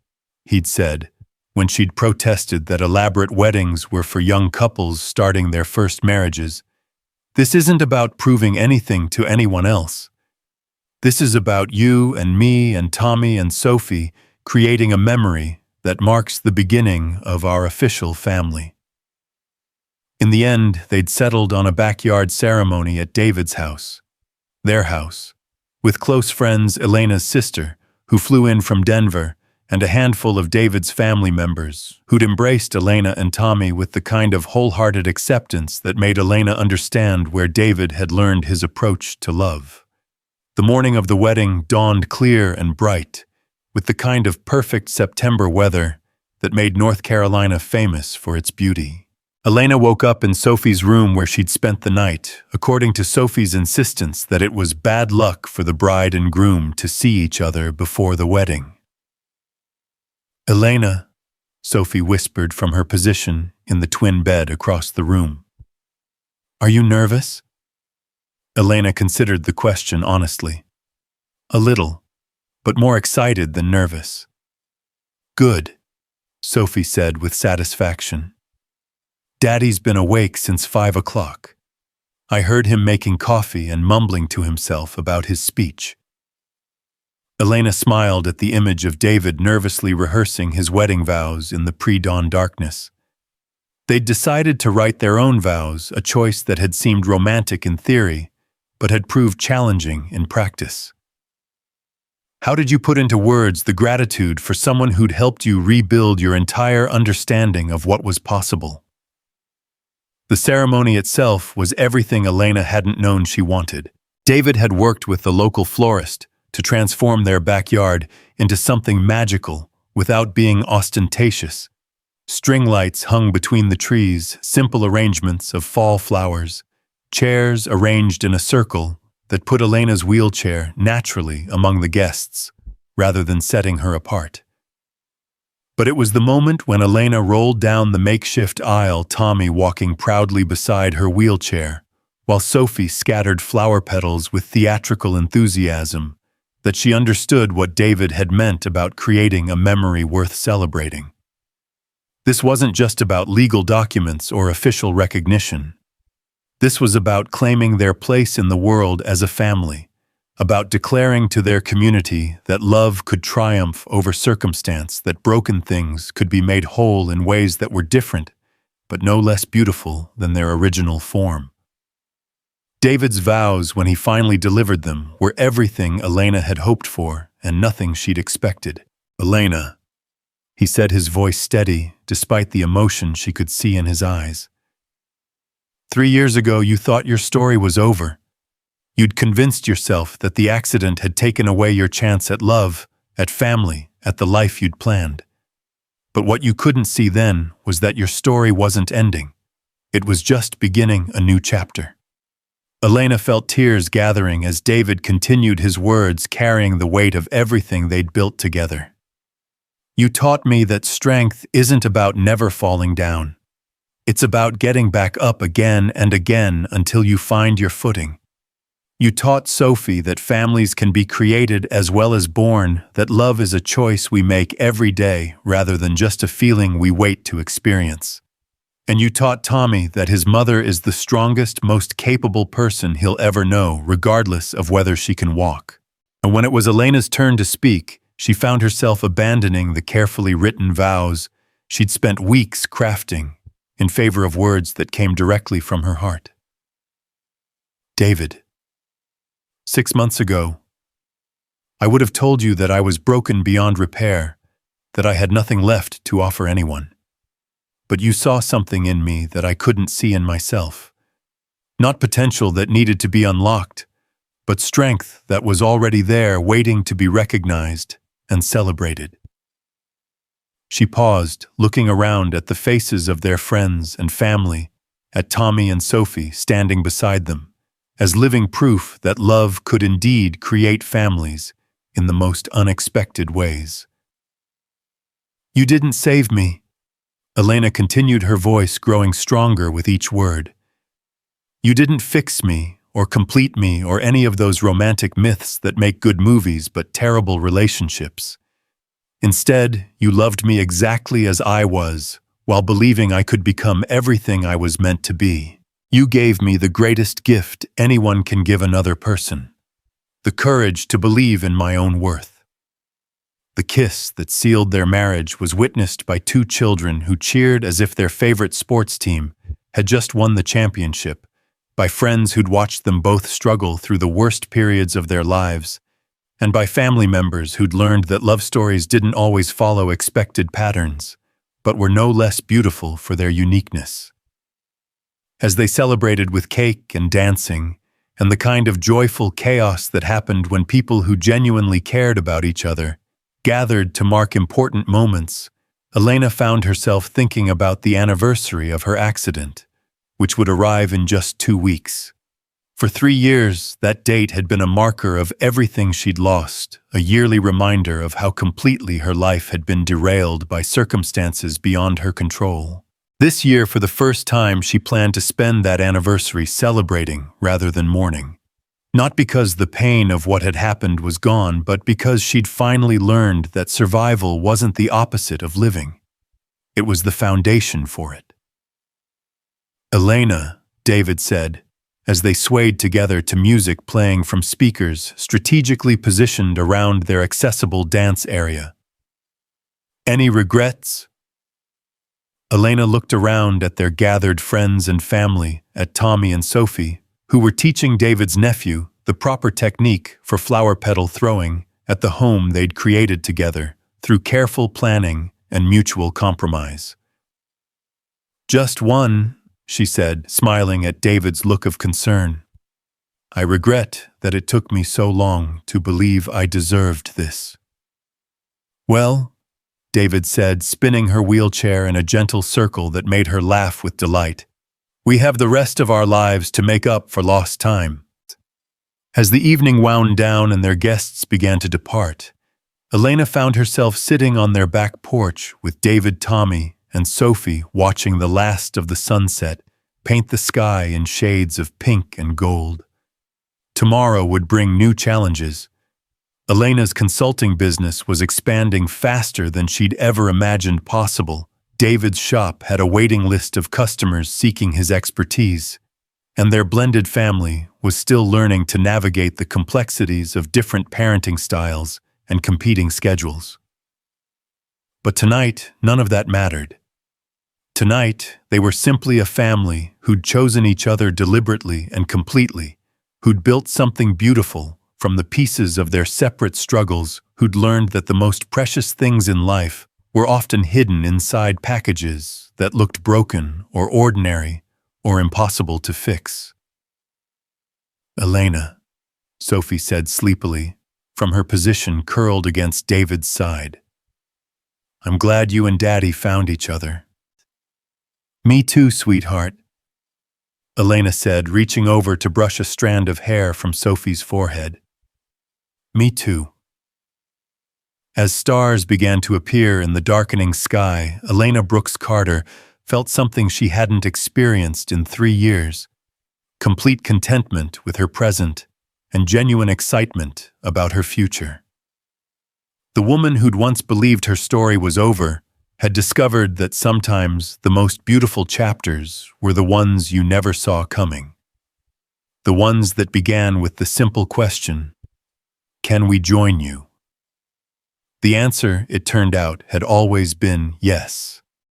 he'd said, when she'd protested that elaborate weddings were for young couples starting their first marriages, "this isn't about proving anything to anyone else. This is about you and me and Tommy and Sophie creating a memory that marks the beginning of our official family." In the end, they'd settled on a backyard ceremony at David's house, their house, with close friends Elena's sister, who flew in from Denver, and a handful of David's family members, who'd embraced Elena and Tommy with the kind of wholehearted acceptance that made Elena understand where David had learned his approach to love. The morning of the wedding dawned clear and bright, with the kind of perfect September weather that made North Carolina famous for its beauty. Elena woke up in Sophie's room where she'd spent the night, according to Sophie's insistence that it was bad luck for the bride and groom to see each other before the wedding. "Elena," Sophie whispered from her position in the twin bed across the room. "Are you nervous?" Elena considered the question honestly. "A little, but more excited than nervous." "Good," Sophie said with satisfaction. "Daddy's been awake since 5 o'clock. I heard him making coffee and mumbling to himself about his speech." Elena smiled at the image of David nervously rehearsing his wedding vows in the pre-dawn darkness. They'd decided to write their own vows, a choice that had seemed romantic in theory, but had proved challenging in practice. "How did you put into words the gratitude for someone who'd helped you rebuild your entire understanding of what was possible?" The ceremony itself was everything Elena hadn't known she wanted. David had worked with the local florist to transform their backyard into something magical without being ostentatious. String lights hung between the trees, simple arrangements of fall flowers, chairs arranged in a circle that put Elena's wheelchair naturally among the guests, rather than setting her apart. But it was the moment when Elena rolled down the makeshift aisle, Tommy walking proudly beside her wheelchair, while Sophie scattered flower petals with theatrical enthusiasm, that she understood what David had meant about creating a memory worth celebrating. This wasn't just about legal documents or official recognition. This was about claiming their place in the world as a family, about declaring to their community that love could triumph over circumstance, that broken things could be made whole in ways that were different, but no less beautiful than their original form. David's vows, when he finally delivered them, were everything Elena had hoped for and nothing she'd expected. "Elena," he said, his voice steady, despite the emotion she could see in his eyes. "3 years ago, you thought your story was over. You'd convinced yourself that the accident had taken away your chance at love, at family, at the life you'd planned. But what you couldn't see then was that your story wasn't ending. It was just beginning a new chapter." Elena felt tears gathering as David continued his words, carrying the weight of everything they'd built together. "You taught me that strength isn't about never falling down. It's about getting back up again and again until you find your footing. You taught Sophie that families can be created as well as born, that love is a choice we make every day rather than just a feeling we wait to experience. And you taught Tommy that his mother is the strongest, most capable person he'll ever know, regardless of whether she can walk." And when it was Elena's turn to speak, she found herself abandoning the carefully written vows she'd spent weeks crafting in favor of words that came directly from her heart. "David, 6 months ago, I would have told you that I was broken beyond repair, that I had nothing left to offer anyone. But you saw something in me that I couldn't see in myself. Not potential that needed to be unlocked, but strength that was already there, waiting to be recognized and celebrated." She paused, looking around at the faces of their friends and family, at Tommy and Sophie standing beside them, as living proof that love could indeed create families in the most unexpected ways. "You didn't save me," Elena continued, her voice growing stronger with each word. "You didn't fix me or complete me or any of those romantic myths that make good movies but terrible relationships. Instead, you loved me exactly as I was, while believing I could become everything I was meant to be. You gave me the greatest gift anyone can give another person, the courage to believe in my own worth." The kiss that sealed their marriage was witnessed by 2 children who cheered as if their favorite sports team had just won the championship, by friends who'd watched them both struggle through the worst periods of their lives, and by family members who'd learned that love stories didn't always follow expected patterns, but were no less beautiful for their uniqueness. As they celebrated with cake and dancing, and the kind of joyful chaos that happened when people who genuinely cared about each other gathered to mark important moments, Elena found herself thinking about the anniversary of her accident, which would arrive in just 2 weeks. For 3 years, that date had been a marker of everything she'd lost, a yearly reminder of how completely her life had been derailed by circumstances beyond her control. This year, for the first time, she planned to spend that anniversary celebrating rather than mourning. Not because the pain of what had happened was gone, but because she'd finally learned that survival wasn't the opposite of living. It was the foundation for it. "Elena," David said, as they swayed together to music playing from speakers strategically positioned around their accessible dance area. "Any regrets?" Elena looked around at their gathered friends and family, at Tommy and Sophie, who were teaching David's nephew the proper technique for flower petal throwing at the home they'd created together through careful planning and mutual compromise. "Just one," she said, smiling at David's look of concern. "I regret that it took me so long to believe I deserved this." "Well," David said, spinning her wheelchair in a gentle circle that made her laugh with delight, "we have the rest of our lives to make up for lost time." As the evening wound down and their guests began to depart, Elena found herself sitting on their back porch with David, Tommy, and Sophie watching the last of the sunset paint the sky in shades of pink and gold. Tomorrow would bring new challenges. Elena's consulting business was expanding faster than she'd ever imagined possible. David's shop had a waiting list of customers seeking his expertise, and their blended family was still learning to navigate the complexities of different parenting styles and competing schedules. But tonight, none of that mattered. Tonight, they were simply a family who'd chosen each other deliberately and completely, who'd built something beautiful from the pieces of their separate struggles, who'd learned that the most precious things in life were often hidden inside packages that looked broken or ordinary or impossible to fix. "Elena," Sophie said sleepily, from her position curled against David's side. "I'm glad you and Daddy found each other." "Me too, sweetheart," Elena said, reaching over to brush a strand of hair from Sophie's forehead. "Me too." As stars began to appear in the darkening sky, Elena Brooks Carter felt something she hadn't experienced in 3 years: complete contentment with her present and genuine excitement about her future. The woman who'd once believed her story was over had discovered that sometimes the most beautiful chapters were the ones you never saw coming. The ones that began with the simple question, "Can we join you?" The answer, it turned out, had always been yes.